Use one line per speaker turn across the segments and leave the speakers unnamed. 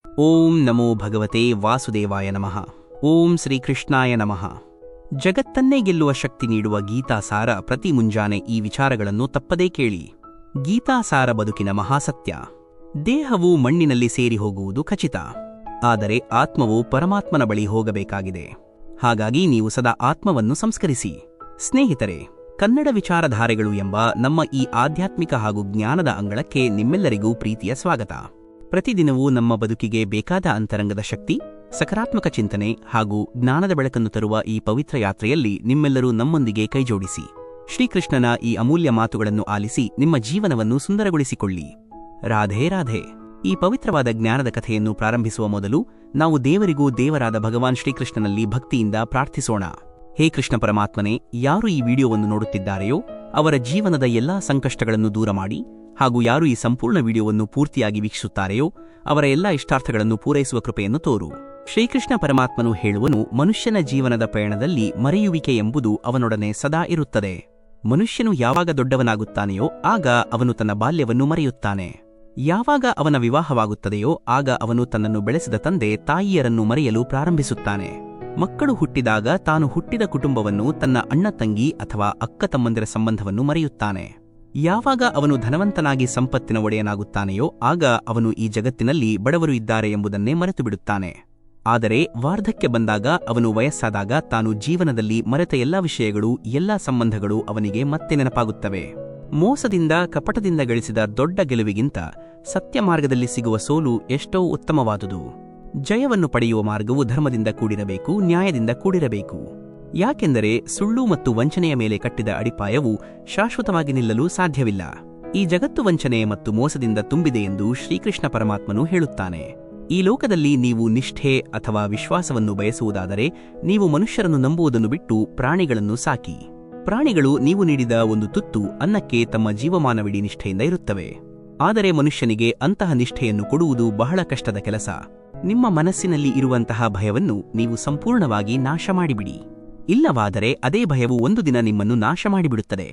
ಓಂ ನಮೋ ಭಗವತೆ ವಾಸುದೇವಾಯ ನಮಃ. ಓಂ ಶ್ರೀಕೃಷ್ಣಾಯ ನಮಃ. ಜಗತ್ತನ್ನೇ ಗೆಲ್ಲುವ ಶಕ್ತಿ ನೀಡುವ ಗೀತಾಸಾರ. ಪ್ರತಿ ಮುಂಜಾನೆ ಈ ವಿಚಾರಗಳನ್ನು ತಪ್ಪದೇ ಕೇಳಿ. ಗೀತಾಸಾರ ಬದುಕಿನ ಮಹಾಸತ್ಯ. ದೇಹವು ಮಣ್ಣಿನಲ್ಲಿ ಸೇರಿ ಹೋಗುವುದು ಖಚಿತ, ಆದರೆ ಆತ್ಮವು ಪರಮಾತ್ಮನ ಬಳಿ ಹೋಗಬೇಕಾಗಿದೆ. ಹಾಗಾಗಿ ನೀವು ಸದಾ ಆತ್ಮವನ್ನು ಸಂಸ್ಕರಿಸಿ. ಸ್ನೇಹಿತರೆ, ಕನ್ನಡ ವಿಚಾರಧಾರೆಗಳು ಎಂಬ ನಮ್ಮ ಈ ಆಧ್ಯಾತ್ಮಿಕ ಹಾಗೂ ಜ್ಞಾನದ ಅಂಗಳಕ್ಕೆ ನಿಮ್ಮೆಲ್ಲರಿಗೂ ಪ್ರೀತಿಯ ಸ್ವಾಗತ. ಪ್ರತಿದಿನವೂ ನಮ್ಮ ಬದುಕಿಗೆ ಬೇಕಾದ ಅಂತರಂಗದ ಶಕ್ತಿ, ಸಕಾರಾತ್ಮಕ ಚಿಂತನೆ ಹಾಗೂ ಜ್ಞಾನದ ಬೆಳಕನ್ನು ತರುವ ಈ ಪವಿತ್ರ ಯಾತ್ರೆಯಲ್ಲಿ ನಿಮ್ಮೆಲ್ಲರೂ ನಮ್ಮೊಂದಿಗೆ ಕೈಜೋಡಿಸಿ. ಶ್ರೀಕೃಷ್ಣನ ಈ ಅಮೂಲ್ಯ ಮಾತುಗಳನ್ನು ಆಲಿಸಿ ನಿಮ್ಮ ಜೀವನವನ್ನು ಸುಂದರಗೊಳಿಸಿಕೊಳ್ಳಿ. ರಾಧೇ ರಾಧೇ. ಈ ಪವಿತ್ರವಾದ ಜ್ಞಾನದ ಕಥೆಯನ್ನು ಪ್ರಾರಂಭಿಸುವ ಮೊದಲು ನಾವು ದೇವರಿಗೂ ದೇವರಾದ ಭಗವಾನ್ ಶ್ರೀಕೃಷ್ಣನಲ್ಲಿ ಭಕ್ತಿಯಿಂದ ಪ್ರಾರ್ಥಿಸೋಣ. ಹೇ ಕೃಷ್ಣ ಪರಮಾತ್ಮನೇ, ಯಾರು ಈ ವಿಡಿಯೋವನ್ನು ನೋಡುತ್ತಿದ್ದಾರೆಯೋ ಅವರ ಜೀವನದ ಎಲ್ಲಾ ಸಂಕಷ್ಟಗಳನ್ನು ದೂರ ಮಾಡಿ, ಹಾಗೂ ಯಾರು ಈ ಸಂಪೂರ್ಣ ವಿಡಿಯೋವನ್ನು ಪೂರ್ತಿಯಾಗಿ ವೀಕ್ಷಿಸುತ್ತಾರೆಯೋ ಅವರ ಎಲ್ಲಾ ಇಷ್ಟಾರ್ಥಗಳನ್ನು ಪೂರೈಸುವ ಕೃಪೆಯನ್ನು ತೋರು. ಶ್ರೀಕೃಷ್ಣ ಪರಮಾತ್ಮನು ಹೇಳುವನು, ಮನುಷ್ಯನ ಜೀವನದ ಪಯಣದಲ್ಲಿ ಮರೆಯುವಿಕೆ ಎಂಬುದು ಅವನೊಡನೆ ಸದಾ ಇರುತ್ತದೆ. ಮನುಷ್ಯನು ಯಾವಾಗ ದೊಡ್ಡವನಾಗುತ್ತಾನೆಯೋ ಆಗ ಅವನು ತನ್ನ ಬಾಲ್ಯವನ್ನು ಮರೆಯುತ್ತಾನೆ. ಯಾವಾಗ ಅವನ ವಿವಾಹವಾಗುತ್ತದೆಯೋ ಆಗ ಅವನು ತನ್ನನ್ನು ಬೆಳೆಸಿದ ತಂದೆ ತಾಯಿಯರನ್ನು ಮರೆಯಲು ಪ್ರಾರಂಭಿಸುತ್ತಾನೆ. ಮಕ್ಕಳು ಹುಟ್ಟಿದಾಗ ತಾನು ಹುಟ್ಟಿದ ಕುಟುಂಬವನ್ನು, ತನ್ನ ಅಣ್ಣ ತಂಗಿ ಅಥವಾ ಅಕ್ಕ ತಮ್ಮಂದಿರ ಸಂಬಂಧವನ್ನು ಮರೆಯುತ್ತಾನೆ. ಯಾವಾಗ ಅವನು ಧನವಂತನಾಗಿ ಸಂಪತ್ತಿನ ಒಡೆಯನಾಗುತ್ತಾನೆಯೋ ಆಗ ಅವನು ಈ ಜಗತ್ತಿನಲ್ಲಿ ಬಡವರು ಇದ್ದಾರೆ ಎಂಬುದನ್ನೇ ಮರೆತು ಬಿಡುತ್ತಾನೆ. ಆದರೆ ವಾರ್ಧಕ್ಯ ಬಂದಾಗ, ಅವನು ವಯಸ್ಸಾದಾಗ ತಾನು ಜೀವನದಲ್ಲಿ ಮರೆತ ಎಲ್ಲಾ ವಿಷಯಗಳು, ಎಲ್ಲಾ ಸಂಬಂಧಗಳು ಅವನಿಗೆ ಮತ್ತೆ ನೆನಪಾಗುತ್ತವೆ. ಮೋಸದಿಂದ, ಕಪಟದಿಂದ ಗಳಿಸಿದ ದೊಡ್ಡ ಗೆಲುವಿಗಿಂತ ಸತ್ಯ ಮಾರ್ಗದಲ್ಲಿ ಸಿಗುವ ಸೋಲು ಎಷ್ಟೋ ಉತ್ತಮವಾದುದು. ಜಯವನ್ನು ಪಡೆಯುವ ಮಾರ್ಗವು ಧರ್ಮದಿಂದ ಕೂಡಿರಬೇಕು, ನ್ಯಾಯದಿಂದ ಕೂಡಿರಬೇಕು. ಯಾಕೆಂದರೆ ಸುಳ್ಳು ಮತ್ತು ವಂಚನೆಯ ಮೇಲೆ ಕಟ್ಟಿದ ಅಡಿಪಾಯವು ಶಾಶ್ವತವಾಗಿ ನಿಲ್ಲಲು ಸಾಧ್ಯವಿಲ್ಲ. ಈ ಜಗತ್ತು ವಂಚನೆ ಮತ್ತು ಮೋಸದಿಂದ ತುಂಬಿದೆ ಎಂದು ಶ್ರೀಕೃಷ್ಣ ಪರಮಾತ್ಮನು ಹೇಳುತ್ತಾನೆ. ಈ ಲೋಕದಲ್ಲಿ ನೀವು ನಿಷ್ಠೆ ಅಥವಾ ವಿಶ್ವಾಸವನ್ನು ಬಯಸುವುದಾದರೆ ನೀವು ಮನುಷ್ಯರನ್ನು ನಂಬುವುದನ್ನು ಬಿಟ್ಟು ಪ್ರಾಣಿಗಳನ್ನು ಸಾಕಿ. ಪ್ರಾಣಿಗಳು ನೀವು ನೀಡಿದ ಒಂದು ತುತ್ತು ಅನ್ನಕ್ಕೆ ತಮ್ಮ ಜೀವಮಾನವಿಡೀ ನಿಷ್ಠೆಯಿಂದ ಇರುತ್ತವೆ. ಆದರೆ ಮನುಷ್ಯನಿಗೆ ಅಂತಹ ನಿಷ್ಠೆಯನ್ನು ಕೊಡುವುದು ಬಹಳ ಕಷ್ಟದ ಕೆಲಸ. ನಿಮ್ಮ ಮನಸ್ಸಿನಲ್ಲಿ ಇರುವಂತಹ ಭಯವನ್ನು ನೀವು ಸಂಪೂರ್ಣವಾಗಿ ನಾಶ ಮಾಡಿಬಿಡಿ. ಇಲ್ಲವಾದರೆ ಅದೇ ಭಯವು ಒಂದು ದಿನ ನಿಮ್ಮನ್ನು ನಾಶ ಮಾಡಿಬಿಡುತ್ತದೆ.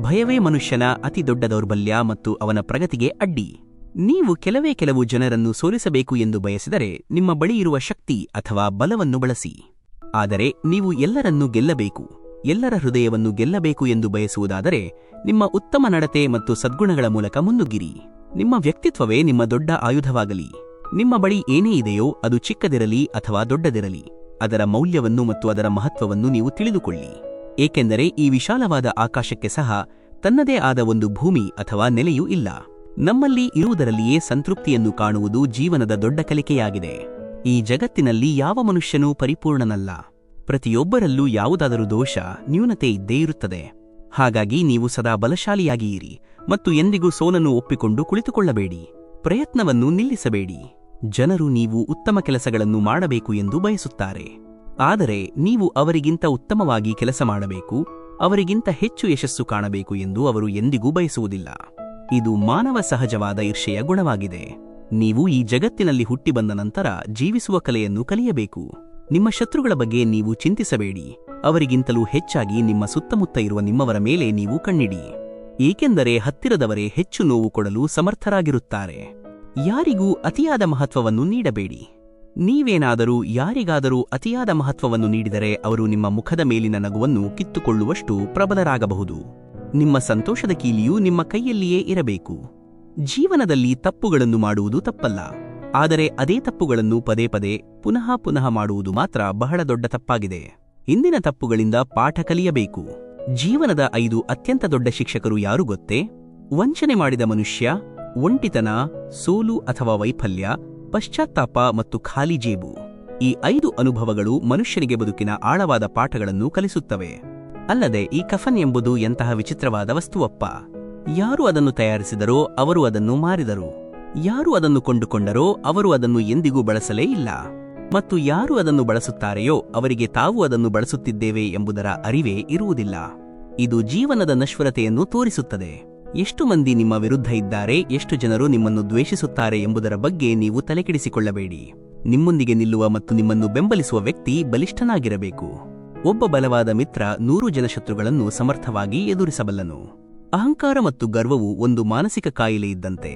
ಭಯವೇ ಮನುಷ್ಯನ ಅತಿ ದೊಡ್ಡ ದೌರ್ಬಲ್ಯ ಮತ್ತು ಅವನ ಪ್ರಗತಿಗೆ ಅಡ್ಡಿ. ನೀವು ಕೆಲವು ಜನರನ್ನು ಸೋಲಿಸಬೇಕು ಎಂದು ಬಯಸಿದರೆ ನಿಮ್ಮ ಬಳಿ ಇರುವ ಶಕ್ತಿ ಅಥವಾ ಬಲವನ್ನು ಬಳಸಿ. ಆದರೆ ನೀವು ಎಲ್ಲರನ್ನೂ ಗೆಲ್ಲಬೇಕು, ಎಲ್ಲರ ಹೃದಯವನ್ನು ಗೆಲ್ಲಬೇಕು ಎಂದು ಬಯಸುವುದಾದರೆ ನಿಮ್ಮ ಉತ್ತಮ ನಡತೆ ಮತ್ತು ಸದ್ಗುಣಗಳ ಮೂಲಕ ಮುನ್ನುಗ್ಗಿರಿ. ನಿಮ್ಮ ವ್ಯಕ್ತಿತ್ವವೇ ನಿಮ್ಮ ದೊಡ್ಡ ಆಯುಧವಾಗಲಿ. ನಿಮ್ಮ ಬಳಿ ಏನೇ ಇದೆಯೋ ಅದು ಚಿಕ್ಕದಿರಲಿ ಅಥವಾ ದೊಡ್ಡದಿರಲಿ, ಅದರ ಮೌಲ್ಯವನ್ನು ಮತ್ತು ಅದರ ಮಹತ್ವವನ್ನು ನೀವು ತಿಳಿದುಕೊಳ್ಳಿ. ಏಕೆಂದರೆ ಈ ವಿಶಾಲವಾದ ಆಕಾಶಕ್ಕೆ ಸಹ ತನ್ನದೇ ಆದ ಒಂದು ಭೂಮಿ ಅಥವಾ ನೆಲೆಯೂ ಇಲ್ಲ. ನಮ್ಮಲ್ಲಿ ಇರುವುದರಲ್ಲಿಯೇ ಸಂತೃಪ್ತಿಯನ್ನು ಕಾಣುವುದು ಜೀವನದ ದೊಡ್ಡ ಕಲಿಕೆಯಾಗಿದೆ. ಈ ಜಗತ್ತಿನಲ್ಲಿ ಯಾವ ಮನುಷ್ಯನೂ ಪರಿಪೂರ್ಣನಲ್ಲ. ಪ್ರತಿಯೊಬ್ಬರಲ್ಲೂ ಯಾವುದಾದರೂ ದೋಷ, ನ್ಯೂನತೆ ಇದ್ದೇ ಇರುತ್ತದೆ. ಹಾಗಾಗಿ ನೀವು ಸದಾ ಬಲಶಾಲಿಯಾಗಿಯಿರಿ ಮತ್ತು ಎಂದಿಗೂ ಸೋಲನ್ನು ಒಪ್ಪಿಕೊಂಡು ಕುಳಿತುಕೊಳ್ಳಬೇಡಿ. ಪ್ರಯತ್ನವನ್ನು ನಿಲ್ಲಿಸಬೇಡಿ. ಜನರು ನೀವು ಉತ್ತಮ ಕೆಲಸಗಳನ್ನು ಮಾಡಬೇಕು ಎಂದು ಬಯಸುತ್ತಾರೆ. ಆದರೆ ನೀವು ಅವರಿಗಿಂತ ಉತ್ತಮವಾಗಿ ಕೆಲಸ ಮಾಡಬೇಕು, ಅವರಿಗಿಂತ ಹೆಚ್ಚು ಯಶಸ್ಸು ಕಾಣಬೇಕು ಎಂದು ಅವರು ಎಂದಿಗೂ ಬಯಸುವುದಿಲ್ಲ. ಇದು ಮಾನವ ಸಹಜವಾದ ಈರ್ಷೆಯ ಗುಣವಾಗಿದೆ. ನೀವು ಈ ಜಗತ್ತಿನಲ್ಲಿ ಹುಟ್ಟಿ ಬಂದ ನಂತರ ಜೀವಿಸುವ ಕಲೆಯನ್ನು ಕಲಿಯಬೇಕು. ನಿಮ್ಮ ಶತ್ರುಗಳ ಬಗ್ಗೆ ನೀವು ಚಿಂತಿಸಬೇಡಿ. ಅವರಿಗಿಂತಲೂ ಹೆಚ್ಚಾಗಿ ನಿಮ್ಮ ಸುತ್ತಮುತ್ತ ಇರುವ ನಿಮ್ಮವರ ಮೇಲೆ ನೀವು ಕಣ್ಣಿಡಿ. ಏಕೆಂದರೆ ಹತ್ತಿರದವರೇ ಹೆಚ್ಚು ನೋವು ಕೊಡಲು ಸಮರ್ಥರಾಗಿರುತ್ತಾರೆ. ಯಾರಿಗೂ ಅತಿಯಾದ ಮಹತ್ವವನ್ನು ನೀಡಬೇಡಿ. ನೀವೇನಾದರೂ ಯಾರಿಗಾದರೂ ಅತಿಯಾದ ಮಹತ್ವವನ್ನು ನೀಡಿದರೆ ಅವರು ನಿಮ್ಮ ಮುಖದ ಮೇಲಿನ ನಗುವನ್ನು ಕಿತ್ತುಕೊಳ್ಳುವಷ್ಟು ಪ್ರಬಲರಾಗಬಹುದು. ನಿಮ್ಮ ಸಂತೋಷದ ಕೀಲಿಯು ನಿಮ್ಮ ಕೈಯಲ್ಲಿಯೇ ಇರಬೇಕು. ಜೀವನದಲ್ಲಿ ತಪ್ಪುಗಳನ್ನು ಮಾಡುವುದು ತಪ್ಪಲ್ಲ, ಆದರೆ ಅದೇ ತಪ್ಪುಗಳನ್ನು ಪದೇ ಪದೇ ಪುನಃ ಮಾಡುವುದು ಮಾತ್ರ ಬಹಳ ದೊಡ್ಡ ತಪ್ಪಾಗಿದೆ. ಇಂದಿನ ತಪ್ಪುಗಳಿಂದ ಪಾಠ ಕಲಿಯಬೇಕು. ಜೀವನದ 5 ಅತ್ಯಂತ ದೊಡ್ಡ ಶಿಕ್ಷಕರು ಯಾರು ಗೊತ್ತೇ? ವಂಚನೆ ಮಾಡಿದ ಮನುಷ್ಯ, ಒಂಟಿತನ, ಸೋಲು ಅಥವಾ ವೈಫಲ್ಯ, ಪಶ್ಚಾತ್ತಾಪ ಮತ್ತು ಖಾಲಿ ಜೇಬು. ಈ 5 ಅನುಭವಗಳು ಮನುಷ್ಯನಿಗೆ ಬದುಕಿನ ಆಳವಾದ ಪಾಠಗಳನ್ನು ಕಲಿಸುತ್ತವೆ. ಅಲ್ಲದೆ ಈ ಕಫನ್ ಎಂಬುದು ಎಂತಹ ವಿಚಿತ್ರವಾದ ವಸ್ತುವಪ್ಪ. ಯಾರು ಅದನ್ನು ತಯಾರಿಸಿದರೋ ಅವರು ಅದನ್ನು ಮಾರಿದರು. ಯಾರು ಅದನ್ನು ಕೊಂಡುಕೊಂಡರೋ ಅವರು ಅದನ್ನು ಎಂದಿಗೂ ಬಳಸಲೇ ಇಲ್ಲ. ಮತ್ತು ಯಾರು ಅದನ್ನು ಬಳಸುತ್ತಾರೆಯೋ ಅವರಿಗೆ ತಾವು ಅದನ್ನು ಬಳಸುತ್ತಿದ್ದೇವೆ ಎಂಬುದರ ಅರಿವೇ ಇರುವುದಿಲ್ಲ. ಇದು ಜೀವನದ ನಶ್ವರತೆಯನ್ನು ತೋರಿಸುತ್ತದೆ. ಎಷ್ಟು ಮಂದಿ ನಿಮ್ಮ ವಿರುದ್ಧ ಇದ್ದಾರೆ, ಎಷ್ಟು ಜನರು ನಿಮ್ಮನ್ನು ದ್ವೇಷಿಸುತ್ತಾರೆ ಎಂಬುದರ ಬಗ್ಗೆ ನೀವು ತಲೆಕೆಡಿಸಿಕೊಳ್ಳಬೇಡಿ. ನಿಮ್ಮೊಂದಿಗೆ ನಿಲ್ಲುವ ಮತ್ತು ನಿಮ್ಮನ್ನು ಬೆಂಬಲಿಸುವ ವ್ಯಕ್ತಿ ಬಲಿಷ್ಠನಾಗಿರಬೇಕು. ಒಬ್ಬ ಬಲವಾದ ಮಿತ್ರ 100 ಜನ ಶತ್ರುಗಳನ್ನು ಸಮರ್ಥವಾಗಿ ಎದುರಿಸಬಲ್ಲನು. ಅಹಂಕಾರ ಮತ್ತು ಗರ್ವವು ಒಂದು ಮಾನಸಿಕ ಕಾಯಿಲೆ ಇದ್ದಂತೆ.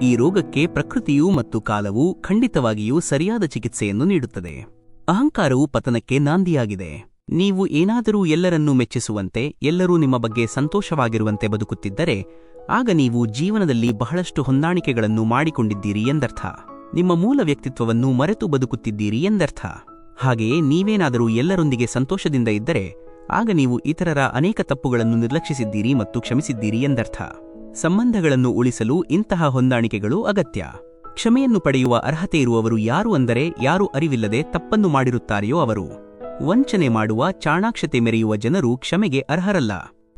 ಈ ರೋಗಕ್ಕೆ ಪ್ರಕೃತಿಯೂ ಮತ್ತು ಕಾಲವೂ ಖಂಡಿತವಾಗಿಯೂ ಸರಿಯಾದ ಚಿಕಿತ್ಸೆಯನ್ನು ನೀಡುತ್ತದೆ. ಅಹಂಕಾರವು ಪತನಕ್ಕೆ ನಾಂದಿಯಾಗಿದೆ. ನೀವು ಏನಾದರೂ ಎಲ್ಲರನ್ನೂ ಮೆಚ್ಚಿಸುವಂತೆ, ಎಲ್ಲರೂ ನಿಮ್ಮ ಬಗ್ಗೆ ಸಂತೋಷವಾಗಿರುವಂತೆ ಬದುಕುತ್ತಿದ್ದರೆ ಆಗ ನೀವು ಜೀವನದಲ್ಲಿ ಬಹಳಷ್ಟು ಹೊಂದಾಣಿಕೆಗಳನ್ನು ಮಾಡಿಕೊಂಡಿದ್ದೀರಿ ಎಂದರ್ಥ. ನಿಮ್ಮ ಮೂಲ ವ್ಯಕ್ತಿತ್ವವನ್ನು ಮರೆತು ಬದುಕುತ್ತಿದ್ದೀರಿ ಎಂದರ್ಥ. ಹಾಗೆಯೇ ನೀವೇನಾದರೂ ಎಲ್ಲರೊಂದಿಗೆ ಸಂತೋಷದಿಂದ ಇದ್ದರೆ ಆಗ ನೀವು ಇತರರ ಅನೇಕ ತಪ್ಪುಗಳನ್ನು ನಿರ್ಲಕ್ಷಿಸಿದ್ದೀರಿ ಮತ್ತು ಕ್ಷಮಿಸಿದ್ದೀರಿ ಎಂದರ್ಥ. ಸಂಬಂಧಗಳನ್ನು ಉಳಿಸಲು ಇಂತಹ ಹೊಂದಾಣಿಕೆಗಳು ಅಗತ್ಯ. ಕ್ಷಮೆಯನ್ನು ಪಡೆಯುವ ಅರ್ಹತೆ ಇರುವವರು ಯಾರು ಅಂದರೆ ಯಾರು ಅರಿವಿಲ್ಲದೆ ತಪ್ಪನ್ನು ಮಾಡಿರುತ್ತಾರೆಯೋ ಅವರು. ವಂಚನೆ ಮಾಡುವ, ಚಾಣಾಕ್ಷತೆ ಮೆರೆಯುವ ಜನರು ಕ್ಷಮೆಗೆ ಅರ್ಹರಲ್ಲ.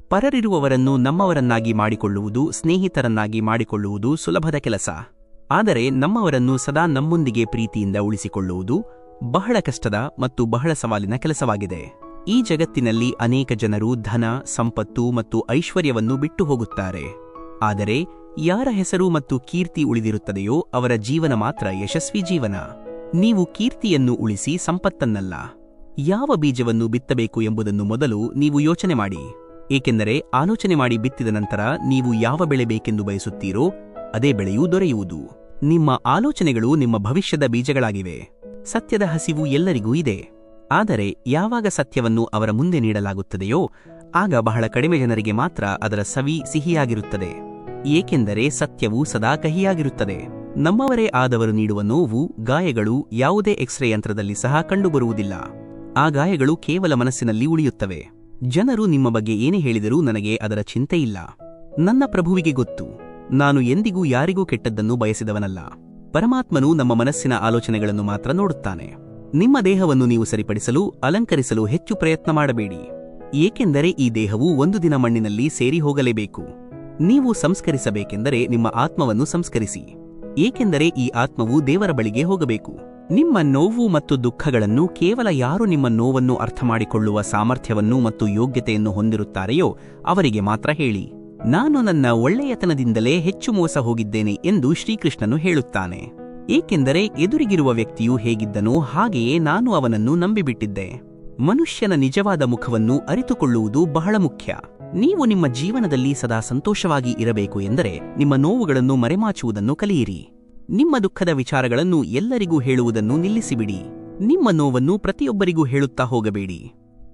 ಪರರಿರುವವರನ್ನು ನಮ್ಮವರನ್ನಾಗಿ ಮಾಡಿಕೊಳ್ಳುವುದು, ಸ್ನೇಹಿತರನ್ನಾಗಿ ಮಾಡಿಕೊಳ್ಳುವುದು ಸುಲಭದ ಕೆಲಸ. ಆದರೆ ನಮ್ಮವರನ್ನು ಸದಾ ನಮ್ಮೊಂದಿಗೆ ಪ್ರೀತಿಯಿಂದ ಉಳಿಸಿಕೊಳ್ಳುವುದು ಬಹಳ ಕಷ್ಟದ ಮತ್ತು ಬಹಳ ಸವಾಲಿನ ಕೆಲಸವಾಗಿದೆ. ಈ ಜಗತ್ತಿನಲ್ಲಿ ಅನೇಕ ಜನರು ಧನ, ಸಂಪತ್ತು ಮತ್ತು ಐಶ್ವರ್ಯವನ್ನು ಬಿಟ್ಟು ಹೋಗುತ್ತಾರೆ. ಆದರೆ ಯಾರ ಹೆಸರು ಮತ್ತು ಕೀರ್ತಿ ಉಳಿದಿರುತ್ತದೆಯೋ ಅವರ ಜೀವನ ಮಾತ್ರ ಯಶಸ್ವಿ ಜೀವನ. ನೀವು ಕೀರ್ತಿಯನ್ನು ಉಳಿಸಿ, ಸಂಪತ್ತನ್ನಲ್ಲ. ಯಾವ ಬೀಜವನ್ನು ಬಿತ್ತಬೇಕು ಎಂಬುದನ್ನು ಮೊದಲು ನೀವು ಯೋಚನೆ ಮಾಡಿ. ಏಕೆಂದರೆ ಆಲೋಚನೆ ಮಾಡಿ ಬಿತ್ತಿದ ನಂತರ ನೀವು ಯಾವ ಬೆಳೆ ಬೇಕೆಂದು ಬಯಸುತ್ತೀರೋ ಅದೇ ಬೆಳೆಯೂ ದೊರೆಯುವುದು. ನಿಮ್ಮ ಆಲೋಚನೆಗಳು ನಿಮ್ಮ ಭವಿಷ್ಯದ ಬೀಜಗಳಾಗಿವೆ. ಸತ್ಯದ ಹಸಿವು ಎಲ್ಲರಿಗೂ ಇದೆ. ಆದರೆ ಯಾವಾಗ ಸತ್ಯವನ್ನು ಅವರ ಮುಂದೆ ನೀಡಲಾಗುತ್ತದೆಯೋ ಆಗ ಬಹಳ ಕಡಿಮೆ ಜನರಿಗೆ ಮಾತ್ರ ಅದರ ಸವಿ ಸಿಹಿಯಾಗಿರುತ್ತದೆ. ಏಕೆಂದರೆ ಸತ್ಯವು ಸದಾ ಕಹಿಯಾಗಿರುತ್ತದೆ. ನಮ್ಮವರೇ ಆದವರು ನೀಡುವ ನೋವು, ಗಾಯಗಳು ಯಾವುದೇ ಎಕ್ಸ್ರೇ ಯಂತ್ರದಲ್ಲಿ ಸಹ ಕಂಡುಬರುವುದಿಲ್ಲ. ಆ ಗಾಯಗಳು ಕೇವಲ ಮನಸ್ಸಿನಲ್ಲಿ ಉಳಿಯುತ್ತವೆ. ಜನರು ನಿಮ್ಮ ಬಗ್ಗೆ ಏನೇ ಹೇಳಿದರೂ ನನಗೆ ಅದರ ಚಿಂತೆ ಇಲ್ಲ. ನನ್ನ ಪ್ರಭುವಿಗೆ ಗೊತ್ತು, ನಾನು ಎಂದಿಗೂ ಯಾರಿಗೂ ಕೆಟ್ಟದ್ದನ್ನು ಬಯಸಿದವನಲ್ಲ. ಪರಮಾತ್ಮನು ನಮ್ಮ ಮನಸ್ಸಿನ ಆಲೋಚನೆಗಳನ್ನು ಮಾತ್ರ ನೋಡುತ್ತಾನೆ. ನಿಮ್ಮ ದೇಹವನ್ನು ನೀವು ಸರಿಪಡಿಸಲು, ಅಲಂಕರಿಸಲು ಹೆಚ್ಚು ಪ್ರಯತ್ನ ಮಾಡಬೇಡಿ. ಏಕೆಂದರೆ ಈ ದೇಹವು ಒಂದು ದಿನ ಮಣ್ಣಿನಲ್ಲಿ ಸೇರಿ ಹೋಗಲೇಬೇಕು. ನೀವು ಸಂಸ್ಕರಿಸಬೇಕೆಂದರೆ ನಿಮ್ಮ ಆತ್ಮವನ್ನು ಸಂಸ್ಕರಿಸಿ. ಏಕೆಂದರೆ ಈ ಆತ್ಮವು ದೇವರ ಬಳಿಗೆ ಹೋಗಬೇಕು. ನಿಮ್ಮ ನೋವು ಮತ್ತು ದುಃಖಗಳನ್ನು ಕೇವಲ ಯಾರು ನಿಮ್ಮ ನೋವನ್ನು ಅರ್ಥಮಾಡಿಕೊಳ್ಳುವ ಸಾಮರ್ಥ್ಯವನ್ನು ಮತ್ತು ಯೋಗ್ಯತೆಯನ್ನು ಹೊಂದಿರುತ್ತಾರೆಯೋ ಅವರಿಗೆ ಮಾತ್ರ ಹೇಳಿ. ನಾನು ನನ್ನ ಒಳ್ಳೆಯತನದಿಂದಲೇ ಹೆಚ್ಚು ಮೋಸ ಹೋಗಿದ್ದೇನೆ ಎಂದು ಶ್ರೀಕೃಷ್ಣನು ಹೇಳುತ್ತಾನೆ. ಏಕೆಂದರೆ ಎದುರಿಗಿರುವ ವ್ಯಕ್ತಿಯು ಹೇಗಿದ್ದನೋ ಹಾಗೆಯೇ ನಾನು ಅವನನ್ನು ನಂಬಿಬಿಟ್ಟಿದ್ದೆ. ಮನುಷ್ಯನ ನಿಜವಾದ ಮುಖವನ್ನು ಅರಿತುಕೊಳ್ಳುವುದು ಬಹಳ ಮುಖ್ಯ. ನೀವು ನಿಮ್ಮ ಜೀವನದಲ್ಲಿ ಸದಾ ಸಂತೋಷವಾಗಿ ಇರಬೇಕು ಎಂದರೆ ನಿಮ್ಮ ನೋವುಗಳನ್ನು ಮರೆಮಾಚುವುದನ್ನು ಕಲಿಯಿರಿ. ನಿಮ್ಮ ದುಃಖದ ವಿಚಾರಗಳನ್ನು ಎಲ್ಲರಿಗೂ ಹೇಳುವುದನ್ನು ನಿಲ್ಲಿಸಿಬಿಡಿ. ನಿಮ್ಮ ನೋವನ್ನು ಪ್ರತಿಯೊಬ್ಬರಿಗೂ ಹೇಳುತ್ತಾ ಹೋಗಬೇಡಿ.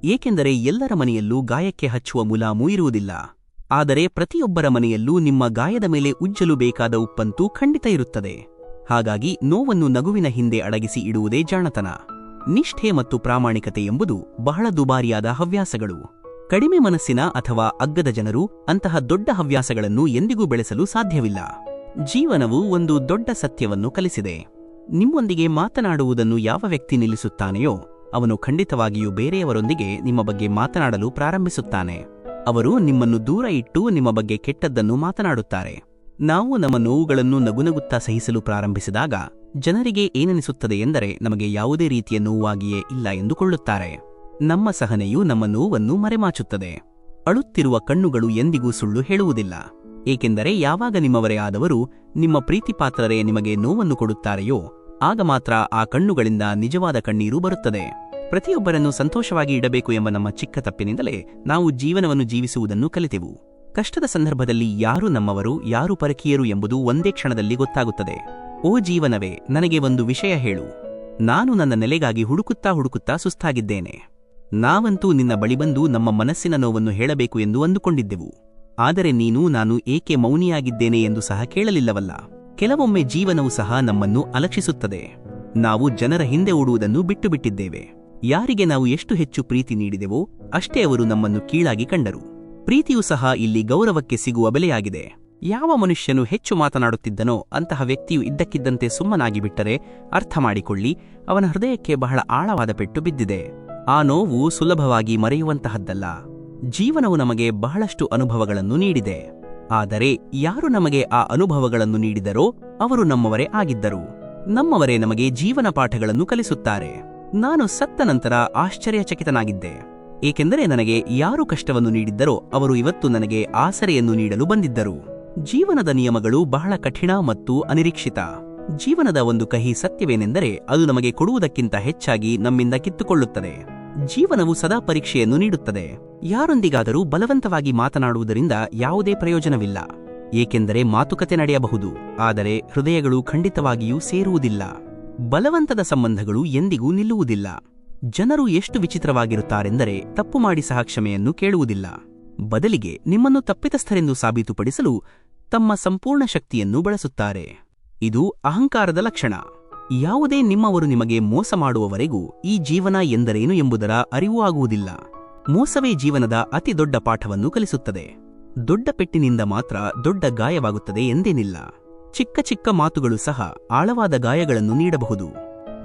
ಏಕೆಂದರೆ ಎಲ್ಲರ ಮನೆಯಲ್ಲೂ ಗಾಯಕ್ಕೆ ಹಚ್ಚುವ ಮುಲಾಮು ಇರುವುದಿಲ್ಲ. ಆದರೆ ಪ್ರತಿಯೊಬ್ಬರ ಮನೆಯಲ್ಲೂ ನಿಮ್ಮ ಗಾಯದ ಮೇಲೆ ಉಜ್ಜಲು ಬೇಕಾದ ಉಪ್ಪಂತೂ ಖಂಡಿತ ಇರುತ್ತದೆ. ಹಾಗಾಗಿ ನೋವನ್ನು ನಗುವಿನ ಹಿಂದೆ ಅಡಗಿಸಿ ಇಡುವುದೇ ಜಾಣತನ. ನಿಷ್ಠೆ ಮತ್ತು ಪ್ರಾಮಾಣಿಕತೆ ಎಂಬುದು ಬಹಳ ದುಬಾರಿಯಾದ ಹವ್ಯಾಸಗಳು. ಕಡಿಮೆ ಮನಸ್ಸಿನ ಅಥವಾ ಅಗ್ಗದ ಜನರು ಅಂತಹ ದೊಡ್ಡ ಹವ್ಯಾಸಗಳನ್ನು ಎಂದಿಗೂ ಬೆಳೆಸಲು ಸಾಧ್ಯವಿಲ್ಲ. ಜೀವನವು ಒಂದು ದೊಡ್ಡ ಸತ್ಯವನ್ನು ಕಲಿಸಿದೆ. ನಿಮ್ಮೊಂದಿಗೆ ಮಾತನಾಡುವುದನ್ನು ಯಾವ ವ್ಯಕ್ತಿ ನಿಲ್ಲಿಸುತ್ತಾನೆಯೋ ಅವನು ಖಂಡಿತವಾಗಿಯೂ ಬೇರೆಯವರೊಂದಿಗೆ ನಿಮ್ಮ ಬಗ್ಗೆ ಮಾತನಾಡಲು ಪ್ರಾರಂಭಿಸುತ್ತಾನೆ. ಅವರು ನಿಮ್ಮನ್ನು ದೂರ ಇಟ್ಟು ನಿಮ್ಮ ಬಗ್ಗೆ ಕೆಟ್ಟದ್ದನ್ನು ಮಾತನಾಡುತ್ತಾರೆ. ನಾವು ನಮ್ಮ ನೋವುಗಳನ್ನು ನಗುನಗುತ್ತಾ ಸಹಿಸಲು ಪ್ರಾರಂಭಿಸಿದಾಗ ಜನರಿಗೆ ಏನನಿಸುತ್ತದೆ ಎಂದರೆ ನಮಗೆ ಯಾವುದೇ ರೀತಿಯ ನೋವಾಗಿಯೇ ಇಲ್ಲ ಎಂದುಕೊಳ್ಳುತ್ತಾರೆ. ನಮ್ಮ ಸಹನೆಯು ನಮ್ಮ ನೋವನ್ನು ಮರೆಮಾಚುತ್ತದೆ. ಅಳುತ್ತಿರುವ ಕಣ್ಣುಗಳು ಎಂದಿಗೂ ಸುಳ್ಳು ಹೇಳುವುದಿಲ್ಲ. ಏಕೆಂದರೆ ಯಾವಾಗ ನಿಮ್ಮವರೇ ಆದವರು, ನಿಮ್ಮ ಪ್ರೀತಿಪಾತ್ರರೇ ನಿಮಗೆ ನೋವನ್ನು ಕೊಡುತ್ತಾರೆಯೋ ಆಗ ಮಾತ್ರ ಆ ಕಣ್ಣುಗಳಿಂದ ನಿಜವಾದ ಕಣ್ಣೀರು ಬರುತ್ತದೆ. ಪ್ರತಿಯೊಬ್ಬರನ್ನು ಸಂತೋಷವಾಗಿ ಇಡಬೇಕು ಎಂಬ ನಮ್ಮ ಚಿಕ್ಕ ತಪ್ಪಿನಿಂದಲೇ ನಾವು ಜೀವನವನ್ನು ಜೀವಿಸುವುದನ್ನು ಕಲಿತೆವು. ಕಷ್ಟದ ಸಂದರ್ಭದಲ್ಲಿ ಯಾರು ನಮ್ಮವರು, ಯಾರು ಪರಕೀಯರು ಎಂಬುದು ಒಂದೇ ಕ್ಷಣದಲ್ಲಿ ಗೊತ್ತಾಗುತ್ತದೆ. ಓ ಜೀವನವೇ, ನನಗೆ ಒಂದು ವಿಷಯ ಹೇಳು. ನಾನು ನನ್ನ ನೆಲೆಗಾಗಿ ಹುಡುಕುತ್ತಾ ಸುಸ್ತಾಗಿದ್ದೇನೆ. ನಾವಂತೂ ನಿನ್ನ ಬಳಿ ಬಂದು ನಮ್ಮ ಮನಸ್ಸಿನ ನೋವನ್ನು ಹೇಳಬೇಕು ಎಂದು ಅಂದುಕೊಂಡಿದ್ದೆವು. ಆದರೆ ನೀನು ನಾನು ಏಕೆ ಮೌನಿಯಾಗಿದ್ದೇನೆ ಎಂದು ಸಹ ಕೇಳಲಿಲ್ಲವಲ್ಲ. ಕೆಲವೊಮ್ಮೆ ಜೀವನವು ಸಹ ನಮ್ಮನ್ನು ಅಲಕ್ಷಿಸುತ್ತದೆ. ನಾವು ಜನರ ಹಿಂದೆ ಓಡುವುದನ್ನು ಬಿಟ್ಟುಬಿಟ್ಟಿದ್ದೇವೆ. ಯಾರಿಗೆ ನಾವು ಎಷ್ಟು ಹೆಚ್ಚು ಪ್ರೀತಿ ನೀಡಿದೆವೋ ಅಷ್ಟೇ ಅವರು ನಮ್ಮನ್ನು ಕೀಳಾಗಿ ಕಂಡರು. ಪ್ರೀತಿಯೂ ಸಹ ಇಲ್ಲಿ ಗೌರವಕ್ಕೆ ಸಿಗುವ ಬೆಲೆಯಾಗಿದೆ. ಯಾವ ಮನುಷ್ಯನು ಹೆಚ್ಚು ಮಾತನಾಡುತ್ತಿದ್ದನೋ ಅಂತಹ ವ್ಯಕ್ತಿಯು ಇದ್ದಕ್ಕಿದ್ದಂತೆ ಸುಮ್ಮನಾಗಿ ಬಿಟ್ಟರೆ ಅರ್ಥ ಮಾಡಿಕೊಳ್ಳಿ, ಅವನ ಹೃದಯಕ್ಕೆ ಬಹಳ ಆಳವಾದ ಪೆಟ್ಟು ಬಿದ್ದಿದೆ. ಆ ನೋವು ಸುಲಭವಾಗಿ ಮರೆಯುವಂತಹದ್ದಲ್ಲ. ಜೀವನವು ನಮಗೆ ಬಹಳಷ್ಟು ಅನುಭವಗಳನ್ನು ನೀಡಿದೆ. ಆದರೆ ಯಾರು ನಮಗೆ ಆ ಅನುಭವಗಳನ್ನು ನೀಡಿದರೋ ಅವರು ನಮ್ಮವರೇ ಆಗಿದ್ದರು. ನಮ್ಮವರೇ ನಮಗೆ ಜೀವನ ಪಾಠಗಳನ್ನು ಕಲಿಸುತ್ತಾರೆ. ನಾನು ಸತ್ತ ನಂತರ ಆಶ್ಚರ್ಯಚಕಿತನಾಗಿದ್ದೆ. ಏಕೆಂದರೆ ನನಗೆ ಯಾರು ಕಷ್ಟವನ್ನು ನೀಡಿದ್ದರೋ ಅವರು ಇವತ್ತು ನನಗೆ ಆಸರೆಯನ್ನು ನೀಡಲು ಬಂದಿದ್ದರು. ಜೀವನದ ನಿಯಮಗಳು ಬಹಳ ಕಠಿಣ ಮತ್ತು ಅನಿರೀಕ್ಷಿತ. ಜೀವನದ ಒಂದು ಕಹಿ ಸತ್ಯವೇನೆಂದರೆ ಅದು ನಮಗೆ ಕೊಡುವುದಕ್ಕಿಂತ ಹೆಚ್ಚಾಗಿ ನಮ್ಮಿಂದ ಕಿತ್ತುಕೊಳ್ಳುತ್ತದೆ. ಜೀವನವು ಸದಾ ಪರೀಕ್ಷೆಯನ್ನು ನೀಡುತ್ತದೆ. ಯಾರೊಂದಿಗಾದರೂ ಬಲವಂತವಾಗಿ ಮಾತನಾಡುವುದರಿಂದ ಯಾವುದೇ ಪ್ರಯೋಜನವಿಲ್ಲ. ಏಕೆಂದರೆ ಮಾತುಕತೆ ನಡೆಯಬಹುದು, ಆದರೆ ಹೃದಯಗಳು ಖಂಡಿತವಾಗಿಯೂ ಸೇರುವುದಿಲ್ಲ. ಬಲವಂತದ ಸಂಬಂಧಗಳು ಎಂದಿಗೂ ನಿಲ್ಲುವುದಿಲ್ಲ. ಜನರು ಎಷ್ಟು ವಿಚಿತ್ರವಾಗಿರುತ್ತಾರೆಂದರೆ ತಪ್ಪು ಮಾಡಿ ಸಹ ಕ್ಷಮೆಯನ್ನು ಕೇಳುವುದಿಲ್ಲ. ಬದಲಿಗೆ ನಿಮ್ಮನ್ನು ತಪ್ಪಿತಸ್ಥರೆಂದು ಸಾಬೀತುಪಡಿಸಲು ತಮ್ಮ ಸಂಪೂರ್ಣ ಶಕ್ತಿಯನ್ನು ಬಳಸುತ್ತಾರೆ. ಇದು ಅಹಂಕಾರದ ಲಕ್ಷಣ. ಯಾವುದೇ ನಿಮ್ಮವರು ನಿಮಗೆ ಮೋಸ ಮಾಡುವವರೆಗೂ ಈ ಜೀವನ ಎಂದರೇನು ಎಂಬುದರ ಅರಿವು ಆಗುವುದಿಲ್ಲ. ಮೋಸವೇ ಜೀವನದ ಅತಿ ದೊಡ್ಡ ಪಾಠವನ್ನು ಕಲಿಸುತ್ತದೆ. ದೊಡ್ಡ ಪೆಟ್ಟಿನಿಂದ ಮಾತ್ರ ದೊಡ್ಡ ಗಾಯವಾಗುತ್ತದೆ ಎಂದೇನಿಲ್ಲ. ಚಿಕ್ಕ ಚಿಕ್ಕ ಮಾತುಗಳು ಸಹ ಆಳವಾದ ಗಾಯಗಳನ್ನು ನೀಡಬಹುದು.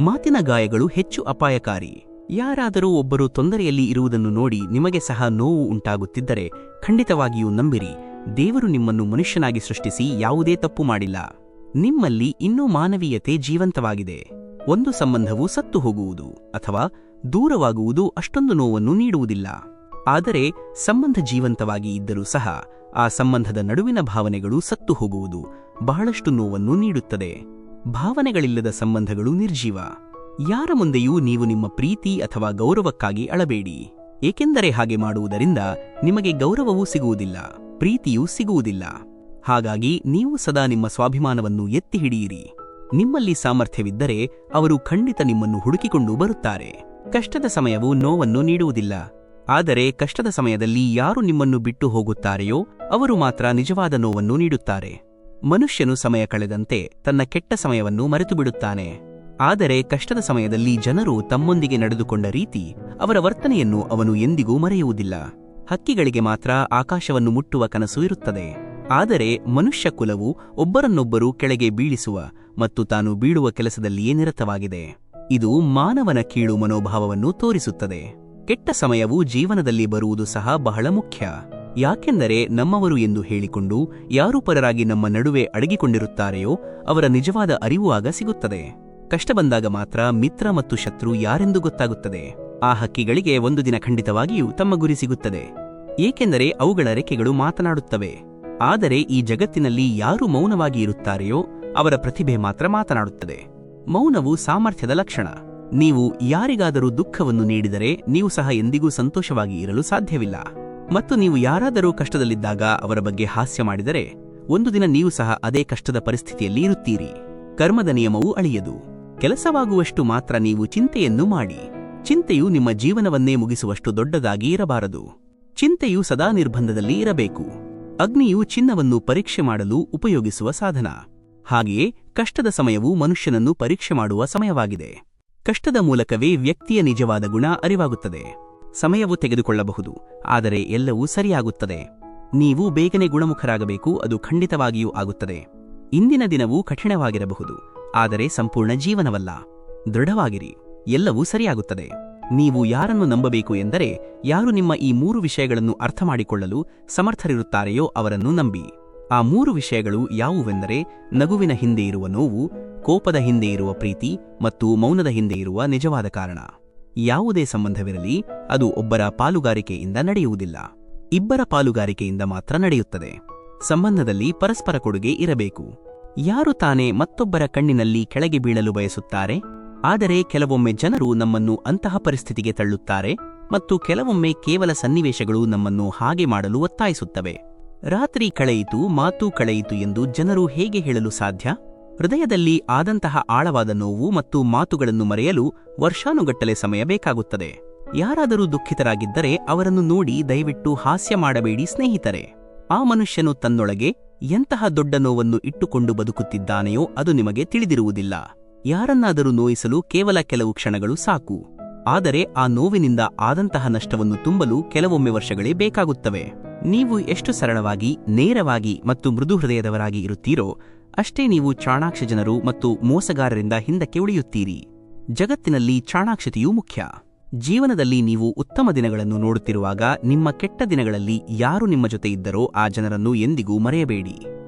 ಮಾತಿನ ಗಾಯಗಳು ಹೆಚ್ಚು ಅಪಾಯಕಾರಿ. ಯಾರಾದರೂ ಒಬ್ಬರು ತೊಂದರೆಯಲ್ಲಿ ಇರುವುದನ್ನು ನೋಡಿ ನಿಮಗೆ ಸಹ ನೋವು ಉಂಟಾಗುತ್ತಿದ್ದರೆ ಖಂಡಿತವಾಗಿಯೂ ನಂಬಿರಿ, ದೇವರು ನಿಮ್ಮನ್ನು ಮನುಷ್ಯನಾಗಿ ಸೃಷ್ಟಿಸಿ ಯಾವುದೇ ತಪ್ಪು ಮಾಡಿಲ್ಲ. ನಿಮ್ಮಲ್ಲಿ ಇನ್ನೂ ಮಾನವೀಯತೆ ಜೀವಂತವಾಗಿದೆ. ಒಂದು ಸಂಬಂಧವು ಸತ್ತು ಹೋಗುವುದು ಅಥವಾ ದೂರವಾಗುವುದು ಅಷ್ಟೊಂದು ನೋವನ್ನು ನೀಡುವುದಿಲ್ಲ. ಆದರೆ ಸಂಬಂಧ ಜೀವಂತವಾಗಿ ಇದ್ದರೂ ಸಹ ಆ ಸಂಬಂಧದ ನಡುವಿನ ಭಾವನೆಗಳು ಸತ್ತು ಹೋಗುವುದು ಬಹಳಷ್ಟು ನೋವನ್ನು ನೀಡುತ್ತದೆ. ಭಾವನೆಗಳಿಲ್ಲದ ಸಂಬಂಧಗಳು ನಿರ್ಜೀವ. ಯಾರ ಮುಂದೆಯೂ ನೀವು ನಿಮ್ಮ ಪ್ರೀತಿ ಅಥವಾ ಗೌರವಕ್ಕಾಗಿ ಅಳಬೇಡಿ, ಏಕೆಂದರೆ ಹಾಗೆ ಮಾಡುವುದರಿಂದ ನಿಮಗೆ ಗೌರವವೂ ಸಿಗುವುದಿಲ್ಲ, ಪ್ರೀತಿಯೂ ಸಿಗುವುದಿಲ್ಲ. ಹಾಗಾಗಿ ನೀವು ಸದಾ ನಿಮ್ಮ ಸ್ವಾಭಿಮಾನವನ್ನು ಎತ್ತಿ ಹಿಡಿಯಿರಿ. ನಿಮ್ಮಲ್ಲಿ ಸಾಮರ್ಥ್ಯವಿದ್ದರೆ ಅವರು ಖಂಡಿತ ನಿಮ್ಮನ್ನು ಹುಡುಕಿಕೊಂಡು ಬರುತ್ತಾರೆ. ಕಷ್ಟದ ಸಮಯವು ನೋವನ್ನು ನೀಡುವುದಿಲ್ಲ, ಆದರೆ ಕಷ್ಟದ ಸಮಯದಲ್ಲಿ ಯಾರು ನಿಮ್ಮನ್ನು ಬಿಟ್ಟು ಹೋಗುತ್ತಾರೆಯೋ ಅವರು ಮಾತ್ರ ನಿಜವಾದ ನೋವನ್ನು ನೀಡುತ್ತಾರೆ. ಮನುಷ್ಯನು ಸಮಯ ಕಳೆದಂತೆ ತನ್ನ ಕೆಟ್ಟ ಸಮಯವನ್ನು ಮರೆತುಬಿಡುತ್ತಾನೆ. ಆದರೆ ಕಷ್ಟದ ಸಮಯದಲ್ಲಿ ಜನರು ತಮ್ಮೊಂದಿಗೆ ನಡೆದುಕೊಂಡ ರೀತಿ, ಅವರ ವರ್ತನೆಯನ್ನು ಅವನು ಎಂದಿಗೂ ಮರೆಯುವುದಿಲ್ಲ. ಹಕ್ಕಿಗಳಿಗೆ ಮಾತ್ರ ಆಕಾಶವನ್ನು ಮುಟ್ಟುವ ಕನಸು ಇರುತ್ತದೆ, ಆದರೆ ಮನುಷ್ಯ ಕುಲವು ಒಬ್ಬರನ್ನೊಬ್ಬರು ಕೆಳಗೆ ಬೀಳಿಸುವ ಮತ್ತು ತಾನು ಬೀಳುವ ಕೆಲಸದಲ್ಲಿಯೇ ನಿರತವಾಗಿದೆ. ಇದು ಮಾನವನ ಕೀಳು ಮನೋಭಾವವನ್ನು ತೋರಿಸುತ್ತದೆ. ಕೆಟ್ಟ ಸಮಯವು ಜೀವನದಲ್ಲಿ ಬರುವುದು ಸಹ ಬಹಳ ಮುಖ್ಯ. ಯಾಕೆಂದರೆ ನಮ್ಮವರು ಎಂದು ಹೇಳಿಕೊಂಡು ಯಾರು ಪರರಾಗಿ ನಮ್ಮ ನಡುವೆ ಅಡಗಿಕೊಂಡಿರುತ್ತಾರೆಯೋ ಅವರ ನಿಜವಾದ ಅರಿವು ಆಗ ಸಿಗುತ್ತದೆ. ಕಷ್ಟ ಬಂದಾಗ ಮಾತ್ರ ಮಿತ್ರ ಮತ್ತು ಶತ್ರು ಯಾರೆಂದು ಗೊತ್ತಾಗುತ್ತದೆ. ಆ ಹಕ್ಕಿಗಳಿಗೆ ಒಂದು ದಿನ ಖಂಡಿತವಾಗಿಯೂ ತಮ್ಮ ಗುರಿ ಸಿಗುತ್ತದೆ, ಏಕೆಂದರೆ ಅವುಗಳ ರೆಕ್ಕೆಗಳು ಮಾತನಾಡುತ್ತವೆ. ಆದರೆ ಈ ಜಗತ್ತಿನಲ್ಲಿ ಯಾರು ಮೌನವಾಗಿ ಇರುತ್ತಾರೆಯೋ ಅವರ ಪ್ರತಿಭೆ ಮಾತ್ರ ಮಾತನಾಡುತ್ತದೆ. ಮೌನವು ಸಾಮರ್ಥ್ಯದ ಲಕ್ಷಣ. ನೀವು ಯಾರಿಗಾದರೂ ದುಃಖವನ್ನು ನೀಡಿದರೆ ನೀವು ಸಹ ಎಂದಿಗೂ ಸಂತೋಷವಾಗಿ ಇರಲು ಸಾಧ್ಯವಿಲ್ಲ. ಮತ್ತು ನೀವು ಯಾರಾದರೂ ಕಷ್ಟದಲ್ಲಿದ್ದಾಗ ಅವರ ಬಗ್ಗೆ ಹಾಸ್ಯ ಮಾಡಿದರೆ ಒಂದು ದಿನ ನೀವು ಸಹ ಅದೇ ಕಷ್ಟದ ಪರಿಸ್ಥಿತಿಯಲ್ಲಿ ಇರುತ್ತೀರಿ. ಕರ್ಮದ ನಿಯಮವು ಅಳಿಯದು. ಕೆಲಸವಾಗುವಷ್ಟು ಮಾತ್ರ ನೀವು ಚಿಂತೆಯನ್ನು ಮಾಡಿ. ಚಿಂತೆಯು ನಿಮ್ಮ ಜೀವನವನ್ನೇ ಮುಗಿಸುವಷ್ಟು ದೊಡ್ಡದಾಗಿ ಇರಬಾರದು. ಚಿಂತೆಯು ಸದಾ ನಿರ್ಬಂಧದಲ್ಲಿ ಇರಬೇಕು. ಅಗ್ನಿಯು ಚಿನ್ನವನ್ನು ಪರೀಕ್ಷೆ ಮಾಡಲು ಉಪಯೋಗಿಸುವ ಸಾಧನ. ಹಾಗೆಯೇ ಕಷ್ಟದ ಸಮಯವು ಮನುಷ್ಯನನ್ನು ಪರೀಕ್ಷೆ ಮಾಡುವ ಸಮಯವಾಗಿದೆ. ಕಷ್ಟದ ಮೂಲಕವೇ ವ್ಯಕ್ತಿಯ ನಿಜವಾದ ಗುಣ ಅರಿವಾಗುತ್ತದೆ. ಸಮಯವು ತೆಗೆದುಕೊಳ್ಳಬಹುದು, ಆದರೆ ಎಲ್ಲವೂ ಸರಿಯಾಗುತ್ತದೆ. ನೀವು ಬೇಗನೆ ಗುಣಮುಖರಾಗಬೇಕು, ಅದು ಖಂಡಿತವಾಗಿಯೂ ಆಗುತ್ತದೆ. ಇಂದಿನ ದಿನವೂ ಕಠಿಣವಾಗಿರಬಹುದು, ಆದರೆ ಸಂಪೂರ್ಣ ಜೀವನವಲ್ಲ. ದೃಢವಾಗಿರಿ, ಎಲ್ಲವೂ ಸರಿಯಾಗುತ್ತದೆ. ನೀವು ಯಾರನ್ನು ನಂಬಬೇಕು ಎಂದರೆ ಯಾರು ನಿಮ್ಮ ಈ 3 ವಿಷಯಗಳನ್ನು ಅರ್ಥಮಾಡಿಕೊಳ್ಳಲು ಸಮರ್ಥರಿರುತ್ತಾರೆಯೋ ಅವರನ್ನು ನಂಬಿ. ಆ 3 ವಿಷಯಗಳು ಯಾವುವೆಂದರೆ ನಗುವಿನ ಹಿಂದೆ ಇರುವ ನೋವು, ಕೋಪದ ಹಿಂದೆ ಇರುವ ಪ್ರೀತಿ ಮತ್ತು ಮೌನದ ಹಿಂದೆ ಇರುವ ನಿಜವಾದ ಕಾರಣ. ಯಾವುದೇ ಸಂಬಂಧವಿರಲಿ, ಅದು ಒಬ್ಬರ ಪಾಲುಗಾರಿಕೆಯಿಂದ ನಡೆಯುವುದಿಲ್ಲ, ಇಬ್ಬರ ಪಾಲುಗಾರಿಕೆಯಿಂದ ಮಾತ್ರ ನಡೆಯುತ್ತದೆ. ಸಂಬಂಧದಲ್ಲಿ ಪರಸ್ಪರ ಕೊಡುಗೆ ಇರಬೇಕು. ಯಾರು ತಾನೇ ಮತ್ತೊಬ್ಬರ ಕಣ್ಣಿನಲ್ಲಿ ಕೆಳಗೆ ಬೀಳಲು ಬಯಸುತ್ತಾರೆ? ಆದರೆ ಕೆಲವೊಮ್ಮೆ ಜನರು ನಮ್ಮನ್ನು ಅಂತಹ ಪರಿಸ್ಥಿತಿಗೆ ತಳ್ಳುತ್ತಾರೆ ಮತ್ತು ಕೆಲವೊಮ್ಮೆ ಕೇವಲ ಸನ್ನಿವೇಶಗಳು ನಮ್ಮನ್ನು ಹಾಗೆ ಮಾಡಲು ಒತ್ತಾಯಿಸುತ್ತವೆ. ರಾತ್ರಿ ಕಳೆಯಿತು, ಮಾತು ಕಳೆಯಿತು ಎಂದು ಜನರು ಹೇಗೆ ಹೇಳಲು ಸಾಧ್ಯ? ಹೃದಯದಲ್ಲಿ ಆದಂತಹ ಆಳವಾದ ನೋವು ಮತ್ತು ಮಾತುಗಳನ್ನು ಮರೆಯಲು ವರ್ಷಾನುಗಟ್ಟಲೆ ಸಮಯ ಬೇಕಾಗುತ್ತದೆ. ಯಾರಾದರೂ ದುಃಖಿತರಾಗಿದ್ದರೆ ಅವರನ್ನು ನೋಡಿ ದಯವಿಟ್ಟು ಹಾಸ್ಯ ಮಾಡಬೇಡಿ ಸ್ನೇಹಿತರೆ. ಆ ಮನುಷ್ಯನು ತನ್ನೊಳಗೆ ಎಂತಹ ದೊಡ್ಡ ನೋವನ್ನು ಇಟ್ಟುಕೊಂಡು ಬದುಕುತ್ತಿದ್ದಾನೆಯೋ ಅದು ನಿಮಗೆ ತಿಳಿದಿರುವುದಿಲ್ಲ. ಯಾರನ್ನಾದರೂ ನೋಯಿಸಲು ಕೇವಲ ಕೆಲವು ಕ್ಷಣಗಳು ಸಾಕು, ಆದರೆ ಆ ನೋವಿನಿಂದ ಆದಂತಹ ನಷ್ಟವನ್ನು ತುಂಬಲು ಕೆಲವೊಮ್ಮೆ ವರ್ಷಗಳೇ ಬೇಕಾಗುತ್ತವೆ. ನೀವು ಎಷ್ಟು ಸರಳವಾಗಿ, ನೇರವಾಗಿ ಮತ್ತು ಮೃದು ಹೃದಯದವರಾಗಿ ಇರುತ್ತೀರೋ ಅಷ್ಟೇ ನೀವು ಚಾಣಾಕ್ಷ ಜನರು ಮತ್ತು ಮೋಸಗಾರರಿಂದ ಹಿಂದಕ್ಕೆ ಉಳಿಯುತ್ತೀರಿ. ಜಗತ್ತಿನಲ್ಲಿ ಚಾಣಾಕ್ಷತೆಯೂ ಮುಖ್ಯ. ಜೀವನದಲ್ಲಿ ನೀವು ಉತ್ತಮ ದಿನಗಳನ್ನು ನೋಡುತ್ತಿರುವಾಗ ನಿಮ್ಮ ಕೆಟ್ಟ ದಿನಗಳಲ್ಲಿ ಯಾರು ನಿಮ್ಮ ಜೊತೆ ಇದ್ದರೋ ಆ ಜನರನ್ನು ಎಂದಿಗೂ ಮರೆಯಬೇಡಿ.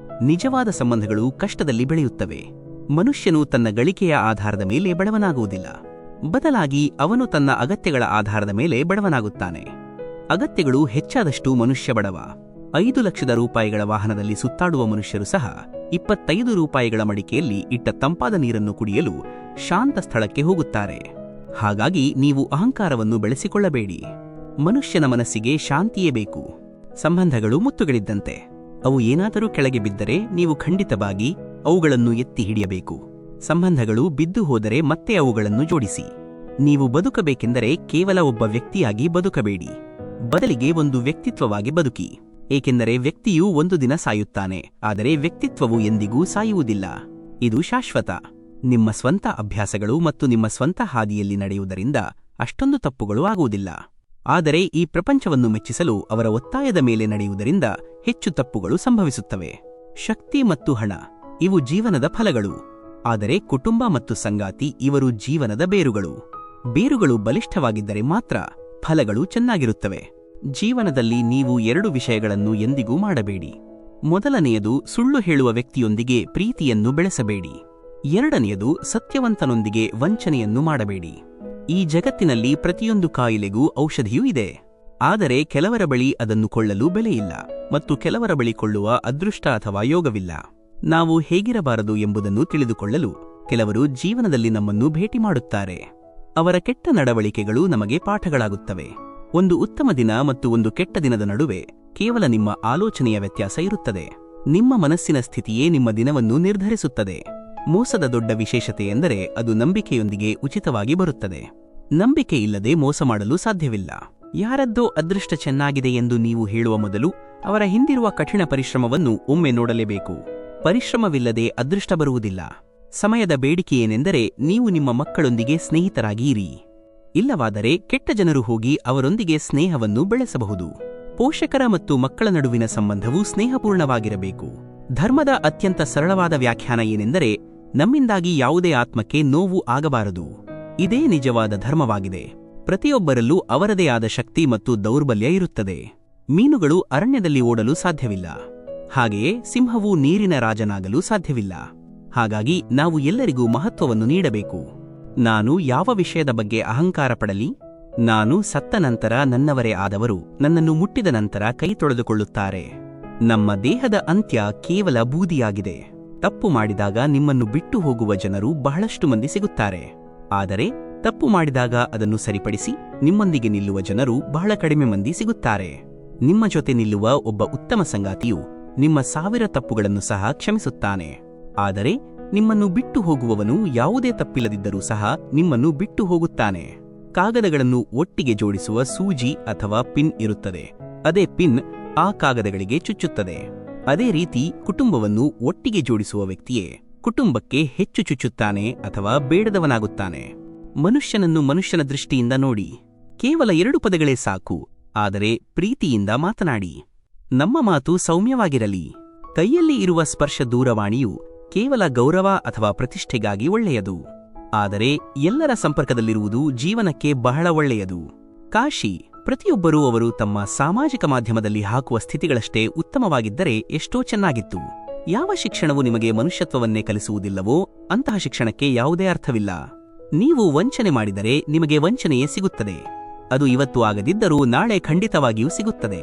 ನಿಜವಾದ ಸಂಬಂಧಗಳು ಕಷ್ಟದಲ್ಲಿ ಬೆಳೆಯುತ್ತವೆ. ಮನುಷ್ಯನು ತನ್ನ ಗಳಿಕೆಯ ಆಧಾರದ ಮೇಲೆ ಬಡವನಾಗುವುದಿಲ್ಲ, ಬದಲಾಗಿ ಅವನು ತನ್ನ ಅಗತ್ಯಗಳ ಆಧಾರದ ಮೇಲೆ ಬಡವನಾಗುತ್ತಾನೆ. ಅಗತ್ಯಗಳು ಹೆಚ್ಚಾದಷ್ಟು ಮನುಷ್ಯ ಬಡವ. 5 ಲಕ್ಷದ ರೂಪಾಯಿಗಳ ವಾಹನದಲ್ಲಿ ಸುತ್ತಾಡುವ ಮನುಷ್ಯರು ಸಹ 25 ರೂಪಾಯಿಗಳ ಮಡಿಕೆಯಲ್ಲಿ ಇಟ್ಟ ತಂಪಾದ ನೀರನ್ನು ಕುಡಿಯಲು ಶಾಂತ ಸ್ಥಳಕ್ಕೆ ಹೋಗುತ್ತಾರೆ. ಹಾಗಾಗಿ ನೀವು ಅಹಂಕಾರವನ್ನು ಬೆಳೆಸಿಕೊಳ್ಳಬೇಡಿ. ಮನುಷ್ಯನ ಮನಸ್ಸಿಗೆ ಶಾಂತಿಯೇ ಬೇಕು. ಸಂಬಂಧಗಳು ಮುತ್ತುಗಳಿದ್ದಂತೆ. ಅವು ಏನಾದರೂ ಕೆಳಗೆ ಬಿದ್ದರೆ ನೀವು ಖಂಡಿತವಾಗಿ ಅವುಗಳನ್ನು ಎತ್ತಿ ಹಿಡಿಯಬೇಕು. ಸಂಬಂಧಗಳು ಬಿದ್ದು ಹೋದರೆ ಮತ್ತೆ ಅವುಗಳನ್ನು ಜೋಡಿಸಿ. ನೀವು ಬದುಕಬೇಕೆಂದರೆ ಕೇವಲ ಒಬ್ಬ ವ್ಯಕ್ತಿಯಾಗಿ ಬದುಕಬೇಡಿ, ಬದಲಿಗೆ ಒಂದು ವ್ಯಕ್ತಿತ್ವವಾಗಿ ಬದುಕಿ. ಏಕೆಂದರೆ ವ್ಯಕ್ತಿಯು ಒಂದು ದಿನ ಸಾಯುತ್ತಾನೆ, ಆದರೆ ವ್ಯಕ್ತಿತ್ವವು ಎಂದಿಗೂ ಸಾಯುವುದಿಲ್ಲ. ಇದು ಶಾಶ್ವತ. ನಿಮ್ಮ ಸ್ವಂತ ಅಭ್ಯಾಸಗಳು ಮತ್ತು ನಿಮ್ಮ ಸ್ವಂತ ಹಾದಿಯಲ್ಲಿ ನಡೆಯುವುದರಿಂದ ಅಷ್ಟೊಂದು ತಪ್ಪುಗಳು ಆಗುವುದಿಲ್ಲ. ಆದರೆ ಈ ಪ್ರಪಂಚವನ್ನು ಮೆಚ್ಚಿಸಲು ಅವರ ಒತ್ತಾಯದ ಮೇಲೆ ನಡೆಯುವುದರಿಂದ ಹೆಚ್ಚು ತಪ್ಪುಗಳು ಸಂಭವಿಸುತ್ತವೆ. ಶಕ್ತಿ ಮತ್ತು ಹಣ ಇವು ಜೀವನದ ಫಲಗಳು, ಆದರೆ ಕುಟುಂಬ ಮತ್ತು ಸಂಗಾತಿ ಇವರು ಜೀವನದ ಬೇರುಗಳು. ಬೇರುಗಳು ಬಲಿಷ್ಠವಾಗಿದ್ದರೆ ಮಾತ್ರ ಫಲಗಳು ಚೆನ್ನಾಗಿರುತ್ತವೆ. ಜೀವನದಲ್ಲಿ ನೀವು 2 ವಿಷಯಗಳನ್ನು ಎಂದಿಗೂ ಮಾಡಬೇಡಿ. ಮೊದಲನೆಯದು, ಸುಳ್ಳು ಹೇಳುವ ವ್ಯಕ್ತಿಯೊಂದಿಗೆ ಪ್ರೀತಿಯನ್ನು ಬೆಳೆಸಬೇಡಿ. ಎರಡನೆಯದು, ಸತ್ಯವಂತನೊಂದಿಗೆ ವಂಚನೆಯನ್ನು ಮಾಡಬೇಡಿ. ಈ ಜಗತ್ತಿನಲ್ಲಿ ಪ್ರತಿಯೊಂದು ಕಾಯಿಲೆಗೂ ಔಷಧಿಯೂ ಇದೆ, ಆದರೆ ಕೆಲವರ ಬಳಿ ಅದನ್ನು ಕೊಳ್ಳಲು ಬೆಲೆಯಿಲ್ಲ ಮತ್ತು ಕೆಲವರ ಬಳಿ ಕೊಳ್ಳುವ ಅದೃಷ್ಟ ಅಥವಾ ಯೋಗವಿಲ್ಲ. ನಾವು ಹೇಗಿರಬಾರದು ಎಂಬುದನ್ನು ತಿಳಿದುಕೊಳ್ಳಲು ಕೆಲವರು ಜೀವನದಲ್ಲಿ ನಮ್ಮನ್ನು ಭೇಟಿ ಮಾಡುತ್ತಾರೆ. ಅವರ ಕೆಟ್ಟ ನಡವಳಿಕೆಗಳು ನಮಗೆ ಪಾಠಗಳಾಗುತ್ತವೆ. ಒಂದು ಉತ್ತಮ ದಿನ ಮತ್ತು ಒಂದು ಕೆಟ್ಟ ದಿನದ ನಡುವೆ ಕೇವಲ ನಿಮ್ಮ ಆಲೋಚನೆಯ ವ್ಯತ್ಯಾಸ ಇರುತ್ತದೆ. ನಿಮ್ಮ ಮನಸ್ಸಿನ ಸ್ಥಿತಿಯೇ ನಿಮ್ಮ ದಿನವನ್ನು ನಿರ್ಧರಿಸುತ್ತದೆ. ಮೋಸದ ದೊಡ್ಡ ವಿಶೇಷತೆ ಎಂದರೆ ಅದು ನಂಬಿಕೆಯೊಂದಿಗೆ ಉಚಿತವಾಗಿ ಬರುತ್ತದೆ. ನಂಬಿಕೆ ಇಲ್ಲದೆ ಮೋಸ ಮಾಡಲು ಸಾಧ್ಯವಿಲ್ಲ. ಯಾರದ್ದೋ ಅದೃಷ್ಟ ಚೆನ್ನಾಗಿದೆ ಎಂದು ನೀವು ಹೇಳುವ ಮೊದಲು ಅವರ ಹಿಂದಿರುವ ಕಠಿಣ ಪರಿಶ್ರಮವನ್ನು ಒಮ್ಮೆ ನೋಡಲೇಬೇಕು. ಪರಿಶ್ರಮವಿಲ್ಲದೆ ಅದೃಷ್ಟ ಬರುವುದಿಲ್ಲ. ಸಮಯದ ಬೇಡಿಕೆಯೇನೆಂದರೆ ನೀವು ನಿಮ್ಮ ಮಕ್ಕಳೊಂದಿಗೆ ಸ್ನೇಹಿತರಾಗಿ ಇರಿ. ಇಲ್ಲವಾದರೆ ಕೆಟ್ಟ ಜನರು ಹೋಗಿ ಅವರೊಂದಿಗೆ ಸ್ನೇಹವನ್ನು ಬೆಳೆಸಬಹುದು. ಪೋಷಕರ ಮತ್ತು ಮಕ್ಕಳ ನಡುವಿನ ಸಂಬಂಧವು ಸ್ನೇಹಪೂರ್ಣವಾಗಿರಬೇಕು. ಧರ್ಮದ ಅತ್ಯಂತ ಸರಳವಾದ ವ್ಯಾಖ್ಯಾನ ಏನೆಂದರೆ, ನಮ್ಮಿಂದಾಗಿ ಯಾವುದೇ ಆತ್ಮಕ್ಕೆ ನೋವು ಆಗಬಾರದು. ಇದೇ ನಿಜವಾದ ಧರ್ಮವಾಗಿದೆ. ಪ್ರತಿಯೊಬ್ಬರಲ್ಲೂ ಅವರದೇ ಆದ ಶಕ್ತಿ ಮತ್ತು ದೌರ್ಬಲ್ಯ ಇರುತ್ತದೆ. ಮೀನುಗಳು ಅರಣ್ಯದಲ್ಲಿ ಓಡಲು ಸಾಧ್ಯವಿಲ್ಲ, ಹಾಗೆಯೇ ಸಿಂಹವು ನೀರಿನ ರಾಜನಾಗಲು ಸಾಧ್ಯವಿಲ್ಲ. ಹಾಗಾಗಿ ನಾವು ಎಲ್ಲರಿಗೂ ಮಹತ್ವವನ್ನು ನೀಡಬೇಕು. ನಾನು ಯಾವ ವಿಷಯದ ಬಗ್ಗೆ ಅಹಂಕಾರ ಪಡಲಿ? ನಾನು ಸತ್ತ ನಂತರ ನನ್ನವರೇ ಆದವರು ನನ್ನನ್ನು ಮುಟ್ಟಿದ ನಂತರ ಕೈ ತೊಳೆದುಕೊಳ್ಳುತ್ತಾರೆ. ನಮ್ಮ ದೇಹದ ಅಂತ್ಯ ಕೇವಲ ಬೂದಿಯಾಗಿದೆ. ತಪ್ಪು ಮಾಡಿದಾಗ ನಿಮ್ಮನ್ನು ಬಿಟ್ಟು ಹೋಗುವ ಜನರು ಬಹಳಷ್ಟು ಮಂದಿ ಸಿಗುತ್ತಾರೆ, ಆದರೆ ತಪ್ಪು ಮಾಡಿದಾಗ ಅದನ್ನು ಸರಿಪಡಿಸಿ ನಿಮ್ಮೊಂದಿಗೆ ನಿಲ್ಲುವ ಜನರು ಬಹಳ ಕಡಿಮೆ ಮಂದಿ ಸಿಗುತ್ತಾರೆ. ನಿಮ್ಮ ಜೊತೆ ನಿಲ್ಲುವ ಒಬ್ಬ ಉತ್ತಮ ಸಂಗಾತಿಯು ನಿಮ್ಮ 1000 ತಪ್ಪುಗಳನ್ನು ಸಹ ಕ್ಷಮಿಸುತ್ತಾನೆ. ಆದರೆ ನಿಮ್ಮನ್ನು ಬಿಟ್ಟು ಹೋಗುವವನು ಯಾವುದೇ ತಪ್ಪಿಲ್ಲದಿದ್ದರೂ ಸಹ ನಿಮ್ಮನ್ನು ಬಿಟ್ಟು ಹೋಗುತ್ತಾನೆ. ಕಾಗದಗಳನ್ನು ಒಟ್ಟಿಗೆ ಜೋಡಿಸುವ ಸೂಜಿ ಅಥವಾ ಪಿನ್ ಇರುತ್ತದೆ. ಅದೇ ಪಿನ್ ಆ ಕಾಗದಗಳಿಗೆ ಚುಚ್ಚುತ್ತದೆ. ಅದೇ ರೀತಿ ಕುಟುಂಬವನ್ನು ಒಟ್ಟಿಗೆ ಜೋಡಿಸುವ ವ್ಯಕ್ತಿಯೇ ಕುಟುಂಬಕ್ಕೆ ಹೆಚ್ಚು ಚುಚ್ಚುತ್ತಾನೆ ಅಥವಾ ಬೇಡದವನಾಗುತ್ತಾನೆ. ಮನುಷ್ಯನನ್ನು ಮನುಷ್ಯನ ದೃಷ್ಟಿಯಿಂದ ನೋಡಿ. ಕೇವಲ 2 ಪದಗಳೇ ಸಾಕು, ಆದರೆ ಪ್ರೀತಿಯಿಂದ ಮಾತನಾಡಿ. ನಮ್ಮ ಮಾತು ಸೌಮ್ಯವಾಗಿರಲಿ. ಕೈಯಲ್ಲಿ ಇರುವ ಸ್ಪರ್ಶ ದೂರವಾಣಿಯು ಕೇವಲ ಗೌರವ ಅಥವಾ ಪ್ರತಿಷ್ಠೆಗಾಗಿ ಒಳ್ಳೆಯದು, ಆದರೆ ಎಲ್ಲರ ಸಂಪರ್ಕದಲ್ಲಿರುವುದು ಜೀವನಕ್ಕೆ ಬಹಳ ಒಳ್ಳೆಯದು. ಕಾಶಿ ಪ್ರತಿಯೊಬ್ಬರೂ ಅವರು ತಮ್ಮ ಸಾಮಾಜಿಕ ಮಾಧ್ಯಮದಲ್ಲಿ ಹಾಕುವ ಸ್ಥಿತಿಗಳಷ್ಟೇ ಉತ್ತಮವಾಗಿದ್ದರೆ ಎಷ್ಟೋ ಚೆನ್ನಾಗಿತ್ತು. ಯಾವ ಶಿಕ್ಷಣವು ನಿಮಗೆ ಮನುಷ್ಯತ್ವವನ್ನೇ ಕಲಿಸುವುದಿಲ್ಲವೋ ಅಂತಹ ಶಿಕ್ಷಣಕ್ಕೆ ಯಾವುದೇ ಅರ್ಥವಿಲ್ಲ. ನೀವು ವಂಚನೆ ಮಾಡಿದರೆ ನಿಮಗೆ ವಂಚನೆಯೇ ಸಿಗುತ್ತದೆ. ಅದು ಇವತ್ತು ಆಗದಿದ್ದರೂ ನಾಳೆ ಖಂಡಿತವಾಗಿಯೂ ಸಿಗುತ್ತದೆ.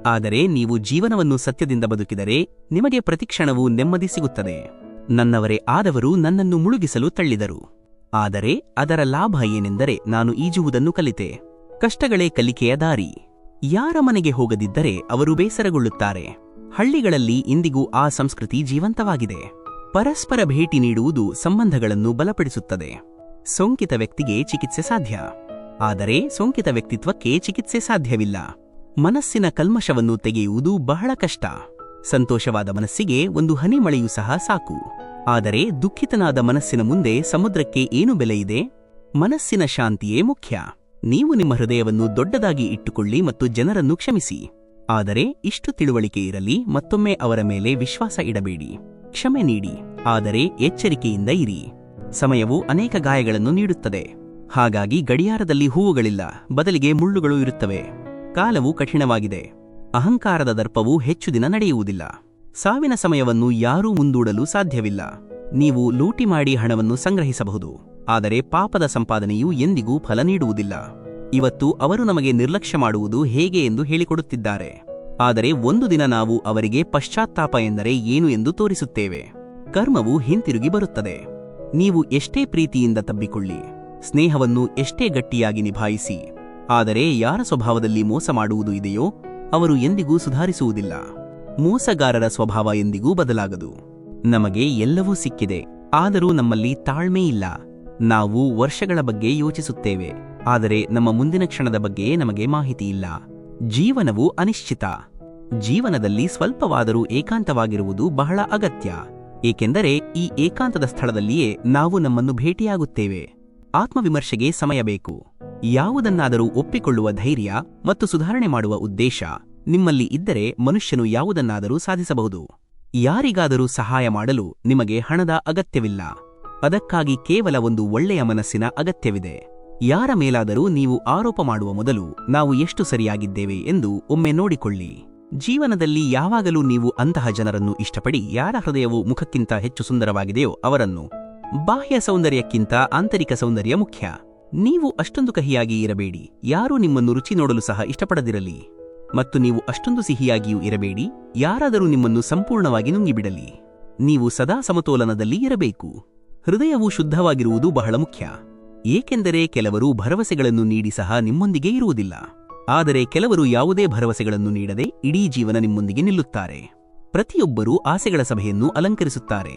ಆದರೆ ನೀವು ಜೀವನವನ್ನು ಸತ್ಯದಿಂದ ಬದುಕಿದರೆ ನಿಮಗೆ ಪ್ರತಿಕ್ಷಣವೂ ನೆಮ್ಮದಿ ಸಿಗುತ್ತದೆ. ನನ್ನವರೇ ಆದವರು ನನ್ನನ್ನು ಮುಳುಗಿಸಲು ತಳ್ಳಿದರು, ಆದರೆ ಅದರ ಲಾಭ ಏನೆಂದರೆ ನಾನು ಈಜುವುದನ್ನು ಕಲಿತೆ. ಕಷ್ಟಗಳೇ ಕಲಿಕೆಯ ದಾರಿ. ಯಾರ ಮನೆಗೆ ಹೋಗದಿದ್ದರೆ ಅವರು ಬೇಸರಗೊಳ್ಳುತ್ತಾರೆ. ಹಳ್ಳಿಗಳಲ್ಲಿ ಇಂದಿಗೂ ಆ ಸಂಸ್ಕೃತಿ ಜೀವಂತವಾಗಿದೆ. ಪರಸ್ಪರ ಭೇಟಿ ನೀಡುವುದು ಸಂಬಂಧಗಳನ್ನು ಬಲಪಡಿಸುತ್ತದೆ. ಸೋಂಕಿತ ವ್ಯಕ್ತಿಗೆ ಚಿಕಿತ್ಸೆ ಸಾಧ್ಯ, ಆದರೆ ಸೋಂಕಿತ ವ್ಯಕ್ತಿತ್ವಕ್ಕೆ ಚಿಕಿತ್ಸೆ ಸಾಧ್ಯವಿಲ್ಲ. ಮನಸ್ಸಿನ ಕಲ್ಮಶವನ್ನು ತೆಗೆಯುವುದು ಬಹಳ ಕಷ್ಟ. ಸಂತೋಷವಾದ ಮನಸ್ಸಿಗೆ ಒಂದು ಹನಿ ಮಳೆಯೂ ಸಹ ಸಾಕು, ಆದರೆ ದುಃಖಿತನಾದ ಮನಸ್ಸಿನ ಮುಂದೆ ಸಮುದ್ರಕ್ಕೆ ಏನು ಬೆಲೆಯಿದೆ? ಮನಸ್ಸಿನ ಶಾಂತಿಯೇ ಮುಖ್ಯ. ನೀವು ನಿಮ್ಮ ಹೃದಯವನ್ನು ದೊಡ್ಡದಾಗಿ ಇಟ್ಟುಕೊಳ್ಳಿ ಮತ್ತು ಜನರನ್ನು ಕ್ಷಮಿಸಿ. ಆದರೆ ಇಷ್ಟು ತಿಳುವಳಿಕೆ ಇರಲಿ, ಮತ್ತೊಮ್ಮೆ ಅವರ ಮೇಲೆ ವಿಶ್ವಾಸ ಇಡಬೇಡಿ. ಕ್ಷಮೆ ನೀಡಿ, ಆದರೆ ಎಚ್ಚರಿಕೆಯಿಂದ ಇರಿ. ಸಮಯವು ಅನೇಕ ಗಾಯಗಳನ್ನು ನೀಡುತ್ತದೆ. ಹಾಗಾಗಿ ಗಡಿಯಾರದಲ್ಲಿ ಹೂವುಗಳಿಲ್ಲ, ಬದಲಿಗೆ ಮುಳ್ಳುಗಳು ಇರುತ್ತವೆ. ಕಾಲವು ಕಠಿಣವಾಗಿದೆ. ಅಹಂಕಾರದ ದರ್ಪವು ಹೆಚ್ಚು ದಿನ ನಡೆಯುವುದಿಲ್ಲ. ಸಾವಿನ ಸಮಯವನ್ನು ಯಾರೂ ಮುಂದೂಡಲು ಸಾಧ್ಯವಿಲ್ಲ. ನೀವು ಲೂಟಿ ಮಾಡಿ ಹಣವನ್ನು ಸಂಗ್ರಹಿಸಬಹುದು, ಆದರೆ ಪಾಪದ ಸಂಪಾದನೆಯು ಎಂದಿಗೂ ಫಲ ನೀಡುವುದಿಲ್ಲ. ಇವತ್ತು ಅವರು ನಮಗೆ ನಿರ್ಲಕ್ಷ್ಯ ಮಾಡುವುದು ಹೇಗೆ ಎಂದು ಹೇಳಿಕೊಡುತ್ತಿದ್ದಾರೆ, ಆದರೆ ಒಂದು ದಿನ ನಾವು ಅವರಿಗೆ ಪಶ್ಚಾತ್ತಾಪ ಎಂದರೆ ಏನು ಎಂದು ತೋರಿಸುತ್ತೇವೆ. ಕರ್ಮವು ಹಿಂತಿರುಗಿ ಬರುತ್ತದೆ. ನೀವು ಎಷ್ಟೇ ಪ್ರೀತಿಯಿಂದ ತಬ್ಬಿಕೊಳ್ಳಿ, ಸ್ನೇಹವನ್ನು ಎಷ್ಟೇ ಗಟ್ಟಿಯಾಗಿ ನಿಭಾಯಿಸಿ, ಆದರೆ ಯಾರ ಸ್ವಭಾವದಲ್ಲಿ ಮೋಸ ಮಾಡುವುದು ಇದೆಯೋ ಅವರು ಎಂದಿಗೂ ಸುಧಾರಿಸುವುದಿಲ್ಲ. ಮೋಸಗಾರರ ಸ್ವಭಾವ ಎಂದಿಗೂ ಬದಲಾಗದು. ನಮಗೆ ಎಲ್ಲವೂ ಸಿಕ್ಕಿದೆ, ಆದರೂ ನಮ್ಮಲ್ಲಿ ತಾಳ್ಮೆ ಇಲ್ಲ. ನಾವು ವರ್ಷಗಳ ಬಗ್ಗೆ ಯೋಚಿಸುತ್ತೇವೆ, ಆದರೆ ನಮ್ಮ ಮುಂದಿನ ಕ್ಷಣದ ಬಗ್ಗೆ ನಮಗೆ ಮಾಹಿತಿ ಇಲ್ಲ. ಜೀವನವು ಅನಿಶ್ಚಿತ. ಜೀವನದಲ್ಲಿ ಸ್ವಲ್ಪವಾದರೂ ಏಕಾಂತವಾಗಿರುವುದು ಬಹಳ ಅಗತ್ಯ, ಏಕೆಂದರೆ ಈ ಏಕಾಂತದ ಸ್ಥಳದಲ್ಲಿಯೇ ನಾವು ನಮ್ಮನ್ನು ಭೇಟಿಯಾಗುತ್ತೇವೆ. ಆತ್ಮವಿಮರ್ಶೆಗೆ ಸಮಯ ಬೇಕು. ಯಾವುದನ್ನಾದರೂ ಒಪ್ಪಿಕೊಳ್ಳುವ ಧೈರ್ಯ ಮತ್ತು ಸುಧಾರಣೆ ಮಾಡುವ ಉದ್ದೇಶ ನಿಮ್ಮಲ್ಲಿ ಇದ್ದರೆ ಮನುಷ್ಯನು ಯಾವುದನ್ನಾದರೂ ಸಾಧಿಸಬಹುದು. ಯಾರಿಗಾದರೂ ಸಹಾಯ ಮಾಡಲು ನಿಮಗೆ ಹಣದ ಅಗತ್ಯವಿಲ್ಲ, ಅದಕ್ಕಾಗಿ ಕೇವಲ ಒಂದು ಒಳ್ಳೆಯ ಮನಸ್ಸಿನ ಅಗತ್ಯವಿದೆ. ಯಾರ ಮೇಲಾದರೂ ನೀವು ಆರೋಪ ಮಾಡುವ ಮೊದಲು ನಾವು ಎಷ್ಟು ಸರಿಯಾಗಿದ್ದೇವೆ ಎಂದು ಒಮ್ಮೆ ನೋಡಿಕೊಳ್ಳಿ. ಜೀವನದಲ್ಲಿ ಯಾವಾಗಲೂ ನೀವು ಅಂತಹ ಜನರನ್ನು ಇಷ್ಟಪಡಿ ಯಾರ ಹೃದಯವು ಮುಖಕ್ಕಿಂತ ಹೆಚ್ಚು ಸುಂದರವಾಗಿದೆಯೋ ಅವರನ್ನು. ಬಾಹ್ಯ ಸೌಂದರ್ಯಕ್ಕಿಂತ ಆಂತರಿಕ ಸೌಂದರ್ಯ ಮುಖ್ಯ. ನೀವು ಅಷ್ಟೊಂದು ಕಹಿಯಾಗಿ ಇರಬೇಡಿ, ಯಾರೂ ನಿಮ್ಮನ್ನು ರುಚಿ ನೋಡಲು ಸಹ ಇಷ್ಟಪಡದಿರಲಿ. ಮತ್ತು ನೀವು ಅಷ್ಟೊಂದು ಸಿಹಿಯಾಗಿಯೂ ಇರಬೇಡಿ, ಯಾರಾದರೂ ನಿಮ್ಮನ್ನು ಸಂಪೂರ್ಣವಾಗಿ ನುಂಗಿಬಿಡಲಿ. ನೀವು ಸದಾ ಸಮತೋಲನದಲ್ಲಿ ಇರಬೇಕು. ಹೃದಯವು ಶುದ್ಧವಾಗಿರುವುದು ಬಹಳ ಮುಖ್ಯ, ಏಕೆಂದರೆ ಕೆಲವರು ಭರವಸೆಗಳನ್ನು ನೀಡಿ ಸಹ ನಿಮ್ಮೊಂದಿಗೆ ಇರುವುದಿಲ್ಲ. ಆದರೆ ಕೆಲವರು ಯಾವುದೇ ಭರವಸೆಗಳನ್ನು ನೀಡದೆ ಇಡೀ ಜೀವನ ನಿಮ್ಮೊಂದಿಗೆ ನಿಲ್ಲುತ್ತಾರೆ. ಪ್ರತಿಯೊಬ್ಬರೂ ಆಸೆಗಳ ಸಭೆಯನ್ನು ಅಲಂಕರಿಸುತ್ತಾರೆ,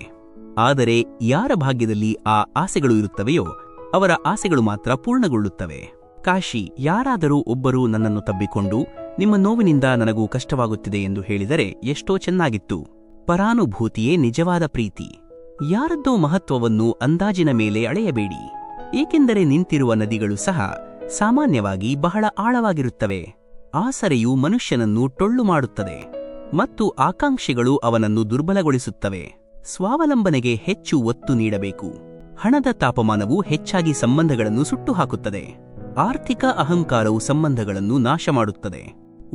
ಆದರೆ ಯಾರ ಭಾಗ್ಯದಲ್ಲಿ ಆ ಆಸೆಗಳು ಇರುತ್ತವೆಯೋ ಅವರ ಆಸೆಗಳು ಮಾತ್ರ ಪೂರ್ಣಗೊಳ್ಳುತ್ತವೆ. ಕಾಶಿ, ಯಾರಾದರೂ ಒಬ್ಬರು ನನ್ನನ್ನು ತಬ್ಬಿಕೊಂಡು ನಿಮ್ಮ ನೋವಿನಿಂದ ನನಗೂ ಕಷ್ಟವಾಗುತ್ತಿದೆ ಎಂದು ಹೇಳಿದರೆ ಎಷ್ಟೋ ಚೆನ್ನಾಗಿತ್ತು. ಪರಾನುಭೂತಿಯೇ ನಿಜವಾದ ಪ್ರೀತಿ. ಯಾರದ್ದೋ ಮಹತ್ವವನ್ನು ಅಂದಾಜಿನ ಮೇಲೆ ಅಳೆಯಬೇಡಿ, ಏಕೆಂದರೆ ನಿಂತಿರುವ ನದಿಗಳು ಸಹ ಸಾಮಾನ್ಯವಾಗಿ ಬಹಳ ಆಳವಾಗಿರುತ್ತವೆ. ಆಸರೆಯು ಮನುಷ್ಯನನ್ನು ಟೊಳ್ಳು ಮಾಡುತ್ತದೆ ಮತ್ತು ಆಕಾಂಕ್ಷೆಗಳು ಅವನನ್ನು ದುರ್ಬಲಗೊಳಿಸುತ್ತವೆ. ಸ್ವಾವಲಂಬನೆಗೆ ಹೆಚ್ಚು ಒತ್ತು ನೀಡಬೇಕು. ಹಣದ ತಾಪಮಾನವು ಹೆಚ್ಚಾಗಿ ಸಂಬಂಧಗಳನ್ನು ಸುಟ್ಟುಹಾಕುತ್ತದೆ. ಆರ್ಥಿಕ ಅಹಂಕಾರವು ಸಂಬಂಧಗಳನ್ನು ನಾಶ ಮಾಡುತ್ತದೆ.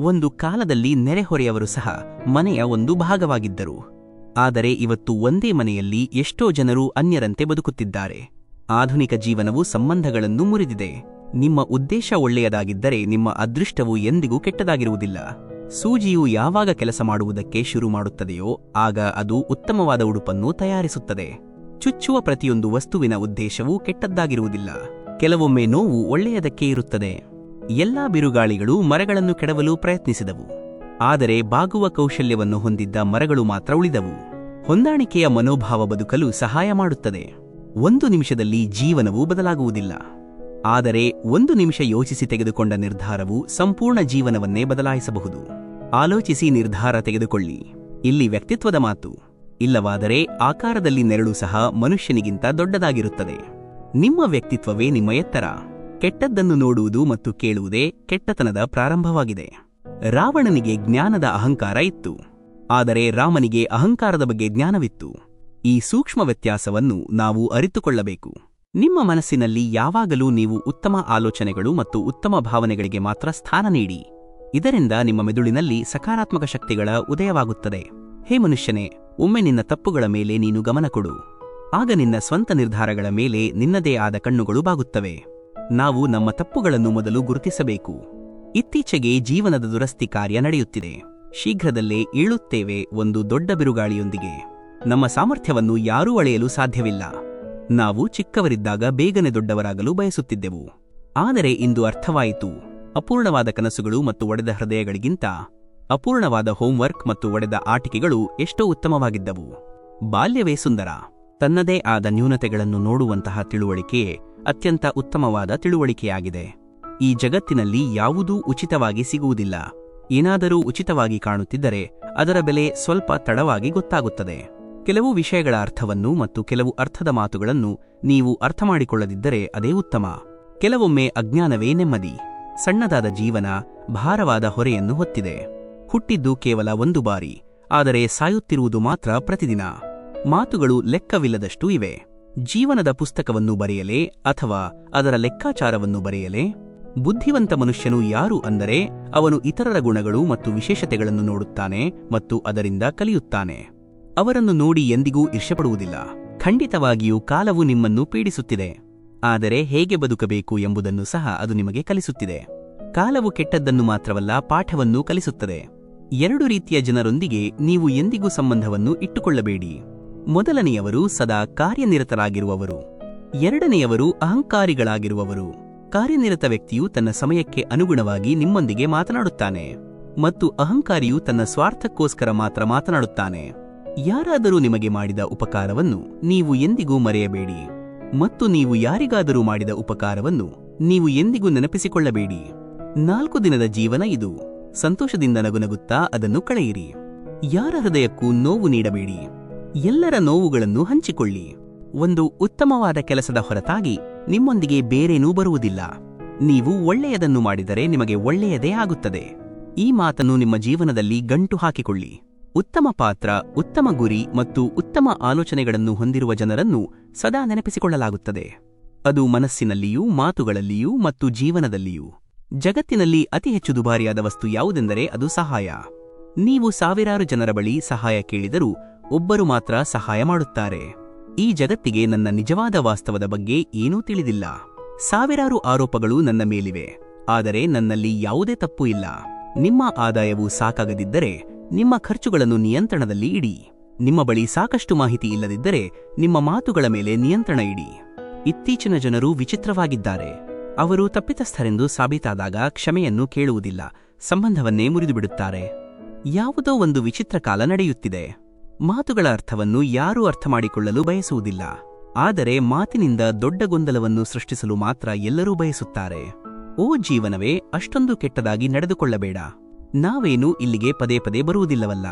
ಒಂದು ಕಾಲದಲ್ಲಿ ನೆರೆಹೊರೆಯವರು ಸಹ ಮನೆಯ ಒಂದು ಭಾಗವಾಗಿದ್ದರು, ಆದರೆ ಇವತ್ತು ಒಂದೇ ಮನೆಯಲ್ಲಿ ಎಷ್ಟೋ ಜನರು ಅನ್ಯರಂತೆ ಬದುಕುತ್ತಿದ್ದಾರೆ. ಆಧುನಿಕ ಜೀವನವು ಸಂಬಂಧಗಳನ್ನು ಮುರಿದಿದೆ. ನಿಮ್ಮ ಉದ್ದೇಶ ಒಳ್ಳೆಯದಾಗಿದ್ದರೆ ನಿಮ್ಮ ಅದೃಷ್ಟವು ಎಂದಿಗೂ ಕೆಟ್ಟದಾಗಿರುವುದಿಲ್ಲ. ಸೂಜಿಯು ಯಾವಾಗ ಕೆಲಸ ಮಾಡುವುದಕ್ಕೆ ಶುರು ಮಾಡುತ್ತದೆಯೋ ಆಗ ಅದು ಉತ್ತಮವಾದ ಉಡುಪನ್ನು ತಯಾರಿಸುತ್ತದೆ. ಚುಚ್ಚುವ ಪ್ರತಿಯೊಂದು ವಸ್ತುವಿನ ಉದ್ದೇಶವೂ ಕೆಟ್ಟದ್ದಾಗಿರುವುದಿಲ್ಲ. ಕೆಲವೊಮ್ಮೆ ನೋವು ಒಳ್ಳೆಯದಕ್ಕೆ ಇರುತ್ತದೆ. ಎಲ್ಲಾ ಬಿರುಗಾಳಿಗಳು ಮರಗಳನ್ನು ಕೆಡವಲು ಪ್ರಯತ್ನಿಸಿದವು, ಆದರೆ ಬಾಗುವ ಕೌಶಲ್ಯವನ್ನು ಹೊಂದಿದ್ದ ಮರಗಳು ಮಾತ್ರ ಉಳಿದವು. ಹೊಂದಾಣಿಕೆಯ ಮನೋಭಾವ ಬದುಕಲು ಸಹಾಯ ಮಾಡುತ್ತದೆ. 1 ನಿಮಿಷದಲ್ಲಿ ಜೀವನವು ಬದಲಾಗುವುದಿಲ್ಲ, ಆದರೆ 1 ನಿಮಿಷ ಯೋಚಿಸಿ ತೆಗೆದುಕೊಂಡ ನಿರ್ಧಾರವು ಸಂಪೂರ್ಣ ಜೀವನವನ್ನೇ ಬದಲಾಯಿಸಬಹುದು. ಆಲೋಚಿಸಿ ನಿರ್ಧಾರ ತೆಗೆದುಕೊಳ್ಳಿ. ಇಲ್ಲಿ ವ್ಯಕ್ತಿತ್ವದ ಮಾತು. ಇಲ್ಲವಾದರೆ ಆಕಾರದಲ್ಲಿ ನೆರಳು ಸಹ ಮನುಷ್ಯನಿಗಿಂತ ದೊಡ್ಡದಾಗಿರುತ್ತದೆ. ನಿಮ್ಮ ವ್ಯಕ್ತಿತ್ವವೇ ನಿಮ್ಮ ಎತ್ತರ. ಕೆಟ್ಟದ್ದನ್ನು ನೋಡುವುದು ಮತ್ತು ಕೇಳುವುದೇ ಕೆಟ್ಟತನದ ಪ್ರಾರಂಭವಾಗಿದೆ. ರಾವಣನಿಗೆ ಜ್ಞಾನದ ಅಹಂಕಾರ ಇತ್ತು, ಆದರೆ ರಾಮನಿಗೆ ಅಹಂಕಾರದ ಬಗ್ಗೆ ಜ್ಞಾನವಿತ್ತು. ಈ ಸೂಕ್ಷ್ಮ ವ್ಯತ್ಯಾಸವನ್ನು ನಾವು ಅರಿತುಕೊಳ್ಳಬೇಕು. ನಿಮ್ಮ ಮನಸ್ಸಿನಲ್ಲಿ ಯಾವಾಗಲೂ ನೀವು ಉತ್ತಮ ಆಲೋಚನೆಗಳು ಮತ್ತು ಉತ್ತಮ ಭಾವನೆಗಳಿಗೆ ಮಾತ್ರ ಸ್ಥಾನ ನೀಡಿ. ಇದರಿಂದ ನಿಮ್ಮ ಮೆದುಳಿನಲ್ಲಿ ಸಕಾರಾತ್ಮಕ ಶಕ್ತಿಗಳ ಉದಯವಾಗುತ್ತದೆ. ಹೇ ಮನುಷ್ಯನೇ, ಒಮ್ಮೆ ನಿನ್ನ ತಪ್ಪುಗಳ ಮೇಲೆ ನೀನು ಗಮನ ಕೊಡು. ಆಗ ನಿನ್ನ ಸ್ವಂತ ನಿರ್ಧಾರಗಳ ಮೇಲೆ ನಿನ್ನದೇ ಆದ ಕಣ್ಣುಗಳು ಬಾಗುತ್ತವೆ. ನಾವು ನಮ್ಮ ತಪ್ಪುಗಳನ್ನು ಮೊದಲು ಗುರುತಿಸಬೇಕು. ಇತ್ತೀಚೆಗೆ ಜೀವನದ ದುರಸ್ತಿ ಕಾರ್ಯ ನಡೆಯುತ್ತಿದೆ. ಶೀಘ್ರದಲ್ಲೇ ಏಳುತ್ತೇವೆ ಒಂದು ದೊಡ್ಡ ಬಿರುಗಾಳಿಯೊಂದಿಗೆ. ನಮ್ಮ ಸಾಮರ್ಥ್ಯವನ್ನು ಯಾರೂ ಅಳೆಯಲು ಸಾಧ್ಯವಿಲ್ಲ. ನಾವು ಚಿಕ್ಕವರಿದ್ದಾಗ ಬೇಗನೆ ದೊಡ್ಡವರಾಗಲು ಬಯಸುತ್ತಿದ್ದೆವು, ಆದರೆ ಇಂದು ಅರ್ಥವಾಯಿತು, ಅಪೂರ್ಣವಾದ ಕನಸುಗಳು ಮತ್ತು ಒಡೆದ ಹೃದಯಗಳಿಗಿಂತ ಅಪೂರ್ಣವಾದ ಹೋಂವರ್ಕ್ ಮತ್ತು ಒಡೆದ ಆಟಿಕೆಗಳು ಎಷ್ಟೋ ಉತ್ತಮವಾಗಿದ್ದವು. ಬಾಲ್ಯವೇ ಸುಂದರ. ತನ್ನದೇ ಆದ ನ್ಯೂನತೆಗಳನ್ನು ನೋಡುವಂತಹ ತಿಳುವಳಿಕೆಯೇ ಅತ್ಯಂತ ಉತ್ತಮವಾದ ತಿಳುವಳಿಕೆಯಾಗಿದೆ. ಈ ಜಗತ್ತಿನಲ್ಲಿ ಯಾವುದೂ ಉಚಿತವಾಗಿ ಸಿಗುವುದಿಲ್ಲ. ಏನಾದರೂ ಉಚಿತವಾಗಿ ಕಾಣುತ್ತಿದ್ದರೆ ಅದರ ಬೆಲೆ ಸ್ವಲ್ಪ ತಡವಾಗಿ ಗೊತ್ತಾಗುತ್ತದೆ. ಕೆಲವು ವಿಷಯಗಳ ಅರ್ಥವನ್ನು ಮತ್ತು ಕೆಲವು ಅರ್ಥದ ಮಾತುಗಳನ್ನು ನೀವು ಅರ್ಥಮಾಡಿಕೊಳ್ಳದಿದ್ದರೆ ಅದೇ ಉತ್ತಮ. ಕೆಲವೊಮ್ಮೆ ಅಜ್ಞಾನವೇ ನೆಮ್ಮದಿ. ಸಣ್ಣದಾದ ಜೀವನ ಭಾರವಾದ ಹೊರೆಯನ್ನು ಹೊತ್ತಿದೆ. ಹುಟ್ಟಿದ್ದು ಕೇವಲ 1 ಬಾರಿ, ಆದರೆ ಸಾಯುತ್ತಿರುವುದು ಮಾತ್ರ ಪ್ರತಿದಿನ. ಮಾತುಗಳು ಲೆಕ್ಕವಿಲ್ಲದಷ್ಟು ಇವೆ. ಜೀವನದ ಪುಸ್ತಕವನ್ನು ಬರೆಯಲೇ ಅಥವಾ ಅದರ ಲೆಕ್ಕಾಚಾರವನ್ನು ಬರೆಯಲೇ? ಬುದ್ಧಿವಂತ ಮನುಷ್ಯನು ಯಾರು ಅಂದರೆ ಅವನು ಇತರರ ಗುಣಗಳು ಮತ್ತು ವಿಶೇಷತೆಗಳನ್ನು ನೋಡುತ್ತಾನೆ ಮತ್ತು ಅದರಿಂದ ಕಲಿಯುತ್ತಾನೆ. ಅವರನ್ನು ನೋಡಿ ಎಂದಿಗೂ ಈರ್ಷ್ಯಪಡುವುದಿಲ್ಲ. ಖಂಡಿತವಾಗಿಯೂ ಕಾಲವು ನಿಮ್ಮನ್ನು ಪೀಡಿಸುತ್ತಿದೆ, ಆದರೆ ಹೇಗೆ ಬದುಕಬೇಕು ಎಂಬುದನ್ನು ಸಹ ಅದು ನಿಮಗೆ ಕಲಿಸುತ್ತಿದೆ. ಕಾಲವು ಕೆಟ್ಟದ್ದನ್ನು ಮಾತ್ರವಲ್ಲ, ಪಾಠವನ್ನೂ ಕಲಿಸುತ್ತದೆ. 2 ರೀತಿಯ ಜನರೊಂದಿಗೆ ನೀವು ಎಂದಿಗೂ ಸಂಬಂಧವನ್ನು ಇಟ್ಟುಕೊಳ್ಳಬೇಡಿ. ಮೊದಲನೆಯವರು ಸದಾ ಕಾರ್ಯನಿರತರಾಗಿರುವವರು. 2ನೆಯವರು ಅಹಂಕಾರಿಗಳಾಗಿರುವವರು. ಕಾರ್ಯನಿರತ ವ್ಯಕ್ತಿಯು ತನ್ನ ಸಮಯಕ್ಕೆ ಅನುಗುಣವಾಗಿ ನಿಮ್ಮೊಂದಿಗೆ ಮಾತನಾಡುತ್ತಾನೆ. ಮತ್ತು ಅಹಂಕಾರಿಯು ತನ್ನ ಸ್ವಾರ್ಥಕ್ಕೋಸ್ಕರ ಮಾತ್ರ ಮಾತನಾಡುತ್ತಾನೆ. ಯಾರಾದರೂ ನಿಮಗೆ ಮಾಡಿದ ಉಪಕಾರವನ್ನು ನೀವು ಎಂದಿಗೂ ಮರೆಯಬೇಡಿ, ಮತ್ತು ನೀವು ಯಾರಿಗಾದರೂ ಮಾಡಿದ ಉಪಕಾರವನ್ನು ನೀವು ಎಂದಿಗೂ ನೆನಪಿಸಿಕೊಳ್ಳಬೇಡಿ. 4 ದಿನದ ಜೀವನ ಇದು. ಸಂತೋಷದಿಂದ ನಗುನಗುತ್ತಾ ಅದನ್ನು ಕಳೆಯಿರಿ. ಯಾರ ಹೃದಯಕ್ಕೂ ನೋವು ನೀಡಬೇಡಿ. ಎಲ್ಲರ ನೋವುಗಳನ್ನು ಹಂಚಿಕೊಳ್ಳಿ. ಒಂದು ಉತ್ತಮವಾದ ಕೆಲಸದ ಹೊರತಾಗಿ ನಿಮ್ಮೊಂದಿಗೆ ಬೇರೇನೂ ಬರುವುದಿಲ್ಲ. ನೀವು ಒಳ್ಳೆಯದನ್ನು ಮಾಡಿದರೆ ನಿಮಗೆ ಒಳ್ಳೆಯದೇ ಆಗುತ್ತದೆ. ಈ ಮಾತನ್ನು ನಿಮ್ಮ ಜೀವನದಲ್ಲಿ ಗಂಟು ಹಾಕಿಕೊಳ್ಳಿ. ಉತ್ತಮ ಪಾತ್ರ, ಉತ್ತಮ ಗುರಿ ಮತ್ತು ಉತ್ತಮ ಆಲೋಚನೆಗಳನ್ನು ಹೊಂದಿರುವ ಜನರನ್ನು ಸದಾ ನೆನಪಿಸಿಕೊಳ್ಳಲಾಗುತ್ತದೆ. ಅದು ಮನಸ್ಸಿನಲ್ಲಿಯೂ, ಮಾತುಗಳಲ್ಲಿಯೂ ಮತ್ತು ಜೀವನದಲ್ಲಿಯೂ. ಜಗತ್ತಿನಲ್ಲಿ ಅತಿ ಹೆಚ್ಚು ದುಬಾರಿಯಾದ ವಸ್ತು ಯಾವುದೆಂದರೆ ಅದು ಸಹಾಯ. ನೀವು ಸಾವಿರಾರು ಜನರ ಬಳಿ ಸಹಾಯ ಕೇಳಿದರೂ ಒಬ್ಬರು ಮಾತ್ರ ಸಹಾಯ ಮಾಡುತ್ತಾರೆ. ಈ ಜಗತ್ತಿಗೆ ನನ್ನ ನಿಜವಾದ ವಾಸ್ತವದ ಬಗ್ಗೆ ಏನೂ ತಿಳಿದಿಲ್ಲ. ಸಾವಿರಾರು ಆರೋಪಗಳು ನನ್ನ ಮೇಲಿವೆ, ಆದರೆ ನನ್ನಲ್ಲಿ ಯಾವುದೇ ತಪ್ಪು ಇಲ್ಲ. ನಿಮ್ಮ ಆದಾಯವು ಸಾಕಾಗದಿದ್ದರೆ ನಿಮ್ಮ ಖರ್ಚುಗಳನ್ನು ನಿಯಂತ್ರಣದಲ್ಲಿ ಇಡಿ. ನಿಮ್ಮ ಬಳಿ ಸಾಕಷ್ಟು ಮಾಹಿತಿ ಇಲ್ಲದಿದ್ದರೆ ನಿಮ್ಮ ಮಾತುಗಳ ಮೇಲೆ ನಿಯಂತ್ರಣ ಇಡಿ. ಇತ್ತೀಚಿನ ಜನರು ವಿಚಿತ್ರವಾಗಿದ್ದಾರೆ. ಅವರು ತಪ್ಪಿತಸ್ಥರೆಂದು ಸಾಬೀತಾದಾಗ ಕ್ಷಮೆಯನ್ನು ಕೇಳುವುದಿಲ್ಲ, ಸಂಬಂಧವನ್ನೇ ಮುರಿದುಬಿಡುತ್ತಾರೆ. ಯಾವುದೋ ಒಂದು ವಿಚಿತ್ರ ಕಾಲ ನಡೆಯುತ್ತಿದೆ. ಮಾತುಗಳ ಅರ್ಥವನ್ನು ಯಾರೂ ಅರ್ಥಮಾಡಿಕೊಳ್ಳಲು ಬಯಸುವುದಿಲ್ಲ, ಆದರೆ ಮಾತಿನಿಂದ ದೊಡ್ಡ ಗೊಂದಲವನ್ನು ಸೃಷ್ಟಿಸಲು ಮಾತ್ರ ಎಲ್ಲರೂ ಬಯಸುತ್ತಾರೆ. ಓ ಜೀವನವೇ, ಅಷ್ಟೊಂದು ಕೆಟ್ಟದಾಗಿ ನಡೆದುಕೊಳ್ಳಬೇಡ. ನಾವೇನು ಇಲ್ಲಿಗೆ ಪದೇ ಪದೇ ಬರುವುದಿಲ್ಲವಲ್ಲ.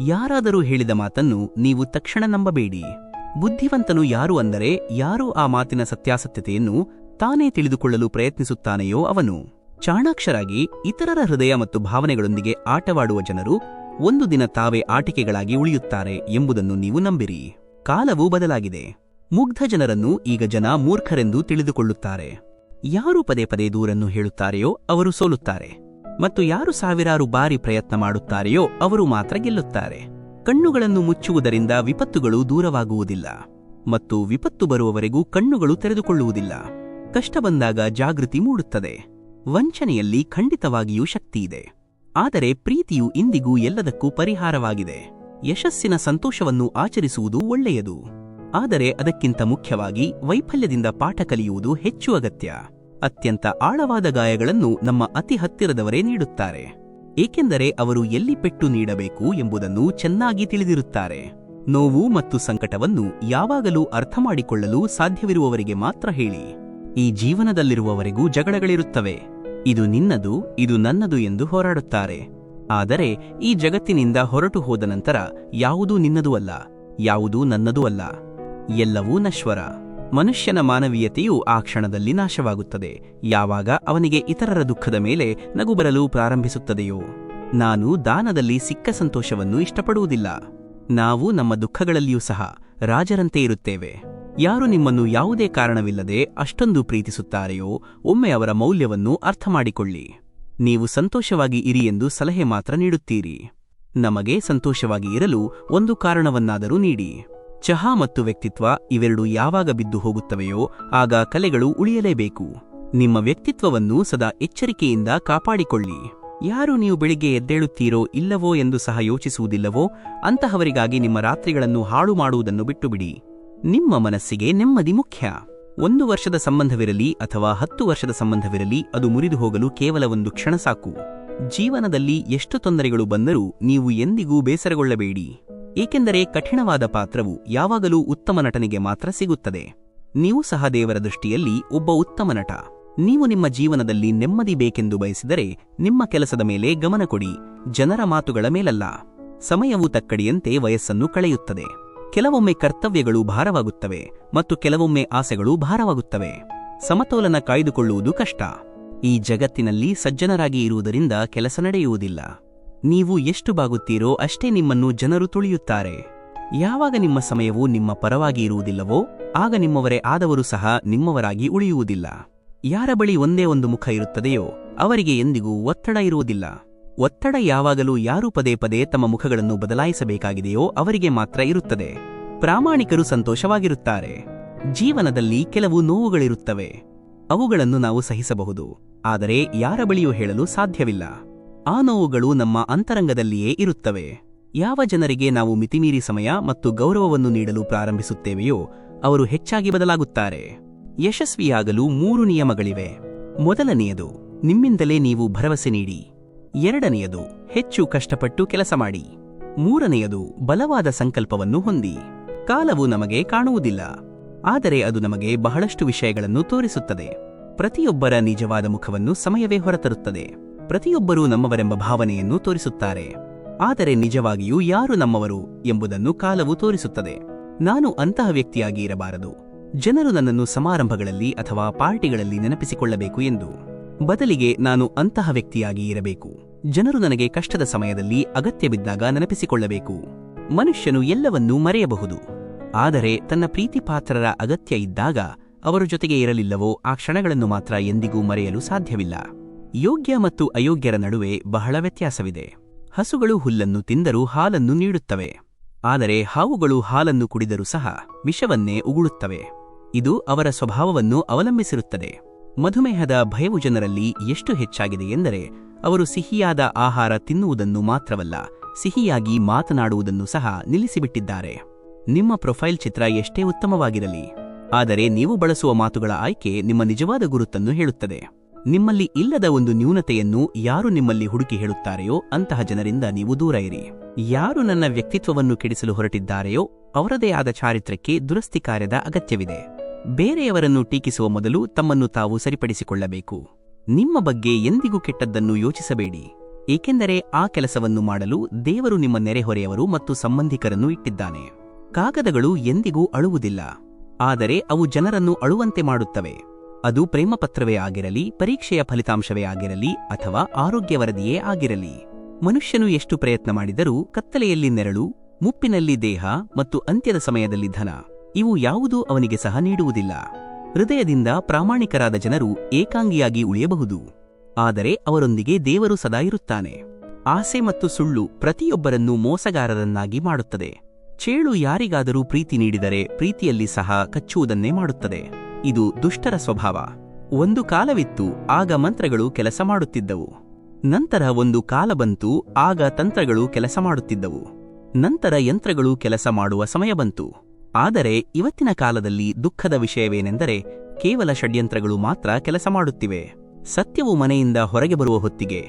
ಯಾರಾದರೂ ಹೇಳಿದ ಮಾತನ್ನು ನೀವು ತಕ್ಷಣ ನಂಬಬೇಡಿ. ಬುದ್ಧಿವಂತನು ಯಾರು ಅಂದರೆ ಯಾರು ಆ ಮಾತಿನ ಸತ್ಯಾಸತ್ಯತೆಯನ್ನು ತಾನೇ ತಿಳಿದುಕೊಳ್ಳಲು ಪ್ರಯತ್ನಿಸುತ್ತಾನೆಯೋ ಅವನು. ಚಾಣಾಕ್ಷರಾಗಿ ಇತರರ ಹೃದಯ ಮತ್ತು ಭಾವನೆಗಳೊಂದಿಗೆ ಆಟವಾಡುವ ಜನರು ಒಂದು ದಿನ ತಾವೇ ಆಟಿಕೆಗಳಾಗಿ ಉಳಿಯುತ್ತಾರೆ ಎಂಬುದನ್ನು ನೀವು ನಂಬಿರಿ. ಕಾಲವೂ ಬದಲಾಗಿದೆ. ಮುಗ್ಧ ಜನರನ್ನು ಈಗ ಜನ ಮೂರ್ಖರೆಂದು ತಿಳಿದುಕೊಳ್ಳುತ್ತಾರೆ. ಯಾರು ಪದೇ ಪದೇ ದೂರನ್ನು ಹೇಳುತ್ತಾರೆಯೋ ಅವರು ಸೋಲುತ್ತಾರೆ, ಮತ್ತು ಯಾರು ಸಾವಿರಾರು ಬಾರಿ ಪ್ರಯತ್ನ ಮಾಡುತ್ತಾರೆಯೋ ಅವರು ಮಾತ್ರ ಗೆಲ್ಲುತ್ತಾರೆ. ಕಣ್ಣುಗಳನ್ನು ಮುಚ್ಚುವುದರಿಂದ ವಿಪತ್ತುಗಳು ದೂರವಾಗುವುದಿಲ್ಲ, ಮತ್ತು ವಿಪತ್ತು ಬರುವವರೆಗೂ ಕಣ್ಣುಗಳು ತೆರೆದುಕೊಳ್ಳುವುದಿಲ್ಲ. ಕಷ್ಟ ಬಂದಾಗ ಜಾಗೃತಿ ಮೂಡುತ್ತದೆ. ವಂಚನೆಯಲ್ಲಿ ಖಂಡಿತವಾಗಿಯೂ ಶಕ್ತಿಯಿದೆ, ಆದರೆ ಪ್ರೀತಿಯು ಇಂದಿಗೂ ಎಲ್ಲದಕ್ಕೂ ಪರಿಹಾರವಾಗಿದೆ. ಯಶಸ್ಸಿನ ಸಂತೋಷವನ್ನು ಆಚರಿಸುವುದು ಒಳ್ಳೆಯದು, ಆದರೆ ಅದಕ್ಕಿಂತ ಮುಖ್ಯವಾಗಿ ವೈಫಲ್ಯದಿಂದ ಪಾಠ ಕಲಿಯುವುದು ಹೆಚ್ಚು ಅಗತ್ಯ. ಅತ್ಯಂತ ಆಳವಾದ ಗಾಯಗಳನ್ನು ನಮ್ಮ ಅತಿ ಹತ್ತಿರದವರೇ ನೀಡುತ್ತಾರೆ, ಏಕೆಂದರೆ ಅವರು ಎಲ್ಲಿ ಪೆಟ್ಟು ನೀಡಬೇಕು ಎಂಬುದನ್ನು ಚೆನ್ನಾಗಿ ತಿಳಿದಿರುತ್ತಾರೆ. ನೋವು ಮತ್ತು ಸಂಕಟವನ್ನು ಯಾವಾಗಲೂ ಅರ್ಥಮಾಡಿಕೊಳ್ಳಲು ಸಾಧ್ಯವಿರುವವರಿಗೆ ಮಾತ್ರ ಹೇಳಿ. ಈ ಜೀವನದಲ್ಲಿರುವವರೆಗೂ ಜಗಳಗಳಿರುತ್ತವೆ. ಇದು ನಿನ್ನದು, ಇದು ನನ್ನದು ಎಂದು ಹೋರಾಡುತ್ತಾರೆ. ಆದರೆ ಈ ಜಗತ್ತಿನಿಂದ ಹೊರಟು ಹೋದ ನಂತರ ಯಾವುದೂ ನಿನ್ನದೂ ಅಲ್ಲ, ಯಾವುದೂ ನನ್ನದೂ ಅಲ್ಲ. ಎಲ್ಲವೂ ನಶ್ವರ. ಮನುಷ್ಯನ ಮಾನವೀಯತೆಯು ಆ ಕ್ಷಣದಲ್ಲಿ ನಾಶವಾಗುತ್ತದೆ, ಯಾವಾಗ ಅವನಿಗೆ ಇತರರ ದುಃಖದ ಮೇಲೆ ನಗು ಬರಲು ಪ್ರಾರಂಭಿಸುತ್ತದೆಯೋ. ನಾನು ದಾನದಲ್ಲಿ ಸಿಕ್ಕ ಸಂತೋಷವನ್ನು ಇಷ್ಟಪಡುವುದಿಲ್ಲ. ನಾವು ನಮ್ಮ ದುಃಖಗಳಲ್ಲಿಯೂ ಸಹ ರಾಜರಂತೆ ಇರುತ್ತೇವೆ. ಯಾರು ನಿಮ್ಮನ್ನು ಯಾವುದೇ ಕಾರಣವಿಲ್ಲದೆ ಅಷ್ಟೊಂದು ಪ್ರೀತಿಸುತ್ತಾರೆಯೋ ಒಮ್ಮೆ ಅವರ ಮೌಲ್ಯವನ್ನು ಅರ್ಥಮಾಡಿಕೊಳ್ಳಿ. ನೀವು ಸಂತೋಷವಾಗಿ ಇರಿ ಎಂದು ಸಲಹೆ ಮಾತ್ರ ನೀಡುತ್ತೀರಿ. ನಮಗೆ ಸಂತೋಷವಾಗಿ ಇರಲು ಒಂದು ಕಾರಣವನ್ನಾದರೂ ನೀಡಿ. ಚಹಾ ಮತ್ತು ವ್ಯಕ್ತಿತ್ವ ಇವೆರಡೂ ಯಾವಾಗ ಬಿದ್ದು ಹೋಗುತ್ತವೆಯೋ ಆಗ ಕಲೆಗಳು ಉಳಿಯಲೇಬೇಕು. ನಿಮ್ಮ ವ್ಯಕ್ತಿತ್ವವನ್ನು ಸದಾ ಎಚ್ಚರಿಕೆಯಿಂದ ಕಾಪಾಡಿಕೊಳ್ಳಿ. ಯಾರು ನೀವು ಬೆಳಿಗ್ಗೆ ಎದ್ದೇಳುತ್ತೀರೋ ಇಲ್ಲವೋ ಎಂದು ಸಹ ಯೋಚಿಸುವುದಿಲ್ಲವೋ ಅಂತಹವರಿಗಾಗಿ ನಿಮ್ಮ ರಾತ್ರಿಗಳನ್ನು ಹಾಳು ಮಾಡುವುದನ್ನು ಬಿಟ್ಟುಬಿಡಿ. ನಿಮ್ಮ ಮನಸ್ಸಿಗೆ ನೆಮ್ಮದಿ ಮುಖ್ಯ. 1 ವರ್ಷದ ಸಂಬಂಧವಿರಲಿ ಅಥವಾ 10 ವರ್ಷದ ಸಂಬಂಧವಿರಲಿ, ಅದು ಮುರಿದು ಹೋಗಲು ಕೇವಲ ಒಂದು ಕ್ಷಣ ಸಾಕು. ಜೀವನದಲ್ಲಿ ಎಷ್ಟು ತೊಂದರೆಗಳು ಬಂದರೂ ನೀವು ಎಂದಿಗೂ ಬೇಸರಗೊಳ್ಳಬೇಡಿ, ಏಕೆಂದರೆ ಕಠಿಣವಾದ ಪಾತ್ರವು ಯಾವಾಗಲೂ ಉತ್ತಮ ನಟನಿಗೆ ಮಾತ್ರ ಸಿಗುತ್ತದೆ. ನೀವು ಸಹ ದೇವರ ದೃಷ್ಟಿಯಲ್ಲಿ ಒಬ್ಬ ಉತ್ತಮ ನಟ. ನೀವು ನಿಮ್ಮ ಜೀವನದಲ್ಲಿ ನೆಮ್ಮದಿ ಬೇಕೆಂದು ಬಯಸಿದರೆ ನಿಮ್ಮ ಕೆಲಸದ ಮೇಲೆ ಗಮನ ಕೊಡಿ, ಜನರ ಮಾತುಗಳ ಮೇಲಲ್ಲ. ಸಮಯವು ತಕ್ಕಡಿಯಂತೆ ವಯಸ್ಸನ್ನು ಕಳೆಯುತ್ತದೆ. ಕೆಲವೊಮ್ಮೆ ಕರ್ತವ್ಯಗಳು ಭಾರವಾಗುತ್ತವೆ ಮತ್ತು ಕೆಲವೊಮ್ಮೆ ಆಸೆಗಳು ಭಾರವಾಗುತ್ತವೆ. ಸಮತೋಲನ ಕಾಯ್ದುಕೊಳ್ಳುವುದು ಕಷ್ಟ. ಈ ಜಗತ್ತಿನಲ್ಲಿ ಸಜ್ಜನರಾಗಿ ಇರುವುದರಿಂದ ಕೆಲಸ ನಡೆಯುವುದಿಲ್ಲ. ನೀವು ಎಷ್ಟು ಬಾಗುತ್ತೀರೋ ಅಷ್ಟೇ ನಿಮ್ಮನ್ನು ಜನರು ತುಳಿಯುತ್ತಾರೆ. ಯಾವಾಗ ನಿಮ್ಮ ಸಮಯವು ನಿಮ್ಮ ಪರವಾಗಿ ಇರುವುದಿಲ್ಲವೋ ಆಗ ನಿಮ್ಮವರೇ ಆದವರು ಸಹ ನಿಮ್ಮವರಾಗಿ ಉಳಿಯುವುದಿಲ್ಲ. ಯಾರ ಬಳಿ ಒಂದೇ ಒಂದು ಮುಖ ಇರುತ್ತದೆಯೋ ಅವರಿಗೆ ಎಂದಿಗೂ ಒತ್ತಡ ಇರುವುದಿಲ್ಲ. ಒತ್ತಡ ಯಾವಾಗಲೂ ಯಾರು ಪದೇ ಪದೇ ತಮ್ಮ ಮುಖಗಳನ್ನು ಬದಲಾಯಿಸಬೇಕಾಗಿದೆಯೋ ಅವರಿಗೆ ಮಾತ್ರ ಇರುತ್ತದೆ. ಪ್ರಾಮಾಣಿಕರು ಸಂತೋಷವಾಗಿರುತ್ತಾರೆ. ಜೀವನದಲ್ಲಿ ಕೆಲವು ನೋವುಗಳಿರುತ್ತವೆ, ಅವುಗಳನ್ನು ನಾವು ಸಹಿಸಬಹುದು, ಆದರೆ ಯಾರ ಬಳಿಯೂ ಹೇಳಲು ಸಾಧ್ಯವಿಲ್ಲ. ಆ ನೋವುಗಳು ನಮ್ಮ ಅಂತರಂಗದಲ್ಲಿಯೇ ಇರುತ್ತವೆ. ಯಾವ ಜನರಿಗೆ ನಾವು ಮಿತಿಮೀರಿ ಸಮಯ ಮತ್ತು ಗೌರವವನ್ನು ನೀಡಲು ಪ್ರಾರಂಭಿಸುತ್ತೇವೆಯೋ ಅವರು ಹೆಚ್ಚಾಗಿ ಬದಲಾಗುತ್ತಾರೆ. ಯಶಸ್ವಿಯಾಗಲು 3 ನಿಯಮಗಳಿವೆ. ಮೊದಲನೆಯದು, ನಿಮ್ಮಿಂದಲೇ ನೀವು ಭರವಸೆ ನೀಡಿ. ಎರಡನೆಯದು, ಹೆಚ್ಚು ಕಷ್ಟಪಟ್ಟು ಕೆಲಸ ಮಾಡಿ. ಮೂರನೆಯದು, ಬಲವಾದ ಸಂಕಲ್ಪವನ್ನು ಹೊಂದಿ. ಕಾಲವು ನಮಗೆ ಕಾಣುವುದಿಲ್ಲ, ಆದರೆ ಅದು ನಮಗೆ ಬಹಳಷ್ಟು ವಿಷಯಗಳನ್ನು ತೋರಿಸುತ್ತದೆ. ಪ್ರತಿಯೊಬ್ಬರ ನಿಜವಾದ ಮುಖವನ್ನು ಸಮಯವೇ ಹೊರತರುತ್ತದೆ. ಪ್ರತಿಯೊಬ್ಬರೂ ನಮ್ಮವರೆಂಬ ಭಾವನೆಯನ್ನು ತೋರಿಸುತ್ತಾರೆ, ಆದರೆ ನಿಜವಾಗಿಯೂ ಯಾರು ನಮ್ಮವರು ಎಂಬುದನ್ನು ಕಾಲವು ತೋರಿಸುತ್ತದೆ. ನಾನು ಅಂತಹ ವ್ಯಕ್ತಿಯಾಗಿ ಇರಬಾರದು, ಜನರು ನನ್ನನ್ನು ಸಮಾರಂಭಗಳಲ್ಲಿ ಅಥವಾ ಪಾರ್ಟಿಗಳಲ್ಲಿ ನೆನಪಿಸಿಕೊಳ್ಳಬೇಕು ಎಂದು. ಬದಲಿಗೆ ನಾನು ಅಂತಹ ವ್ಯಕ್ತಿಯಾಗಿ ಇರಬೇಕು, ಜನರು ನನಗೆ ಕಷ್ಟದ ಸಮಯದಲ್ಲಿ ಅಗತ್ಯ ಬಿದ್ದಾಗ ನೆನಪಿಸಿಕೊಳ್ಳಬೇಕು. ಮನುಷ್ಯನು ಎಲ್ಲವನ್ನೂ ಮರೆಯಬಹುದು, ಆದರೆ ತನ್ನ ಪ್ರೀತಿಪಾತ್ರರ ಅಗತ್ಯ ಇದ್ದಾಗ ಅವರ ಜೊತೆಗೆ ಇರಲಿಲ್ಲವೋ ಆ ಕ್ಷಣಗಳನ್ನು ಮಾತ್ರ ಎಂದಿಗೂ ಮರೆಯಲು ಸಾಧ್ಯವಿಲ್ಲ. ಯೋಗ್ಯ ಮತ್ತು ಅಯೋಗ್ಯರ ನಡುವೆ ಬಹಳ ವ್ಯತ್ಯಾಸವಿದೆ. ಹಸುಗಳು ಹುಲ್ಲನ್ನು ತಿಂದರೂ ಹಾಲನ್ನು ನೀಡುತ್ತವೆ, ಆದರೆ ಹಾವುಗಳು ಹಾಲನ್ನು ಕುಡಿದರೂ ಸಹ ವಿಷವನ್ನೇ ಉಗುಳುತ್ತವೆ. ಇದು ಅವರ ಸ್ವಭಾವವನ್ನು ಅವಲಂಬಿಸಿರುತ್ತದೆ. ಮಧುಮೇಹದ ಭಯವು ಜನರಲ್ಲಿ ಎಷ್ಟು ಹೆಚ್ಚಾಗಿದೆ ಎಂದರೆ ಅವರು ಸಿಹಿಯಾದ ಆಹಾರ ತಿನ್ನುವುದನ್ನು ಮಾತ್ರವಲ್ಲ, ಸಿಹಿಯಾಗಿ ಮಾತನಾಡುವುದನ್ನು ಸಹ ನಿಲ್ಲಿಸಿಬಿಟ್ಟಿದ್ದಾರೆ. ನಿಮ್ಮ ಪ್ರೊಫೈಲ್ ಚಿತ್ರ ಎಷ್ಟೇ ಉತ್ತಮವಾಗಿರಲಿ, ಆದರೆ ನೀವು ಬಳಸುವ ಮಾತುಗಳ ಆಯ್ಕೆ ನಿಮ್ಮ ನಿಜವಾದ ಗುರುತನ್ನು ಹೇಳುತ್ತದೆ. ನಿಮ್ಮಲ್ಲಿ ಇಲ್ಲದ ಒಂದು ನ್ಯೂನತೆಯನ್ನು ಯಾರು ನಿಮ್ಮಲ್ಲಿ ಹುಡುಕಿ ಹೇಳುತ್ತಾರೆಯೋ ಅಂತಹ ಜನರಿಂದ ನೀವು ದೂರ ಇರಿ. ಯಾರು ನನ್ನ ವ್ಯಕ್ತಿತ್ವವನ್ನು ಕೆಡಿಸಲು ಹೊರಟಿದ್ದಾರೆಯೋ ಅವರದೇ ಆದ ಚಾರಿತ್ರ್ಯಕ್ಕೆ ದುರಸ್ತಿ ಕಾರ್ಯದ ಅಗತ್ಯವಿದೆ. ಬೇರೆಯವರನ್ನು ಟೀಕಿಸುವ ಮೊದಲು ತಮ್ಮನ್ನು ತಾವು ಸರಿಪಡಿಸಿಕೊಳ್ಳಬೇಕು. ನಿಮ್ಮ ಬಗ್ಗೆ ಎಂದಿಗೂ ಕೆಟ್ಟದ್ದನ್ನು ಯೋಚಿಸಬೇಡಿ, ಏಕೆಂದರೆ ಆ ಕೆಲಸವನ್ನು ಮಾಡಲು ದೇವರು ನಿಮ್ಮ ನೆರೆಹೊರೆಯವರು ಮತ್ತು ಸಂಬಂಧಿಕರನ್ನು ಇಟ್ಟಿದ್ದಾನೆ. ಕಾಗದಗಳು ಎಂದಿಗೂ ಅಳುವುದಿಲ್ಲ, ಆದರೆ ಅವು ಜನರನ್ನು ಅಳುವಂತೆ ಮಾಡುತ್ತವೆ. ಅದು ಪ್ರೇಮಪತ್ರವೇ ಆಗಿರಲಿ, ಪರೀಕ್ಷೆಯ ಫಲಿತಾಂಶವೇ ಆಗಿರಲಿ ಅಥವಾ ಆರೋಗ್ಯ ವರದಿಯೇ ಆಗಿರಲಿ. ಮನುಷ್ಯನು ಎಷ್ಟು ಪ್ರಯತ್ನ ಮಾಡಿದರೂ ಕತ್ತಲೆಯಲ್ಲಿ ನೆರಳು, ಮುಪ್ಪಿನಲ್ಲಿ ದೇಹ ಮತ್ತು ಅಂತ್ಯದ ಸಮಯದಲ್ಲಿ ಧನ, ಇವು ಯಾವುದೂ ಅವನಿಗೆ ಸಹ ನೀಡುವುದಿಲ್ಲ. ಹೃದಯದಿಂದ ಪ್ರಾಮಾಣಿಕರಾದ ಜನರು ಏಕಾಂಗಿಯಾಗಿ ಉಳಿಯಬಹುದು, ಆದರೆ ಅವರೊಂದಿಗೆ ದೇವರು ಸದಾ ಇರುತ್ತಾನೆ. ಆಸೆ ಮತ್ತು ಸುಳ್ಳು ಪ್ರತಿಯೊಬ್ಬರನ್ನೂ ಮೋಸಗಾರರನ್ನಾಗಿ ಮಾಡುತ್ತದೆ. ಚೇಳು ಯಾರಿಗಾದರೂ ಪ್ರೀತಿ ನೀಡಿದರೆ ಪ್ರೀತಿಯಲ್ಲಿ ಸಹ ಕಚ್ಚುವುದನ್ನೇ ಮಾಡುತ್ತದೆ. ಇದು ದುಷ್ಟರ ಸ್ವಭಾವ. ಒಂದು ಕಾಲವಿತ್ತು, ಆಗ ಮಂತ್ರಗಳು ಕೆಲಸ ಮಾಡುತ್ತಿದ್ದವು. ನಂತರ ಒಂದು ಕಾಲ ಬಂತು, ಆಗ ತಂತ್ರಗಳು ಕೆಲಸ ಮಾಡುತ್ತಿದ್ದವು. ನಂತರ ಯಂತ್ರಗಳು ಕೆಲಸ ಮಾಡುವ ಸಮಯ ಬಂತು. ಆದರೆ ಇವತ್ತಿನ ಕಾಲದಲ್ಲಿ ದುಃಖದ ವಿಷಯವೇನೆಂದರೆ ಕೇವಲ ಷಡ್ಯಂತ್ರಗಳು ಮಾತ್ರ ಕೆಲಸ ಮಾಡುತ್ತಿವೆ. ಸತ್ಯವು ಮನೆಯಿಂದ ಹೊರಗೆ ಬರುವ ಹೊತ್ತಿಗೆ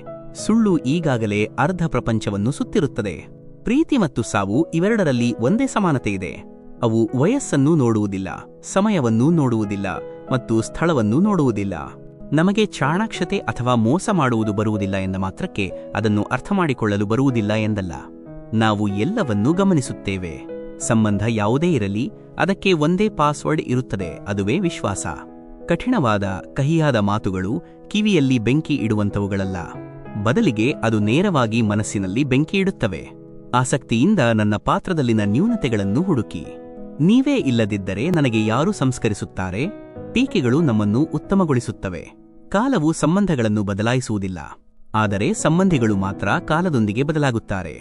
ಸುಳ್ಳು ಈಗಾಗಲೇ ಅರ್ಧ ಪ್ರಪಂಚವನ್ನು ಸುತ್ತಿರುತ್ತದೆ. ಪ್ರೀತಿ ಮತ್ತು ಸಾವು ಇವೆರಡರಲ್ಲಿ ಒಂದೇ ಸಮಾನತೆ ಇದೆ. ಅವು ವಯಸ್ಸನ್ನು ನೋಡುವುದಿಲ್ಲ, ಸಮಯವನ್ನೂ ನೋಡುವುದಿಲ್ಲ ಮತ್ತು ಸ್ಥಳವನ್ನೂ ನೋಡುವುದಿಲ್ಲ. ನಮಗೆ ಚಾಣಾಕ್ಷತೆ ಅಥವಾ ಮೋಸ ಮಾಡುವುದು ಬರುವುದಿಲ್ಲ ಎಂದ ಮಾತ್ರಕ್ಕೆ ಅದನ್ನು ಅರ್ಥಮಾಡಿಕೊಳ್ಳಲು ಬರುವುದಿಲ್ಲ ಎಂದಲ್ಲ. ನಾವು ಎಲ್ಲವನ್ನೂ ಗಮನಿಸುತ್ತೇವೆ. ಸಂಬಂಧ ಯಾವುದೇ ಇರಲಿ, ಅದಕ್ಕೆ ಒಂದೇ ಪಾಸ್ವರ್ಡ್ ಇರುತ್ತದೆ, ಅದುವೇ ವಿಶ್ವಾಸ. ಕಠಿಣವಾದ ಕಹಿಯಾದ ಮಾತುಗಳು ಕಿವಿಯಲ್ಲಿ ಬೆಂಕಿ ಇಡುವಂಥವುಗಳಲ್ಲ, ಬದಲಿಗೆ ಅದು ನೇರವಾಗಿ ಮನಸ್ಸಿನಲ್ಲಿ ಬೆಂಕಿ ಇಡುತ್ತವೆ. ಆಸಕ್ತಿಯಿಂದ ನನ್ನ ಪಾತ್ರದಲ್ಲಿನ ನ್ಯೂನತೆಗಳನ್ನು ಹುಡುಕಿ. ನೀವೇ ಇಲ್ಲದಿದ್ದರೆ ನನಗೆ ಯಾರು ಸಂಸ್ಕರಿಸುತ್ತಾರೆ? ಟೀಕೆಗಳು ನಮ್ಮನ್ನು ಉತ್ತಮಗೊಳಿಸುತ್ತವೆ. ಕಾಲವು ಸಂಬಂಧಗಳನ್ನು ಬದಲಾಯಿಸುವುದಿಲ್ಲ, ಆದರೆ ಸಂಬಂಧಿಗಳು ಮಾತ್ರ ಕಾಲದೊಂದಿಗೆ ಬದಲಾಗುತ್ತಾರೆ.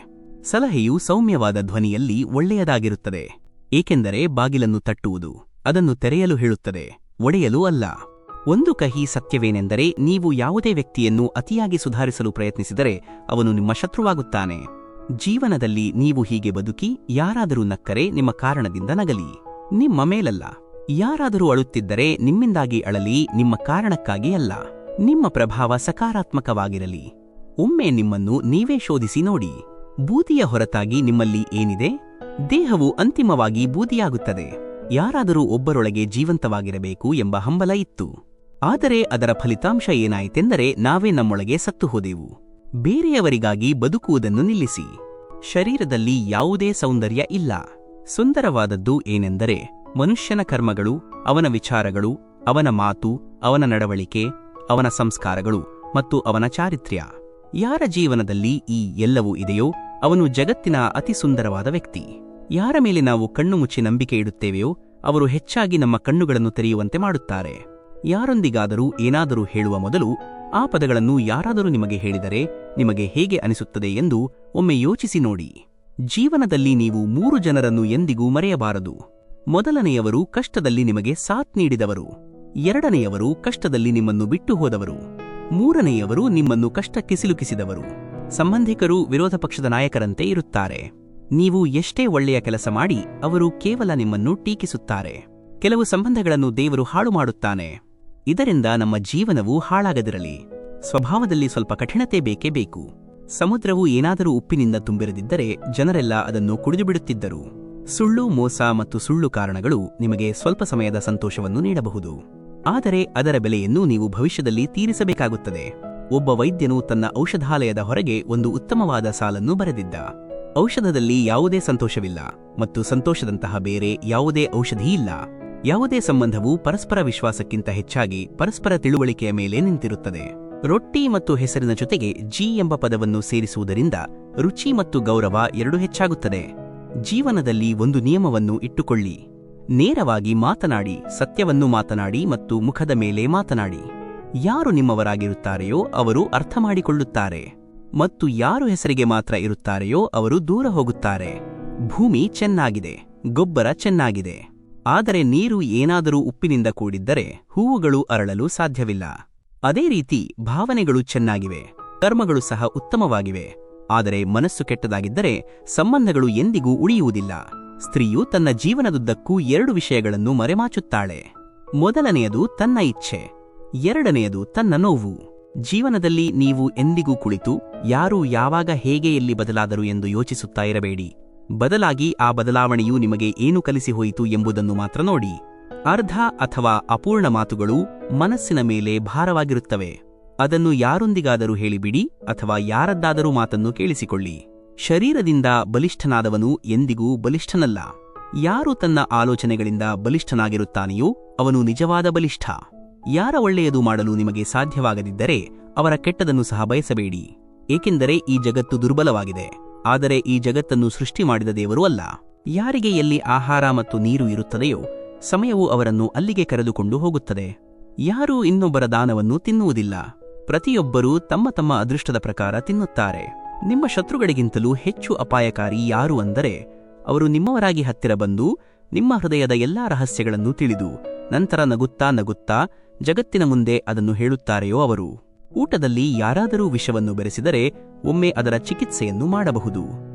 ಸಲಹೆಯು ಸೌಮ್ಯವಾದ ಧ್ವನಿಯಲ್ಲಿ ಒಳ್ಳೆಯದಾಗಿರುತ್ತದೆ, ಏಕೆಂದರೆ ಬಾಗಿಲನ್ನು ತಟ್ಟುವುದು ಅದನ್ನು ತೆರೆಯಲು ಹೇಳುತ್ತದೆ, ಒಡೆಯಲು ಅಲ್ಲ. ಒಂದು ಕಹಿ ಸತ್ಯವೇನೆಂದರೆ ನೀವು ಯಾವುದೇ ವ್ಯಕ್ತಿಯನ್ನು ಅತಿಯಾಗಿ ಸುಧಾರಿಸಲು ಪ್ರಯತ್ನಿಸಿದರೆ ಅವನು ನಿಮ್ಮ ಶತ್ರುವಾಗುತ್ತಾನೆ. ಜೀವನದಲ್ಲಿ ನೀವು ಹೀಗೆ ಬದುಕಿ, ಯಾರಾದರೂ ನಕ್ಕರೆ ನಿಮ್ಮ ಕಾರಣದಿಂದ ನಗಲಿ, ನಿಮ್ಮ ಮೇಲಲ್ಲ. ಯಾರಾದರೂ ಅಳುತ್ತಿದ್ದರೆ ನಿಮ್ಮಿಂದಾಗಿ ಅಳಲಿ, ನಿಮ್ಮ ಕಾರಣಕ್ಕಾಗಿ ಅಲ್ಲ. ನಿಮ್ಮ ಪ್ರಭಾವ ಸಕಾರಾತ್ಮಕವಾಗಿರಲಿ. ಒಮ್ಮೆ ನಿಮ್ಮನ್ನು ನೀವೇ ಶೋಧಿಸಿ ನೋಡಿ. ಬೂದಿಯ ಹೊರತಾಗಿ ನಿಮ್ಮಲ್ಲಿ ಏನಿದೆ? ದೇಹವು ಅಂತಿಮವಾಗಿ ಬೂದಿಯಾಗುತ್ತದೆ. ಯಾರಾದರೂ ಒಬ್ಬರೊಳಗೆ ಜೀವಂತವಾಗಿರಬೇಕು ಎಂಬ ಹಂಬಲ ಇತ್ತು, ಆದರೆ ಅದರ ಫಲಿತಾಂಶ ಏನಾಯಿತೆಂದರೆ ನಾವೇ ನಮ್ಮೊಳಗೆ ಸತ್ತು ಹೋದೆವು. ಬೇರೆಯವರಿಗಾಗಿ ಬದುಕುವುದನ್ನು ನಿಲ್ಲಿಸಿ. ಶರೀರದಲ್ಲಿ ಯಾವುದೇ ಸೌಂದರ್ಯ ಇಲ್ಲ. ಸುಂದರವಾದದ್ದು ಏನೆಂದರೆ ಮನುಷ್ಯನ ಕರ್ಮಗಳು, ಅವನ ವಿಚಾರಗಳು, ಅವನ ಮಾತು, ಅವನ ನಡವಳಿಕೆ, ಅವನ ಸಂಸ್ಕಾರಗಳು ಮತ್ತು ಅವನ ಚಾರಿತ್ರ್ಯ. ಯಾರ ಜೀವನದಲ್ಲಿ ಈ ಎಲ್ಲವೂ ಇದೆಯೋ ಅವನು ಜಗತ್ತಿನ ಅತಿ ಸುಂದರವಾದ ವ್ಯಕ್ತಿ. ಯಾರ ಮೇಲೆ ನಾವು ಕಣ್ಣು ಮುಚ್ಚಿ ನಂಬಿಕೆ ಇಡುತ್ತೇವೆಯೋ ಅವರು ಹೆಚ್ಚಾಗಿ ನಮ್ಮ ಕಣ್ಣುಗಳನ್ನು ತೆರೆಯುವಂತೆ ಮಾಡುತ್ತಾರೆ. ಯಾರೊಂದಿಗಾದರೂ ಏನಾದರೂ ಹೇಳುವ ಮೊದಲು ಆ ಪದಗಳನ್ನು ಯಾರಾದರೂ ನಿಮಗೆ ಹೇಳಿದರೆ ನಿಮಗೆ ಹೇಗೆ ಅನಿಸುತ್ತದೆ ಎಂದು ಒಮ್ಮೆ ಯೋಚಿಸಿ ನೋಡಿ. ಜೀವನದಲ್ಲಿ ನೀವು 3 ಜನರನ್ನು ಎಂದಿಗೂ ಮರೆಯಬಾರದು. ಮೊದಲನೆಯವರು ಕಷ್ಟದಲ್ಲಿ ನಿಮಗೆ ಸಾಥ್ ನೀಡಿದವರು, ಎರಡನೆಯವರು ಕಷ್ಟದಲ್ಲಿ ನಿಮ್ಮನ್ನು ಬಿಟ್ಟು ಹೋದವರು, ಮೂರನೆಯವರು ನಿಮ್ಮನ್ನು ಕಷ್ಟಕ್ಕೆ ಸಿಲುಕಿಸಿದವರು. ಸಂಬಂಧಿಕರು ವಿರೋಧ ಪಕ್ಷದ ನಾಯಕರಂತೆ ಇರುತ್ತಾರೆ. ನೀವು ಎಷ್ಟೇ ಒಳ್ಳೆಯ ಕೆಲಸ ಮಾಡಿ ಅವರು ಕೇವಲ ನಿಮ್ಮನ್ನು ಟೀಕಿಸುತ್ತಾರೆ. ಕೆಲವು ಸಂಬಂಧಗಳನ್ನು ದೇವರು ಹಾಳು ಮಾಡುತ್ತಾನೆ. ಇದರಿಂದ ನಮ್ಮ ಜೀವನವು ಹಾಳಾಗದಿರಲಿ. ಸ್ವಭಾವದಲ್ಲಿ ಸ್ವಲ್ಪ ಕಠಿಣತೆ ಬೇಕೇ ಬೇಕು. ಸಮುದ್ರವು ಏನಾದರೂ ಉಪ್ಪಿನಿಂದ ತುಂಬಿರದಿದ್ದರೆ ಜನರೆಲ್ಲ ಅದನ್ನು ಕುಡಿದುಬಿಡುತ್ತಿದ್ದರು. ಸುಳ್ಳು, ಮೋಸ ಮತ್ತು ಸುಳ್ಳು ಕಾರಣಗಳು ನಿಮಗೆ ಸ್ವಲ್ಪ ಸಮಯದ ಸಂತೋಷವನ್ನು ನೀಡಬಹುದು, ಆದರೆ ಅದರ ಬೆಲೆಯನ್ನು ನೀವು ಭವಿಷ್ಯದಲ್ಲಿ ತೀರಿಸಬೇಕಾಗುತ್ತದೆ. ಒಬ್ಬ ವೈದ್ಯನು ತನ್ನ ಔಷಧಾಲಯದ ಹೊರಗೆ ಒಂದು ಉತ್ತಮವಾದ ಸಾಲನ್ನು ಬರೆದಿದ್ದ. ಔಷಧದಲ್ಲಿ ಯಾವುದೇ ಸಂತೋಷವಿಲ್ಲ ಮತ್ತು ಸಂತೋಷದಂತಹ ಬೇರೆ ಯಾವುದೇ ಔಷಧಿ ಇಲ್ಲ. ಯಾವುದೇ ಸಂಬಂಧವು ಪರಸ್ಪರ ವಿಶ್ವಾಸಕ್ಕಿಂತ ಹೆಚ್ಚಾಗಿ ಪರಸ್ಪರ ತಿಳುವಳಿಕೆಯ ಮೇಲೆ ನಿಂತಿರುತ್ತದೆ. ರೊಟ್ಟಿ ಮತ್ತು ಹೆಸರಿನ ಜೊತೆಗೆ ಜಿ ಎಂಬ ಪದವನ್ನು ಸೇರಿಸುವುದರಿಂದ ರುಚಿ ಮತ್ತು ಗೌರವ ಎರಡೂ ಹೆಚ್ಚಾಗುತ್ತದೆ. ಜೀವನದಲ್ಲಿ ಒಂದು ನಿಯಮವನ್ನು ಇಟ್ಟುಕೊಳ್ಳಿ: ನೇರವಾಗಿ ಮಾತನಾಡಿ, ಸತ್ಯವನ್ನು ಮಾತನಾಡಿ ಮತ್ತು ಮುಖದ ಮೇಲೆ ಮಾತನಾಡಿ. ಯಾರು ನಿಮ್ಮವರಾಗಿರುತ್ತಾರೆಯೋ ಅವರು ಅರ್ಥ ಮಾಡಿಕೊಳ್ಳುತ್ತಾರೆ ಮತ್ತು ಯಾರು ಹೆಸರಿಗೆ ಮಾತ್ರ ಇರುತ್ತಾರೆಯೋ ಅವರು ದೂರ ಹೋಗುತ್ತಾರೆ. ಭೂಮಿ ಚೆನ್ನಾಗಿದೆ, ಗೊಬ್ಬರ ಚೆನ್ನಾಗಿದೆ, ಆದರೆ ನೀರು ಏನಾದರೂ ಉಪ್ಪಿನಿಂದ ಕೂಡಿದ್ದರೆ ಹೂವುಗಳು ಅರಳಲು ಸಾಧ್ಯವಿಲ್ಲ. ಅದೇ ರೀತಿ ಭಾವನೆಗಳು ಚೆನ್ನಾಗಿವೆ, ಕರ್ಮಗಳು ಸಹ ಉತ್ತಮವಾಗಿವೆ, ಆದರೆ ಮನಸ್ಸು ಕೆಟ್ಟದಾಗಿದ್ದರೆ ಸಂಬಂಧಗಳು ಎಂದಿಗೂ ಉಳಿಯುವುದಿಲ್ಲ. ಸ್ತ್ರೀಯು ತನ್ನ ಜೀವನದುದ್ದಕ್ಕೂ 2 ವಿಷಯಗಳನ್ನು ಮರೆಮಾಚುತ್ತಾಳೆ. ಮೊದಲನೆಯದು ತನ್ನ ಇಚ್ಛೆ, ಎರಡನೆಯದು ತನ್ನ ನೋವು. ಜೀವನದಲ್ಲಿ ನೀವು ಎಂದಿಗೂ ಕುಳಿತು ಯಾರು ಯಾವಾಗ ಹೇಗೆ ಎಲ್ಲಿ ಬದಲಾದರು ಎಂದು ಯೋಚಿಸುತ್ತಾ ಇರಬೇಡಿ. ಬದಲಾಗಿ ಆ ಬದಲಾವಣೆಯು ನಿಮಗೆ ಏನು ಕಲಿಸಿಹೋಯಿತು ಎಂಬುದನ್ನು ಮಾತ್ರ ನೋಡಿ. ಅರ್ಧ ಅಥವಾ ಅಪೂರ್ಣ ಮಾತುಗಳು ಮನಸ್ಸಿನ ಮೇಲೆ ಭಾರವಾಗಿರುತ್ತವೆ. ಅದನ್ನು ಯಾರೊಂದಿಗಾದರೂ ಹೇಳಿಬಿಡಿ ಅಥವಾ ಯಾರದ್ದಾದರೂ ಮಾತನ್ನು ಕೇಳಿಸಿಕೊಳ್ಳಿ. ಶರೀರದಿಂದ ಬಲಿಷ್ಠನಾದವನು ಎಂದಿಗೂ ಬಲಿಷ್ಠನಲ್ಲ. ಯಾರು ತನ್ನ ಆಲೋಚನೆಗಳಿಂದ ಬಲಿಷ್ಠನಾಗಿರುತ್ತಾನೆಯೋ ಅವನು ನಿಜವಾದ ಬಲಿಷ್ಠ. ಯಾರ ಒಳ್ಳೆಯದು ಮಾಡಲು ನಿಮಗೆ ಸಾಧ್ಯವಾಗದಿದ್ದರೆ ಅವರ ಕೆಟ್ಟದನ್ನು ಸಹ ಬಯಸಬೇಡಿ, ಏಕೆಂದರೆ ಈ ಜಗತ್ತು ದುರ್ಬಲವಾಗಿದೆ, ಆದರೆ ಈ ಜಗತ್ತನ್ನು ಸೃಷ್ಟಿ ಮಾಡಿದ ದೇವರು ಅಲ್ಲ. ಯಾರಿಗೆ ಎಲ್ಲಿ ಆಹಾರ ಮತ್ತು ನೀರು ಇರುತ್ತದೆಯೋ ಸಮಯವು ಅವರನ್ನು ಅಲ್ಲಿಗೆ ಕರೆದುಕೊಂಡು ಹೋಗುತ್ತದೆ. ಯಾರೂ ಇನ್ನೊಬ್ಬರ ದಾನವನ್ನು ತಿನ್ನುವುದಿಲ್ಲ. ಪ್ರತಿಯೊಬ್ಬರೂ ತಮ್ಮ ತಮ್ಮ ಅದೃಷ್ಟದ ಪ್ರಕಾರ ತಿನ್ನುತ್ತಾರೆ. ನಿಮ್ಮ ಶತ್ರುಗಳಿಗಿಂತಲೂ ಹೆಚ್ಚು ಅಪಾಯಕಾರಿ ಯಾರು ಅಂದರೆ ಅವರು ನಿಮ್ಮವರಾಗಿ ಹತ್ತಿರ ಬಂದು ನಿಮ್ಮ ಹೃದಯದ ಎಲ್ಲಾ ರಹಸ್ಯಗಳನ್ನು ತಿಳಿದು ನಂತರ ನಗುತ್ತಾ ನಗುತ್ತಾ ಜಗತ್ತಿನ ಮುಂದೆ ಅದನ್ನು ಹೇಳುತ್ತಾರೆಯೋ ಅವರು. ಊಟದಲ್ಲಿ ಯಾರಾದರೂ ವಿಷವನ್ನು ಬೆರೆಸಿದರೆ ಒಮ್ಮೆ ಅದರ ಚಿಕಿತ್ಸೆಯನ್ನು ಮಾಡಬಹುದು,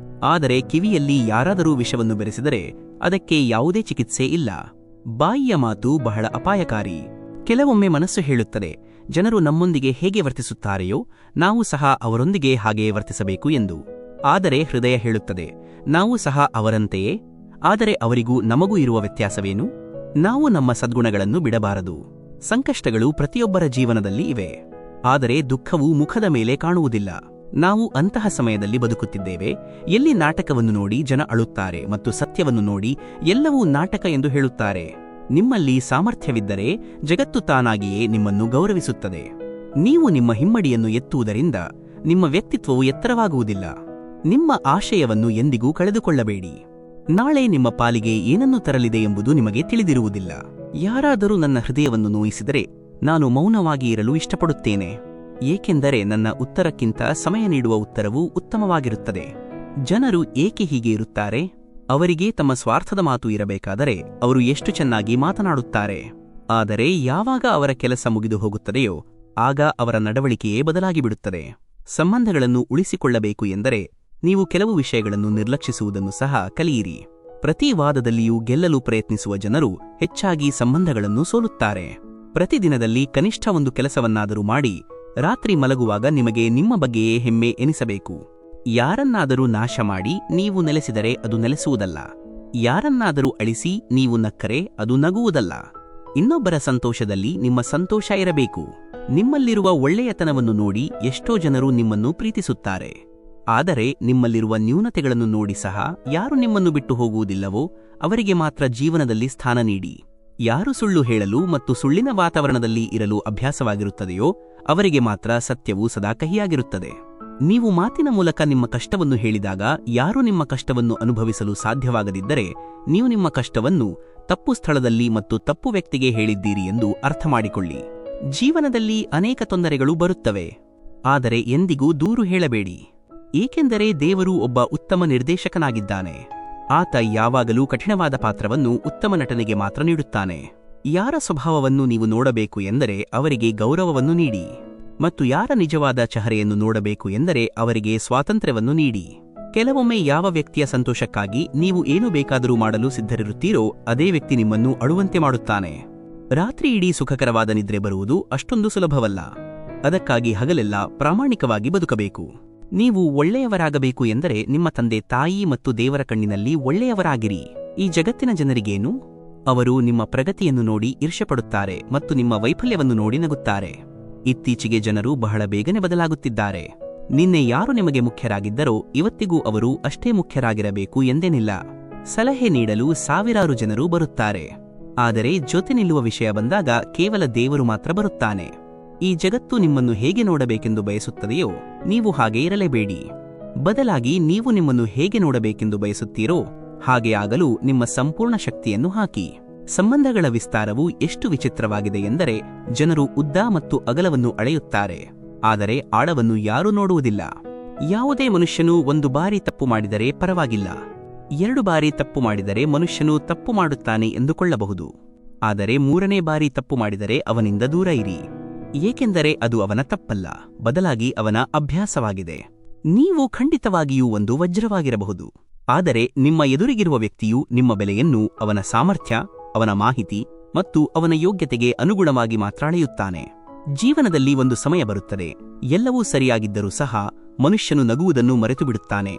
ಆದರೆ ಕಿವಿಯಲ್ಲಿ ಯಾರಾದರೂ ವಿಷವನ್ನು ಬೆರೆಸಿದರೆ ಅದಕ್ಕೆ ಯಾವುದೇ ಚಿಕಿತ್ಸೆ ಇಲ್ಲ. ಬಾಯಿಯ ಮಾತು ಬಹಳ ಅಪಾಯಕಾರಿ. ಕೆಲವೊಮ್ಮೆ ಮನಸ್ಸು ಹೇಳುತ್ತದೆ, ಜನರು ನಮ್ಮೊಂದಿಗೆ ಹೇಗೆ ವರ್ತಿಸುತ್ತಾರೆಯೋ ನಾವು ಸಹ ಅವರೊಂದಿಗೆ ಹಾಗೆಯೇ ವರ್ತಿಸಬೇಕು ಎಂದು. ಆದರೆ ಹೃದಯ ಹೇಳುತ್ತದೆ, ನಾವು ಸಹ ಅವರಂತೆಯೇ. ಆದರೆ ಅವರಿಗೂ ನಮಗೂ ಇರುವ ವ್ಯತ್ಯಾಸವೇನು? ನಾವು ನಮ್ಮ ಸದ್ಗುಣಗಳನ್ನು ಬಿಡಬಾರದು. ಸಂಕಷ್ಟಗಳು ಪ್ರತಿಯೊಬ್ಬರ ಜೀವನದಲ್ಲಿ ಇವೆ, ಆದರೆ ದುಃಖವು ಮುಖದ ಮೇಲೆ ಕಾಣುವುದಿಲ್ಲ. ನಾವು ಅಂತಹ ಸಮಯದಲ್ಲಿ ಬದುಕುತ್ತಿದ್ದೇವೆ ಎಲ್ಲಿ ನಾಟಕವನ್ನು ನೋಡಿ ಜನ ಅಳುತ್ತಾರೆ ಮತ್ತು ಸತ್ಯವನ್ನು ನೋಡಿ ಎಲ್ಲವೂ ನಾಟಕ ಎಂದು ಹೇಳುತ್ತಾರೆ. ನಿಮ್ಮಲ್ಲಿ ಸಾಮರ್ಥ್ಯವಿದ್ದರೆ ಜಗತ್ತು ತಾನಾಗಿಯೇ ನಿಮ್ಮನ್ನು ಗೌರವಿಸುತ್ತದೆ. ನೀವು ನಿಮ್ಮ ಹಿಮ್ಮಡಿಯನ್ನು ಎತ್ತುವುದರಿಂದ ನಿಮ್ಮ ವ್ಯಕ್ತಿತ್ವವು ಎತ್ತರವಾಗುವುದಿಲ್ಲ. ನಿಮ್ಮ ಆಶಯವನ್ನು ಎಂದಿಗೂ ಕಳೆದುಕೊಳ್ಳಬೇಡಿ. ನಾಳೆ ನಿಮ್ಮ ಪಾಲಿಗೆ ಏನನ್ನು ತರಲಿದೆ ಎಂಬುದು ನಿಮಗೆ ತಿಳಿದಿರುವುದಿಲ್ಲ. ಯಾರಾದರೂ ನನ್ನ ಹೃದಯವನ್ನು ನೋಯಿಸಿದರೆ ನಾನು ಮೌನವಾಗಿ ಇರಲು ಇಷ್ಟಪಡುತ್ತೇನೆ, ಏಕೆಂದರೆ ನನ್ನ ಉತ್ತರಕ್ಕಿಂತ ಸಮಯ ನೀಡುವ ಉತ್ತರವು ಉತ್ತಮವಾಗಿರುತ್ತದೆ. ಜನರು ಏಕೆ ಹೀಗೆ ಇರುತ್ತಾರೆ? ಅವರಿಗೆ ತಮ್ಮ ಸ್ವಾರ್ಥದ ಮಾತು ಇರಬೇಕಾದರೆ ಅವರು ಎಷ್ಟು ಚೆನ್ನಾಗಿ ಮಾತನಾಡುತ್ತಾರೆ. ಆದರೆ ಯಾವಾಗ ಅವರ ಕೆಲಸ ಮುಗಿದು ಹೋಗುತ್ತದೆಯೋ ಆಗ ಅವರ ನಡವಳಿಕೆಯೇ ಬದಲಾಗಿಬಿಡುತ್ತದೆ. ಸಂಬಂಧಗಳನ್ನು ಉಳಿಸಿಕೊಳ್ಳಬೇಕು ಎಂದರೆ ನೀವು ಕೆಲವು ವಿಷಯಗಳನ್ನು ನಿರ್ಲಕ್ಷಿಸುವುದನ್ನು ಸಹ ಕಲಿಯಿರಿ. ಪ್ರತಿ ವಾದದಲ್ಲಿಯೂ ಗೆಲ್ಲಲು ಪ್ರಯತ್ನಿಸುವ ಜನರು ಹೆಚ್ಚಾಗಿ ಸಂಬಂಧಗಳನ್ನು ಸೋಲುತ್ತಾರೆ. ಪ್ರತಿದಿನದಲ್ಲಿ ಕನಿಷ್ಠ ಒಂದು ಕೆಲಸವನ್ನಾದರೂ ಮಾಡಿ ರಾತ್ರಿ ಮಲಗುವಾಗ ನಿಮಗೆ ನಿಮ್ಮ ಬಗ್ಗೆಯೇ ಹೆಮ್ಮೆ ಎನಿಸಬೇಕು. ಯಾರನ್ನಾದರೂ ನಾಶ ಮಾಡಿ ನೀವು ನೆಲೆಸಿದರೆ ಅದು ನೆಲೆಸುವುದಲ್ಲ. ಯಾರನ್ನಾದರೂ ಅಳಿಸಿ ನೀವು ನಕ್ಕರೆ ಅದು ನಗುವುದಲ್ಲ. ಇನ್ನೊಬ್ಬರ ಸಂತೋಷದಲ್ಲಿ ನಿಮ್ಮ ಸಂತೋಷ ಇರಬೇಕು. ನಿಮ್ಮಲ್ಲಿರುವ ಒಳ್ಳೆಯತನವನ್ನು ನೋಡಿ ಎಷ್ಟೋ ಜನರು ನಿಮ್ಮನ್ನು ಪ್ರೀತಿಸುತ್ತಾರೆ. ಆದರೆ ನಿಮ್ಮಲ್ಲಿರುವ ನ್ಯೂನತೆಗಳನ್ನು ನೋಡಿ ಸಹ ಯಾರು ನಿಮ್ಮನ್ನು ಬಿಟ್ಟು ಹೋಗುವುದಿಲ್ಲವೋ ಅವರಿಗೆ ಮಾತ್ರ ಜೀವನದಲ್ಲಿ ಸ್ಥಾನ ನೀಡಿ. ಯಾರು ಸುಳ್ಳು ಹೇಳಲು ಮತ್ತು ಸುಳ್ಳಿನ ವಾತಾವರಣದಲ್ಲಿ ಇರಲು ಅಭ್ಯಾಸವಾಗಿರುತ್ತದೆಯೋ ಅವರಿಗೆ ಮಾತ್ರ ಸತ್ಯವು ಸದಾ ಕಹಿಯಾಗಿರುತ್ತದೆ. ನೀವು ಮಾತಿನ ಮೂಲಕ ನಿಮ್ಮ ಕಷ್ಟವನ್ನು ಹೇಳಿದಾಗ ಯಾರು ನಿಮ್ಮ ಕಷ್ಟವನ್ನು ಅನುಭವಿಸಲು ಸಾಧ್ಯವಾಗದಿದ್ದರೆ ನೀವು ನಿಮ್ಮ ಕಷ್ಟವನ್ನು ತಪ್ಪು ಸ್ಥಳದಲ್ಲಿ ಮತ್ತು ತಪ್ಪು ವ್ಯಕ್ತಿಗೆ ಹೇಳಿದ್ದೀರಿ ಎಂದು ಅರ್ಥ ಮಾಡಿಕೊಳ್ಳಿ. ಜೀವನದಲ್ಲಿ ಅನೇಕ ತೊಂದರೆಗಳು ಬರುತ್ತವೆ, ಆದರೆ ಎಂದಿಗೂ ದೂರು ಹೇಳಬೇಡಿ, ಏಕೆಂದರೆ ದೇವರು ಒಬ್ಬ ಉತ್ತಮ ನಿರ್ದೇಶಕನಾಗಿದ್ದಾನೆ. ಆತ ಯಾವಾಗಲೂ ಕಠಿಣವಾದ ಪಾತ್ರವನ್ನು ಉತ್ತಮ ನಟನೆಗೆ ಮಾತ್ರ ನೀಡುತ್ತಾನೆ. ಯಾರ ಸ್ವಭಾವವನ್ನು ನೀವು ನೋಡಬೇಕು ಎಂದರೆ ಅವರಿಗೆ ಗೌರವವನ್ನು ನೀಡಿ, ಮತ್ತು ಯಾರ ನಿಜವಾದ ಚಹರೆಯನ್ನು ನೋಡಬೇಕು ಎಂದರೆ ಅವರಿಗೆ ಸ್ವಾತಂತ್ರ್ಯವನ್ನು ನೀಡಿ. ಕೆಲವೊಮ್ಮೆ ಯಾವ ವ್ಯಕ್ತಿಯ ಸಂತೋಷಕ್ಕಾಗಿ ನೀವು ಏನು ಬೇಕಾದರೂ ಮಾಡಲು ಸಿದ್ಧರಿರುತ್ತೀರೋ ಅದೇ ವ್ಯಕ್ತಿ ನಿಮ್ಮನ್ನು ಅಳುವಂತೆ ಮಾಡುತ್ತಾನೆ. ರಾತ್ರಿ ಇಡೀ ಸುಖಕರವಾದ ನಿದ್ರೆ ಬರುವುದು ಅಷ್ಟೊಂದು ಸುಲಭವಲ್ಲ. ಅದಕ್ಕಾಗಿ ಹಗಲೆಲ್ಲ ಪ್ರಾಮಾಣಿಕವಾಗಿ ಬದುಕಬೇಕು. ನೀವು ಒಳ್ಳೆಯವರಾಗಬೇಕು ಎಂದರೆ ನಿಮ್ಮ ತಂದೆ ತಾಯಿ ಮತ್ತು ದೇವರ ಕಣ್ಣಿನಲ್ಲಿ ಒಳ್ಳೆಯವರಾಗಿರಿ. ಈ ಜಗತ್ತಿನ ಜನರಿಗೇನು? ಅವರು ನಿಮ್ಮ ಪ್ರಗತಿಯನ್ನು ನೋಡಿ ಈರ್ಷ್ಯಪಡುತ್ತಾರೆ ಮತ್ತು ನಿಮ್ಮ ವೈಫಲ್ಯವನ್ನು ನೋಡಿ ನಗುತ್ತಾರೆ. ಇತ್ತೀಚೆಗೆ ಜನರು ಬಹಳ ಬೇಗನೆ ಬದಲಾಗುತ್ತಿದ್ದಾರೆ. ನಿನ್ನೆ ಯಾರು ನಿಮಗೆ ಮುಖ್ಯರಾಗಿದ್ದರೋ ಇವತ್ತಿಗೂ ಅವರು ಅಷ್ಟೇ ಮುಖ್ಯರಾಗಿರಬೇಕು ಎಂದೇನಿಲ್ಲ. ಸಲಹೆ ನೀಡಲು ಸಾವಿರಾರು ಜನರು ಬರುತ್ತಾರೆ, ಆದರೆ ಜೊತೆ ನಿಲ್ಲುವ ವಿಷಯ ಬಂದಾಗ ಕೇವಲ ದೇವರು ಮಾತ್ರ ಬರುತ್ತಾನೆ. ಈ ಜಗತ್ತು ನಿಮ್ಮನ್ನು ಹೇಗೆ ನೋಡಬೇಕೆಂದು ಬಯಸುತ್ತದೆಯೋ ನೀವು ಹಾಗೆ ಇರಲೇಬೇಡಿ. ಬದಲಾಗಿ ನೀವು ನಿಮ್ಮನ್ನು ಹೇಗೆ ನೋಡಬೇಕೆಂದು ಬಯಸುತ್ತೀರೋ ಹಾಗೆ ಆಗಲು ನಿಮ್ಮ ಸಂಪೂರ್ಣ ಶಕ್ತಿಯನ್ನು ಹಾಕಿ. ಸಂಬಂಧಗಳ ವಿಸ್ತಾರವು ಎಷ್ಟು ವಿಚಿತ್ರವಾಗಿದೆ ಎಂದರೆ ಜನರು ಉದ್ದ ಮತ್ತು ಅಗಲವನ್ನು ಅಳೆಯುತ್ತಾರೆ, ಆದರೆ ಆಳವನ್ನು ಯಾರೂ ನೋಡುವುದಿಲ್ಲ. ಯಾವುದೇ ಮನುಷ್ಯನು 1 ಬಾರಿ ತಪ್ಪು ಮಾಡಿದರೆ ಪರವಾಗಿಲ್ಲ, 2 ಬಾರಿ ತಪ್ಪು ಮಾಡಿದರೆ ಮನುಷ್ಯನು ತಪ್ಪು ಮಾಡುತ್ತಾನೆ ಎಂದುಕೊಳ್ಳಬಹುದು. ಆದರೆ 3ನೇ ಬಾರಿ ತಪ್ಪು ಮಾಡಿದರೆ ಅವನಿಂದ ದೂರ ಇರಿ, ಏಕೆಂದರೆ ಅದು ಅವನ ತಪ್ಪಲ್ಲ, ಬದಲಾಗಿ ಅವನ ಅಭ್ಯಾಸವಾಗಿದೆ. ನೀವು ಖಂಡಿತವಾಗಿಯೂ ಒಂದು ವಜ್ರವಾಗಿರಬಹುದು, ಆದರೆ ನಿಮ್ಮ ಎದುರಿಗಿರುವ ವ್ಯಕ್ತಿಯು ನಿಮ್ಮ ಬೆಲೆಯನ್ನು ಅವನ ಸಾಮರ್ಥ್ಯ, ಅವನ ಮಾಹಿತಿ ಮತ್ತು ಅವನ ಯೋಗ್ಯತೆಗೆ ಅನುಗುಣವಾಗಿ ಮಾತ್ರ ಅಳೆಯುತ್ತಾನೆ. ಜೀವನದಲ್ಲಿ ಒಂದು ಸಮಯ ಬರುತ್ತದೆ, ಎಲ್ಲವೂ ಸರಿಯಾಗಿದ್ದರೂ ಸಹ ಮನುಷ್ಯನು ನಗುವುದನ್ನು ಮರೆತುಬಿಡುತ್ತಾನೆ.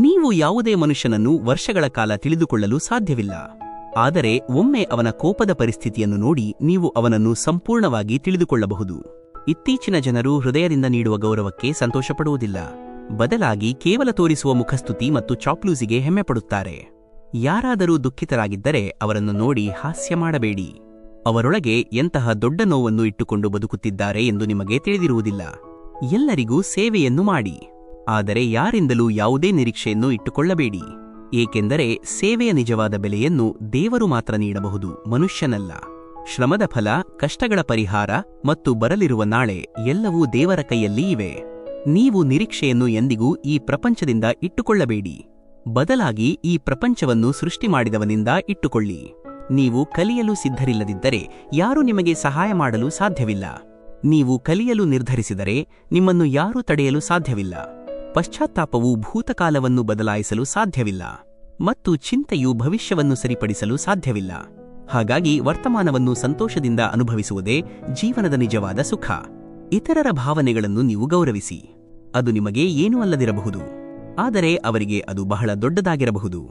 ನೀವು ಯಾವುದೇ ಮನುಷ್ಯನನ್ನು ವರ್ಷಗಳ ಕಾಲ ತಿಳಿದುಕೊಳ್ಳಲು ಸಾಧ್ಯವಿಲ್ಲ, ಆದರೆ ಒಮ್ಮೆ ಅವನ ಕೋಪದ ಪರಿಸ್ಥಿತಿಯನ್ನು ನೋಡಿ ನೀವು ಅವನನ್ನು ಸಂಪೂರ್ಣವಾಗಿ ತಿಳಿದುಕೊಳ್ಳಬಹುದು. ಇತ್ತೀಚಿನ ಜನರು ಹೃದಯದಿಂದ ನೀಡುವ ಗೌರವಕ್ಕೆ ಸಂತೋಷಪಡುವುದಿಲ್ಲ, ಬದಲಾಗಿ ಕೇವಲ ತೋರಿಸುವ ಮುಖಸ್ತುತಿ ಮತ್ತು ಚಾಪ್ಲೂಸಿಗೆ ಹೆಮ್ಮೆಪಡುತ್ತಾರೆ. ಯಾರಾದರೂ ದುಃಖಿತರಾಗಿದ್ದರೆ ಅವರನ್ನು ನೋಡಿ ಹಾಸ್ಯ ಮಾಡಬೇಡಿ. ಅವರೊಳಗೆ ಎಂತಹ ದೊಡ್ಡ ನೋವನ್ನು ಇಟ್ಟುಕೊಂಡು ಬದುಕುತ್ತಿದ್ದಾರೆ ಎಂದು ನಿಮಗೆ ತಿಳಿದಿರುವುದಿಲ್ಲ. ಎಲ್ಲರಿಗೂ ಸೇವೆಯನ್ನು ಮಾಡಿ, ಆದರೆ ಯಾರಿಂದಲೂ ಯಾವುದೇ ನಿರೀಕ್ಷೆಯನ್ನು ಇಟ್ಟುಕೊಳ್ಳಬೇಡಿ, ಏಕೆಂದರೆ ಸೇವೆಯ ನಿಜವಾದ ಬೆಲೆಯನ್ನು ದೇವರು ಮಾತ್ರ ನೀಡಬಹುದು, ಮನುಷ್ಯನಲ್ಲ. ಶ್ರಮದ ಫಲ, ಕಷ್ಟಗಳ ಪರಿಹಾರ ಮತ್ತು ಬರಲಿರುವ ನಾಳೆ ಎಲ್ಲವೂ ದೇವರ ಕೈಯಲ್ಲಿ ಇವೆ. ನೀವು ನಿರೀಕ್ಷೆಯನ್ನು ಎಂದಿಗೂ ಈ ಪ್ರಪಂಚದಿಂದ ಇಟ್ಟುಕೊಳ್ಳಬೇಡಿ, ಬದಲಾಗಿ ಈ ಪ್ರಪಂಚವನ್ನು ಸೃಷ್ಟಿ ಮಾಡಿದವನಿಂದ ಇಟ್ಟುಕೊಳ್ಳಿ. ನೀವು ಕಲಿಯಲು ಸಿದ್ಧರಿಲ್ಲದಿದ್ದರೆ ಯಾರೂ ನಿಮಗೆ ಸಹಾಯ ಮಾಡಲು ಸಾಧ್ಯವಿಲ್ಲ. ನೀವು ಕಲಿಯಲು ನಿರ್ಧರಿಸಿದರೆ ನಿಮ್ಮನ್ನು ಯಾರೂ ತಡೆಯಲು ಸಾಧ್ಯವಿಲ್ಲ. ಪಶ್ಚಾತ್ತಾಪವು ಭೂತಕಾಲವನ್ನು ಬದಲಾಯಿಸಲು ಸಾಧ್ಯವಿಲ್ಲ ಮತ್ತು ಚಿಂತೆಯು ಭವಿಷ್ಯವನ್ನು ಸರಿಪಡಿಸಲು ಸಾಧ್ಯವಿಲ್ಲ. ಹಾಗಾಗಿ ವರ್ತಮಾನವನ್ನು ಸಂತೋಷದಿಂದ ಅನುಭವಿಸುವುದೇ ಜೀವನದ ನಿಜವಾದ ಸುಖ. ಇತರರ ಭಾವನೆಗಳನ್ನು ನೀವು ಗೌರವಿಸಿ. ಅದು ನಿಮಗೆ ಏನೂ ಅಲ್ಲದಿರಬಹುದು, ಆದರೆ ಅವರಿಗೆ ಅದು ಬಹಳ ದೊಡ್ಡದಾಗಿರಬಹುದು.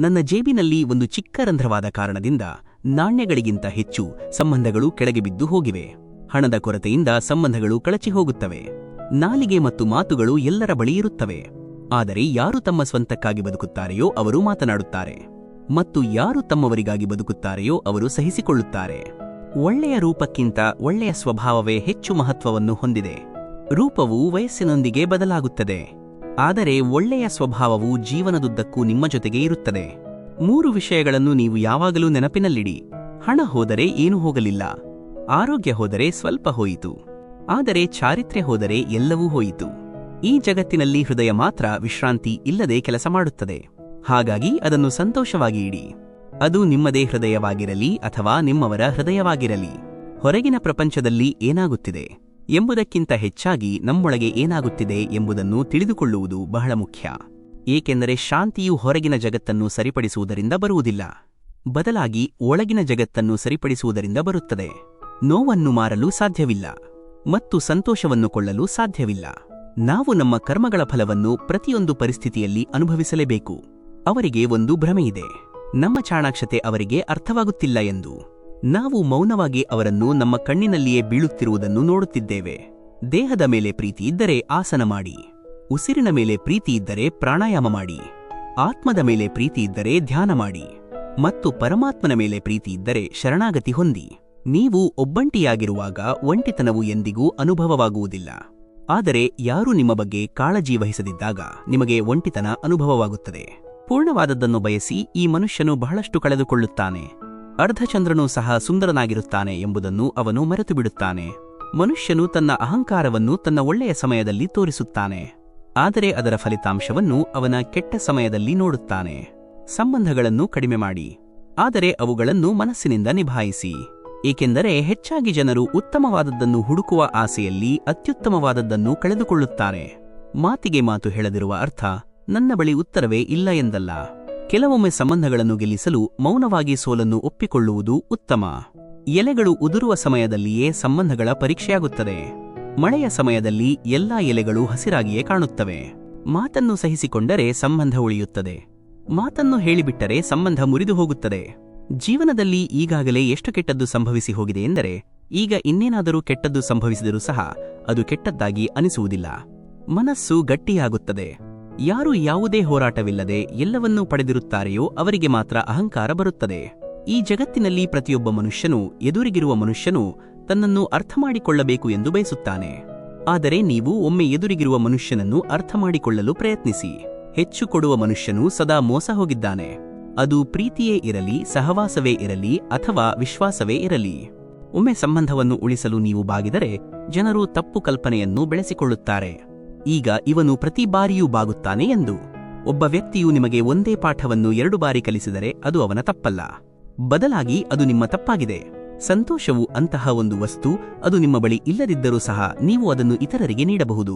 ನನ್ನ ಜೇಬಿನಲ್ಲಿ ಒಂದು ಚಿಕ್ಕ ರಂಧ್ರವಾದ ಕಾರಣದಿಂದ ನಾಣ್ಯಗಳಿಗಿಂತ ಹೆಚ್ಚು ಸಂಬಂಧಗಳು ಕೆಳಗೆ ಬಿದ್ದು ಹೋಗಿವೆ. ಹಣದ ಕೊರತೆಯಿಂದ ಸಂಬಂಧಗಳು ಕಳಚಿ ಹೋಗುತ್ತವೆ. ನಾಲಿಗೆ ಮತ್ತು ಮಾತುಗಳು ಎಲ್ಲರ ಬಳಿ ಇರುತ್ತವೆ, ಆದರೆ ಯಾರು ತಮ್ಮ ಸ್ವಂತಕ್ಕಾಗಿ ಬದುಕುತ್ತಾರೆಯೋ ಅವರು ಮಾತನಾಡುತ್ತಾರೆ, ಮತ್ತು ಯಾರು ತಮ್ಮವರಿಗಾಗಿ ಬದುಕುತ್ತಾರೆಯೋ ಅವರು ಸಹಿಸಿಕೊಳ್ಳುತ್ತಾರೆ. ಒಳ್ಳೆಯ ರೂಪಕ್ಕಿಂತ ಒಳ್ಳೆಯ ಸ್ವಭಾವವೇ ಹೆಚ್ಚು ಮಹತ್ವವನ್ನು ಹೊಂದಿದೆ. ರೂಪವು ವಯಸ್ಸಿನೊಂದಿಗೆ ಬದಲಾಗುತ್ತದೆ, ಆದರೆ ಒಳ್ಳೆಯ ಸ್ವಭಾವವು ಜೀವನದುದ್ದಕ್ಕೂ ನಿಮ್ಮ ಜೊತೆಗೆ ಇರುತ್ತದೆ. 3 ವಿಷಯಗಳನ್ನು ನೀವು ಯಾವಾಗಲೂ ನೆನಪಿನಲ್ಲಿಡಿ. ಹಣ ಹೋದರೆ ಏನೂ ಹೋಗಲಿಲ್ಲ, ಆರೋಗ್ಯ ಹೋದರೆ ಸ್ವಲ್ಪ ಹೋಯಿತು, ಆದರೆ ಚಾರಿತ್ರ್ಯ ಹೋದರೆ ಎಲ್ಲವೂ ಹೋಯಿತು. ಈ ಜಗತ್ತಿನಲ್ಲಿ ಹೃದಯ ಮಾತ್ರ ವಿಶ್ರಾಂತಿ ಇಲ್ಲದೆ ಕೆಲಸ ಮಾಡುತ್ತದೆ, ಹಾಗಾಗಿ ಅದನ್ನು ಸಂತೋಷವಾಗಿ ಇಡಿ. ಅದು ನಿಮ್ಮದೇ ಹೃದಯವಾಗಿರಲಿ ಅಥವಾ ನಿಮ್ಮವರ ಹೃದಯವಾಗಿರಲಿ. ಹೊರಗಿನ ಪ್ರಪಂಚದಲ್ಲಿ ಏನಾಗುತ್ತಿದೆ ಎಂಬುದಕ್ಕಿಂತ ಹೆಚ್ಚಾಗಿ ನಮ್ಮೊಳಗೆ ಏನಾಗುತ್ತಿದೆ ಎಂಬುದನ್ನು ತಿಳಿದುಕೊಳ್ಳುವುದು ಬಹಳ ಮುಖ್ಯ, ಏಕೆಂದರೆ ಶಾಂತಿಯು ಹೊರಗಿನ ಜಗತ್ತನ್ನು ಸರಿಪಡಿಸುವುದರಿಂದ ಬರುವುದಿಲ್ಲ, ಬದಲಾಗಿ ಒಳಗಿನ ಜಗತ್ತನ್ನು ಸರಿಪಡಿಸುವುದರಿಂದ ಬರುತ್ತದೆ. ನೋವನ್ನು ಮಾರಲು ಸಾಧ್ಯವಿಲ್ಲ ಮತ್ತು ಸಂತೋಷವನ್ನು ಕೊಳ್ಳಲು ಸಾಧ್ಯವಿಲ್ಲ. ನಾವು ನಮ್ಮ ಕರ್ಮಗಳ ಫಲವನ್ನು ಪ್ರತಿಯೊಂದು ಪರಿಸ್ಥಿತಿಯಲ್ಲಿ ಅನುಭವಿಸಲೇಬೇಕು. ಅವರಿಗೆ ಒಂದು ಭ್ರಮೆಯಿದೆ, ನಮ್ಮ ಚಾಣಾಕ್ಷತೆ ಅವರಿಗೆ ಅರ್ಥವಾಗುತ್ತಿಲ್ಲ ಎಂದು. ನಾವು ಮೌನವಾಗಿ ಅವರನ್ನು ನಮ್ಮ ಕಣ್ಣಿನಲ್ಲಿಯೇ ಬೀಳುತ್ತಿರುವುದನ್ನು ನೋಡುತ್ತಿದ್ದೇವೆ. ದೇಹದ ಮೇಲೆ ಪ್ರೀತಿ ಇದ್ದರೆ ಆಸನ ಮಾಡಿ, ಉಸಿರಿನ ಮೇಲೆ ಪ್ರೀತಿ ಇದ್ದರೆ ಪ್ರಾಣಾಯಾಮ ಮಾಡಿ, ಆತ್ಮದ ಮೇಲೆ ಪ್ರೀತಿ ಇದ್ದರೆ ಧ್ಯಾನ ಮಾಡಿ, ಮತ್ತು ಪರಮಾತ್ಮನ ಮೇಲೆ ಪ್ರೀತಿ ಇದ್ದರೆ ಶರಣಾಗತಿ ಹೊಂದಿ. ನೀವು ಒಬ್ಬಂಟಿಯಾಗಿರುವಾಗ ಒಂಟಿತನವು ಎಂದಿಗೂ ಅನುಭವವಾಗುವುದಿಲ್ಲ, ಆದರೆ ಯಾರೂ ನಿಮ್ಮ ಬಗ್ಗೆ ಕಾಳಜಿ ವಹಿಸದಿದ್ದಾಗ ನಿಮಗೆ ಒಂಟಿತನ ಅನುಭವವಾಗುತ್ತದೆ. ಪೂರ್ಣವಾದದ್ದನ್ನು ಬಯಸಿ ಈ ಮನುಷ್ಯನು ಬಹಳಷ್ಟು ಕಳೆದುಕೊಳ್ಳುತ್ತಾನೆ. ಅರ್ಧಚಂದ್ರನೂ ಸಹ ಸುಂದರನಾಗಿರುತ್ತಾನೆ ಎಂಬುದನ್ನು ಅವನು ಮರೆತುಬಿಡುತ್ತಾನೆ. ಮನುಷ್ಯನು ತನ್ನ ಅಹಂಕಾರವನ್ನು ತನ್ನ ಒಳ್ಳೆಯ ಸಮಯದಲ್ಲಿ ತೋರಿಸುತ್ತಾನೆ, ಆದರೆ ಅದರ ಫಲಿತಾಂಶವನ್ನು ಅವನ ಕೆಟ್ಟ ಸಮಯದಲ್ಲಿ ನೋಡುತ್ತಾನೆ. ಸಂಬಂಧಗಳನ್ನು ಕಡಿಮೆ ಮಾಡಿ, ಆದರೆ ಅವುಗಳನ್ನು ಮನಸ್ಸಿನಿಂದ ನಿಭಾಯಿಸಿ, ಏಕೆಂದರೆ ಹೆಚ್ಚಾಗಿ ಜನರು ಉತ್ತಮವಾದದ್ದನ್ನು ಹುಡುಕುವ ಆಸೆಯಲ್ಲಿ ಅತ್ಯುತ್ತಮವಾದದ್ದನ್ನು ಕಳೆದುಕೊಳ್ಳುತ್ತಾರೆ. ಮಾತಿಗೆ ಮಾತು ಹೇಳದಿರುವ ಅರ್ಥ ನನ್ನ ಬಳಿ ಉತ್ತರವೇ ಇಲ್ಲ ಎಂದಲ್ಲ. ಕೆಲವೊಮ್ಮೆ ಸಂಬಂಧಗಳನ್ನು ಗೆಲ್ಲಿಸಲು ಮೌನವಾಗಿ ಸೋಲನ್ನು ಒಪ್ಪಿಕೊಳ್ಳುವುದು ಉತ್ತಮ. ಎಲೆಗಳು ಉದುರುವ ಸಮಯದಲ್ಲಿಯೇ ಸಂಬಂಧಗಳ ಪರೀಕ್ಷೆಯಾಗುತ್ತದೆ. ಮಳೆಯ ಸಮಯದಲ್ಲಿ ಎಲ್ಲಾ ಎಲೆಗಳು ಹಸಿರಾಗಿಯೇ ಕಾಣುತ್ತವೆ. ಮಾತನ್ನು ಸಹಿಸಿಕೊಂಡರೆ ಸಂಬಂಧ ಉಳಿಯುತ್ತದೆ. ಮಾತನ್ನು ಹೇಳಿಬಿಟ್ಟರೆ ಸಂಬಂಧ ಮುರಿದು ಹೋಗುತ್ತದೆ. ಜೀವನದಲ್ಲಿ ಈಗಾಗಲೇ ಎಷ್ಟು ಕೆಟ್ಟದ್ದು ಸಂಭವಿಸಿ ಹೋಗಿದೆ ಎಂದರೆ ಈಗ ಇನ್ನೇನಾದರೂ ಕೆಟ್ಟದ್ದು ಸಂಭವಿಸಿದರೂ ಸಹ ಅದು ಕೆಟ್ಟದ್ದಾಗಿ ಅನಿಸುವುದಿಲ್ಲ. ಮನಸ್ಸು ಗಟ್ಟಿಯಾಗುತ್ತದೆ. ಯಾರು ಯಾವುದೇ ಹೋರಾಟವಿಲ್ಲದೆ ಎಲ್ಲವನ್ನೂ ಪಡೆದಿರುತ್ತಾರೆಯೋ ಅವರಿಗೆ ಮಾತ್ರ ಅಹಂಕಾರ ಬರುತ್ತದೆ. ಈ ಜಗತ್ತಿನಲ್ಲಿ ಪ್ರತಿಯೊಬ್ಬ ಮನುಷ್ಯನೂ ಎದುರಿಗಿರುವ ಮನುಷ್ಯನೂ ತನ್ನನ್ನು ಅರ್ಥಮಾಡಿಕೊಳ್ಳಬೇಕು ಎಂದು ಬಯಸುತ್ತಾನೆ. ಆದರೆ ನೀವು ಒಮ್ಮೆ ಎದುರಿಗಿರುವ ಮನುಷ್ಯನನ್ನು ಅರ್ಥಮಾಡಿಕೊಳ್ಳಲು ಪ್ರಯತ್ನಿಸಿ. ಹೆಚ್ಚು ಕೊಡುವ ಮನುಷ್ಯನು ಸದಾ ಮೋಸ ಹೋಗಿದ್ದಾನೆ. ಅದು ಪ್ರೀತಿಯೇ ಇರಲಿ, ಸಹವಾಸವೇ ಇರಲಿ ಅಥವಾ ವಿಶ್ವಾಸವೇ ಇರಲಿ. ಒಮ್ಮೆ ಸಂಬಂಧವನ್ನು ಉಳಿಸಲು ನೀವು ಬಾಗಿದರೆ ಜನರು ತಪ್ಪು ಕಲ್ಪನೆಯನ್ನು ಬೆಳೆಸಿಕೊಳ್ಳುತ್ತಾರೆ. ಈಗ ಇವನು ಪ್ರತಿ ಬಾರಿಯೂ ಬಾಗುತ್ತಾನೆ ಎಂದು. ಒಬ್ಬ ವ್ಯಕ್ತಿಯು ನಿಮಗೆ ಒಂದೇ ಪಾಠವನ್ನು 2 ಬಾರಿ ಕಲಿಸಿದರೆ ಅದು ಅವನ ತಪ್ಪಲ್ಲ. ಬದಲಾಗಿ ಅದು ನಿಮ್ಮ ತಪ್ಪಾಗಿದೆ. ಸಂತೋಷವು ಅಂತಹ ಒಂದು ವಸ್ತು. ಅದು ನಿಮ್ಮ ಬಳಿ ಇಲ್ಲದಿದ್ದರೂ ಸಹ ನೀವು ಅದನ್ನು ಇತರರಿಗೆ ನೀಡಬಹುದು.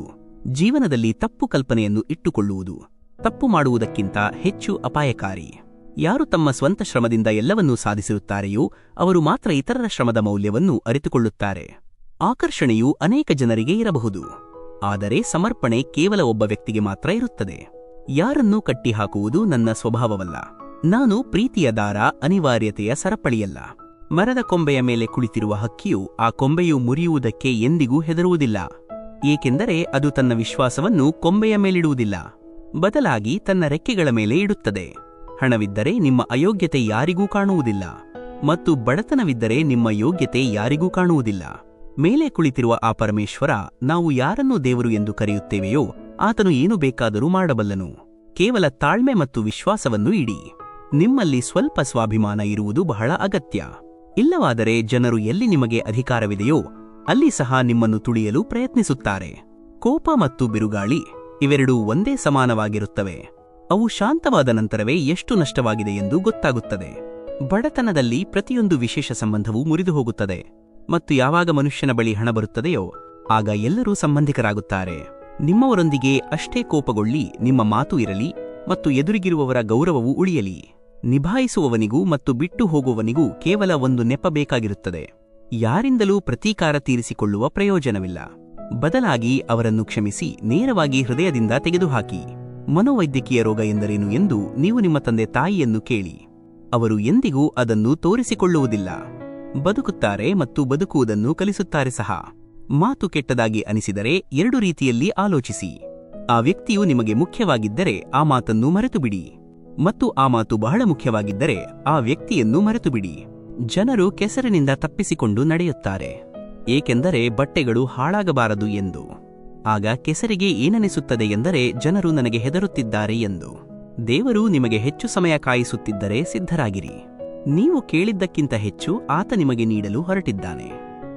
ಜೀವನದಲ್ಲಿ ತಪ್ಪು ಕಲ್ಪನೆಯನ್ನು ಇಟ್ಟುಕೊಳ್ಳುವುದು ತಪ್ಪು ಮಾಡುವುದಕ್ಕಿಂತ ಹೆಚ್ಚು ಅಪಾಯಕಾರಿ. ಯಾರು ತಮ್ಮ ಸ್ವಂತ ಶ್ರಮದಿಂದ ಎಲ್ಲವನ್ನೂ ಸಾಧಿಸಿರುತ್ತಾರೆಯೋ ಅವರು ಮಾತ್ರ ಇತರರ ಶ್ರಮದ ಮೌಲ್ಯವನ್ನು ಅರಿತುಕೊಳ್ಳುತ್ತಾರೆ. ಆಕರ್ಷಣೆಯು ಅನೇಕ ಜನರಿಗೆ ಇರಬಹುದು, ಆದರೆ ಸಮರ್ಪಣೆ ಕೇವಲ ಒಬ್ಬ ವ್ಯಕ್ತಿಗೆ ಮಾತ್ರ ಇರುತ್ತದೆ. ಯಾರನ್ನೂ ಕಟ್ಟಿಹಾಕುವುದು ನನ್ನ ಸ್ವಭಾವವಲ್ಲ. ನಾನು ಪ್ರೀತಿಯ ದಾರ, ಅನಿವಾರ್ಯತೆಯ ಸರಪಳಿಯಲ್ಲ. ಮರದ ಕೊಂಬೆಯ ಮೇಲೆ ಕುಳಿತಿರುವ ಹಕ್ಕಿಯು ಆ ಕೊಂಬೆಯು ಮುರಿಯುವುದಕ್ಕೆ ಎಂದಿಗೂ ಹೆದರುವುದಿಲ್ಲ, ಏಕೆಂದರೆ ಅದು ತನ್ನ ವಿಶ್ವಾಸವನ್ನು ಕೊಂಬೆಯ ಮೇಲಿಡುವುದಿಲ್ಲ, ಬದಲಾಗಿ ತನ್ನ ರೆಕ್ಕೆಗಳ ಮೇಲೆ ಇಡುತ್ತದೆ. ಹಣವಿದ್ದರೆ ನಿಮ್ಮ ಅಯೋಗ್ಯತೆ ಯಾರಿಗೂ ಕಾಣುವುದಿಲ್ಲ, ಮತ್ತು ಬಡತನವಿದ್ದರೆ ನಿಮ್ಮ ಯೋಗ್ಯತೆ ಯಾರಿಗೂ ಕಾಣುವುದಿಲ್ಲ. ಮೇಲೆ ಕುಳಿತಿರುವ ಆ ಪರಮೇಶ್ವರ ನಾವು ಯಾರನ್ನು ದೇವರು ಎಂದು ಕರೆಯುತ್ತೇವೆಯೋ ಆತನು ಏನು ಬೇಕಾದರೂ ಮಾಡಬಲ್ಲನು. ಕೇವಲ ತಾಳ್ಮೆ ಮತ್ತು ವಿಶ್ವಾಸವನ್ನು ಇಡಿ. ನಿಮ್ಮಲ್ಲಿ ಸ್ವಲ್ಪ ಸ್ವಾಭಿಮಾನ ಇರುವುದು ಬಹಳ ಅಗತ್ಯ. ಇಲ್ಲವಾದರೆ ಜನರು ಎಲ್ಲಿ ನಿಮಗೆ ಅಧಿಕಾರವಿದೆಯೋ ಅಲ್ಲಿ ಸಹ ನಿಮ್ಮನ್ನು ತುಳಿಯಲು ಪ್ರಯತ್ನಿಸುತ್ತಾರೆ. ಕೋಪ ಮತ್ತು ಬಿರುಗಾಳಿ ಇವೆರಡೂ ಒಂದೇ ಸಮಾನವಾಗಿರುತ್ತವೆ. ಅವು ಶಾಂತವಾದ ನಂತರವೇ ಎಷ್ಟು ನಷ್ಟವಾಗಿದೆ ಎಂದು ಗೊತ್ತಾಗುತ್ತದೆ. ಬಡತನದಲ್ಲಿ ಪ್ರತಿಯೊಂದು ವಿಶೇಷ ಸಂಬಂಧವೂ ಮುರಿದು ಹೋಗುತ್ತದೆ, ಮತ್ತು ಯಾವಾಗ ಮನುಷ್ಯನ ಬಳಿ ಹಣ ಬರುತ್ತದೆಯೋ ಆಗ ಎಲ್ಲರೂ ಸಂಬಂಧಿಕರಾಗುತ್ತಾರೆ. ನಿಮ್ಮವರೊಂದಿಗೆ ಅಷ್ಟೇ ಕೋಪಗೊಳ್ಳಿ, ನಿಮ್ಮ ಮಾತು ಇರಲಿ ಮತ್ತು ಎದುರಿಗಿರುವವರ ಗೌರವವೂ ಉಳಿಯಲಿ. ನಿಭಾಯಿಸುವವನಿಗೂ ಮತ್ತು ಬಿಟ್ಟು ಹೋಗುವವನಿಗೂ ಕೇವಲ ಒಂದು ನೆಪ ಬೇಕಾಗಿರುತ್ತದೆ. ಯಾರಿಂದಲೂ ಪ್ರತೀಕಾರ ತೀರಿಸಿಕೊಳ್ಳುವ ಪ್ರಯೋಜನವಿಲ್ಲ. ಬದಲಾಗಿ ಅವರನ್ನು ಕ್ಷಮಿಸಿ ನೇರವಾಗಿ ಹೃದಯದಿಂದ ತೆಗೆದುಹಾಕಿ. ಮನೋವೈದ್ಯಕೀಯ ರೋಗ ಎಂದರೇನು ಎಂದು ನೀವು ನಿಮ್ಮ ತಂದೆ ತಾಯಿಯನ್ನು ಕೇಳಿ. ಅವರು ಎಂದಿಗೂ ಅದನ್ನು ತೋರಿಸಿಕೊಳ್ಳುವುದಿಲ್ಲ. ಬದುಕುತ್ತಾರೆ ಮತ್ತು ಬದುಕುವುದನ್ನು ಕಲಿಸುತ್ತಾರೆ ಸಹ. ಮಾತು ಕೆಟ್ಟದಾಗಿ ಅನಿಸಿದರೆ 2 ರೀತಿಯಲ್ಲಿ ಆಲೋಚಿಸಿ. ಆ ವ್ಯಕ್ತಿಯು ನಿಮಗೆ ಮುಖ್ಯವಾಗಿದ್ದರೆ ಆ ಮಾತನ್ನು ಮರೆತುಬಿಡಿ, ಮತ್ತು ಆ ಮಾತು ಬಹಳ ಮುಖ್ಯವಾಗಿದ್ದರೆ ಆ ವ್ಯಕ್ತಿಯನ್ನು ಮರೆತುಬಿಡಿ. ಜನರು ಕೆಸರಿನಿಂದ ತಪ್ಪಿಸಿಕೊಂಡು ನಡೆಯುತ್ತಾರೆ, ಏಕೆಂದರೆ ಬಟ್ಟೆಗಳು ಹಾಳಾಗಬಾರದು ಎಂದು. ಆಗ ಕೆಸರಿಗೆ ಏನನಿಸುತ್ತದೆ ಎಂದರೆ ಜನರು ನನಗೆ ಹೆದರುತ್ತಿದ್ದಾರೆ ಎಂದು. ದೇವರು ನಿಮಗೆ ಹೆಚ್ಚು ಸಮಯ ಕಾಯಿಸುತ್ತಿದ್ದರೆ ಸಿದ್ಧರಾಗಿರಿ. ನೀವು ಕೇಳಿದ್ದಕ್ಕಿಂತ ಹೆಚ್ಚು ಆತ ನಿಮಗೆ ನೀಡಲು ಹೊರಟಿದ್ದಾನೆ.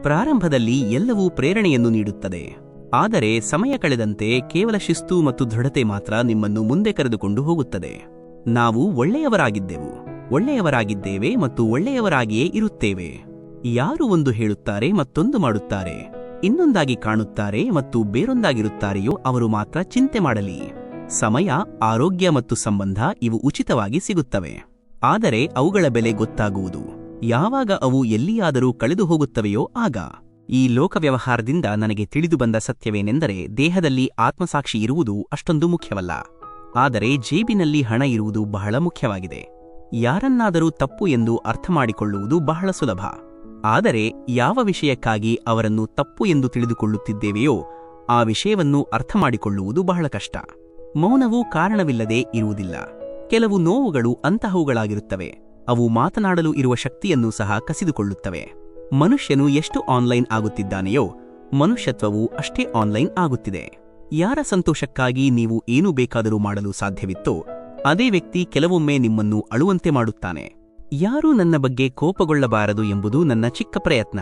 ಪ್ರಾರಂಭದಲ್ಲಿ ಎಲ್ಲವೂ ಪ್ರೇರಣೆಯನ್ನು ನೀಡುತ್ತದೆ, ಆದರೆ ಸಮಯ ಕಳೆದಂತೆ ಕೇವಲ ಶಿಸ್ತು ಮತ್ತು ದೃಢತೆ ಮಾತ್ರ ನಿಮ್ಮನ್ನು ಮುಂದೆ ಕರೆದುಕೊಂಡು ಹೋಗುತ್ತದೆ. ನಾವು ಒಳ್ಳೆಯವರಾಗಿದ್ದೇವೆ ಮತ್ತು ಒಳ್ಳೆಯವರಾಗಿಯೇ ಇರುತ್ತೇವೆ. ಯಾರು ಒಂದು ಹೇಳುತ್ತಾರೆ ಮತ್ತೊಂದು ಮಾಡುತ್ತಾರೆ, ಇನ್ನೊಂದಾಗಿ ಕಾಣುತ್ತಾರೆ ಮತ್ತು ಬೇರೊಂದಾಗಿರುತ್ತಾರೆಯೋ ಅವರು ಮಾತ್ರ ಚಿಂತೆ ಮಾಡಲಿ. ಸಮಯ, ಆರೋಗ್ಯ ಮತ್ತು ಸಂಬಂಧ ಇವು ಉಚಿತವಾಗಿ ಸಿಗುತ್ತವೆ, ಆದರೆ ಅವುಗಳ ಬೆಲೆ ಗೊತ್ತಾಗುವುದು ಯಾವಾಗ ಅವು ಎಲ್ಲಿಯಾದರೂ ಕಳೆದು ಹೋಗುತ್ತವೆಯೋ ಆಗ. ಈ ಲೋಕ ವ್ಯವಹಾರದಿಂದ ನನಗೆ ತಿಳಿದು ಬಂದ ಸತ್ಯವೇನೆಂದರೆ ದೇಹದಲ್ಲಿ ಆತ್ಮಸಾಕ್ಷಿ ಇರುವುದು ಅಷ್ಟೊಂದು ಮುಖ್ಯವಲ್ಲ, ಆದರೆ ಜೇಬಿನಲ್ಲಿ ಹಣ ಇರುವುದು ಬಹಳ ಮುಖ್ಯವಾಗಿದೆ. ಯಾರನ್ನಾದರೂ ತಪ್ಪು ಎಂದು ಅರ್ಥಮಾಡಿಕೊಳ್ಳುವುದು ಬಹಳ ಸುಲಭ, ಆದರೆ ಯಾವ ವಿಷಯಕ್ಕಾಗಿ ಅವರನ್ನು ತಪ್ಪು ಎಂದು ತಿಳಿದುಕೊಳ್ಳುತ್ತಿದ್ದೇವೆಯೋ ಆ ವಿಷಯವನ್ನು ಅರ್ಥಮಾಡಿಕೊಳ್ಳುವುದು ಬಹಳ ಕಷ್ಟ. ಮೌನವು ಕಾರಣವಿಲ್ಲದೆ ಇರುವುದಿಲ್ಲ. ಕೆಲವು ನೋವುಗಳು ಅಂತಹವುಗಳಾಗಿರುತ್ತವೆ, ಅವು ಮಾತನಾಡಲು ಇರುವ ಶಕ್ತಿಯನ್ನು ಸಹ ಕಸಿದುಕೊಳ್ಳುತ್ತವೆ. ಮನುಷ್ಯನು ಎಷ್ಟು ಆನ್ಲೈನ್ ಆಗುತ್ತಿದ್ದಾನೆಯೋ ಮನುಷ್ಯತ್ವವು ಅಷ್ಟೇ ಆನ್ಲೈನ್ ಆಗುತ್ತಿದೆ. ಯಾರ ಸಂತೋಷಕ್ಕಾಗಿ ನೀವು ಏನು ಬೇಕಾದರೂ ಮಾಡಲು ಸಾಧ್ಯವಿತ್ತೋ ಅದೇ ವ್ಯಕ್ತಿ ಕೆಲವೊಮ್ಮೆ ನಿಮ್ಮನ್ನು ಅಳುವಂತೆ ಮಾಡುತ್ತಾನೆ. ಯಾರೂ ನನ್ನ ಬಗ್ಗೆ ಕೋಪಗೊಳ್ಳಬಾರದು ಎಂಬುದು ನನ್ನ ಚಿಕ್ಕ ಪ್ರಯತ್ನ.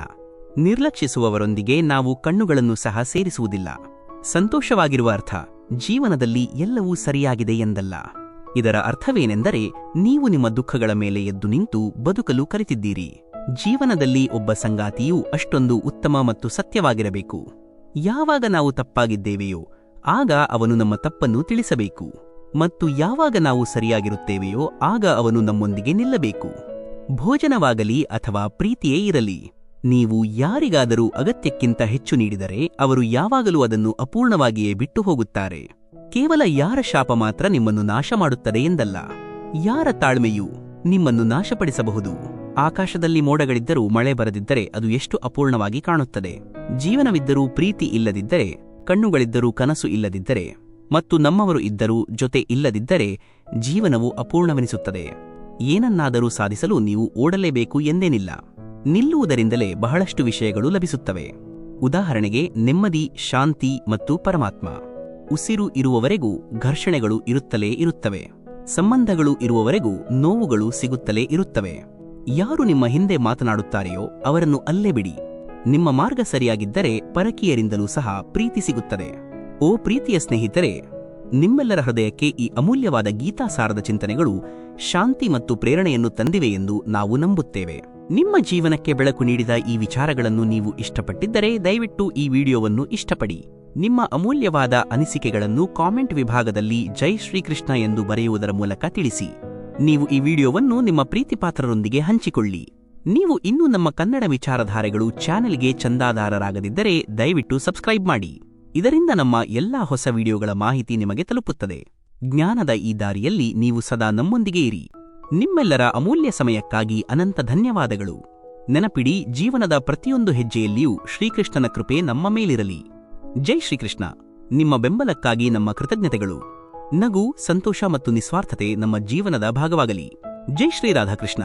ನಿರ್ಲಕ್ಷಿಸುವವರೊಂದಿಗೆ ನಾವು ಕಣ್ಣುಗಳನ್ನು ಸಹ ಸೇರಿಸುವುದಿಲ್ಲ. ಸಂತೋಷವಾಗಿರುವ ಅರ್ಥ ಜೀವನದಲ್ಲಿ ಎಲ್ಲವೂ ಸರಿಯಾಗಿದೆ ಎಂದಲ್ಲ. ಇದರ ಅರ್ಥವೇನೆಂದರೆ ನೀವು ನಿಮ್ಮ ದುಃಖಗಳ ಮೇಲೆ ಎದ್ದು ನಿಂತು ಬದುಕಲು ಕಲಿತಿದ್ದೀರಿ. ಜೀವನದಲ್ಲಿ ಒಬ್ಬ ಸಂಗಾತಿಯೂ ಅಷ್ಟೊಂದು ಉತ್ತಮ ಮತ್ತು ಸತ್ಯವಾಗಿರಬೇಕು. ಯಾವಾಗ ನಾವು ತಪ್ಪಾಗಿದ್ದೇವೆಯೋ ಆಗ ಅವನು ನಮ್ಮ ತಪ್ಪನ್ನು ತಿಳಿಸಬೇಕು, ಮತ್ತು ಯಾವಾಗ ನಾವು ಸರಿಯಾಗಿರುತ್ತೇವೆಯೋ ಆಗ ಅವನು ನಮ್ಮೊಂದಿಗೆ ನಿಲ್ಲಬೇಕು. ಭೋಜನವಾಗಲಿ ಅಥವಾ ಪ್ರೀತಿಯೇ ಇರಲಿ, ನೀವು ಯಾರಿಗಾದರೂ ಅಗತ್ಯಕ್ಕಿಂತ ಹೆಚ್ಚು ನೀಡಿದರೆ ಅವರು ಯಾವಾಗಲೂ ಅದನ್ನು ಅಪೂರ್ಣವಾಗಿಯೇ ಬಿಟ್ಟು ಹೋಗುತ್ತಾರೆ. ಕೇವಲ ಯಾರ ಶಾಪ ಮಾತ್ರ ನಿಮ್ಮನ್ನು ನಾಶ ಮಾಡುತ್ತದೆ ಎಂದಲ್ಲ, ಯಾರ ತಾಳ್ಮೆಯೂ ನಿಮ್ಮನ್ನು ನಾಶಪಡಿಸಬಹುದು. ಆಕಾಶದಲ್ಲಿ ಮೋಡಗಳಿದ್ದರೂ ಮಳೆ ಬರದಿದ್ದರೆ ಅದು ಎಷ್ಟು ಅಪೂರ್ಣವಾಗಿ ಕಾಣುತ್ತದೆ. ಜೀವನವಿದ್ದರೂ ಪ್ರೀತಿ ಇಲ್ಲದಿದ್ದರೆ, ಕಣ್ಣುಗಳಿದ್ದರೂ ಕನಸು ಇಲ್ಲದಿದ್ದರೆ, ಮತ್ತು ನಮ್ಮವರು ಇದ್ದರೂ ಜೊತೆ ಇಲ್ಲದಿದ್ದರೆ ಜೀವನವು ಅಪೂರ್ಣವೆನಿಸುತ್ತದೆ. ಏನನ್ನಾದರೂ ಸಾಧಿಸಲು ನೀವು ಓಡಲೇಬೇಕು ಎಂದೇನಿಲ್ಲ. ನಿಲ್ಲುವುದರಿಂದಲೇ ಬಹಳಷ್ಟು ವಿಷಯಗಳು ಲಭಿಸುತ್ತವೆ. ಉದಾಹರಣೆಗೆ ನೆಮ್ಮದಿ, ಶಾಂತಿ ಮತ್ತು ಪರಮಾತ್ಮ. ಉಸಿರು ಇರುವವರೆಗೂ ಘರ್ಷಣೆಗಳು ಇರುತ್ತಲೇ ಇರುತ್ತವೆ. ಸಂಬಂಧಗಳು ಇರುವವರೆಗೂ ನೋವುಗಳು ಸಿಗುತ್ತಲೇ ಇರುತ್ತವೆ. ಯಾರು ನಿಮ್ಮ ಹಿಂದೆ ಮಾತನಾಡುತ್ತಾರೆಯೋ ಅವರನ್ನು ಅಲ್ಲೇ ಬಿಡಿ. ನಿಮ್ಮ ಮಾರ್ಗ ಸರಿಯಾಗಿದ್ದರೆ ಪರಕೀಯರಿಂದಲೂ ಸಹ ಪ್ರೀತಿ ಸಿಗುತ್ತದೆ. ಓ ಪ್ರೀತಿಯ ಸ್ನೇಹಿತರೆ, ನಿಮ್ಮೆಲ್ಲರ ಹೃದಯಕ್ಕೆ ಈ ಅಮೂಲ್ಯವಾದ ಗೀತಾಸಾರದ ಚಿಂತನೆಗಳು ಶಾಂತಿ ಮತ್ತು ಪ್ರೇರಣೆಯನ್ನು ತಂದಿವೆ ಎಂದು ನಾವು ನಂಬುತ್ತೇವೆ. ನಿಮ್ಮ ಜೀವನಕ್ಕೆ ಬೆಳಕು ನೀಡಿದ ಈ ವಿಚಾರಗಳನ್ನು ನೀವು ಇಷ್ಟಪಟ್ಟಿದ್ದರೆ ದಯವಿಟ್ಟು ಈ ವಿಡಿಯೋವನ್ನು ಇಷ್ಟಪಡಿ. ನಿಮ್ಮ ಅಮೂಲ್ಯವಾದ ಅನಿಸಿಕೆಗಳನ್ನು ಕಾಮೆಂಟ್ ವಿಭಾಗದಲ್ಲಿ ಜೈ ಶ್ರೀಕೃಷ್ಣ ಎಂದು ಬರೆಯುವುದರ ಮೂಲಕ ತಿಳಿಸಿ. ನೀವು ಈ ವಿಡಿಯೋವನ್ನು ನಿಮ್ಮ ಪ್ರೀತಿಪಾತ್ರರೊಂದಿಗೆ ಹಂಚಿಕೊಳ್ಳಿ. ನೀವು ಇನ್ನೂ ನಮ್ಮ ಕನ್ನಡ ವಿಚಾರಧಾರೆಗಳು ಚಾನೆಲ್ಗೆ ಚಂದಾದಾರರಾಗದಿದ್ದರೆ ದಯವಿಟ್ಟು ಸಬ್ಸ್ಕ್ರೈಬ್ ಮಾಡಿ. ಇದರಿಂದ ನಮ್ಮ ಎಲ್ಲಾ ಹೊಸ ವಿಡಿಯೋಗಳ ಮಾಹಿತಿ ನಿಮಗೆ ತಲುಪುತ್ತದೆ. ಜ್ಞಾನದ ಈ ದಾರಿಯಲ್ಲಿ ನೀವು ಸದಾ ನಮ್ಮೊಂದಿಗೆ ಇರಿ. ನಿಮ್ಮೆಲ್ಲರ ಅಮೂಲ್ಯ ಸಮಯಕ್ಕಾಗಿ ಅನಂತ ಧನ್ಯವಾದಗಳು. ನೆನಪಿಡಿ, ಜೀವನದ ಪ್ರತಿಯೊಂದು ಹೆಜ್ಜೆಯಲ್ಲಿಯೂ ಶ್ರೀಕೃಷ್ಣನ ಕೃಪೆ ನಮ್ಮ ಮೇಲಿರಲಿ. ಜೈ ಶ್ರೀಕೃಷ್ಣ. ನಿಮ್ಮ ಬೆಂಬಲಕ್ಕಾಗಿ ನಮ್ಮ ಕೃತಜ್ಞತೆಗಳು. ನಗು, ಸಂತೋಷ ಮತ್ತು ನಿಸ್ವಾರ್ಥತೆ ನಮ್ಮ ಜೀವನದ ಭಾಗವಾಗಲಿ. ಜೈ ಶ್ರೀ ರಾಧಾಕೃಷ್ಣ.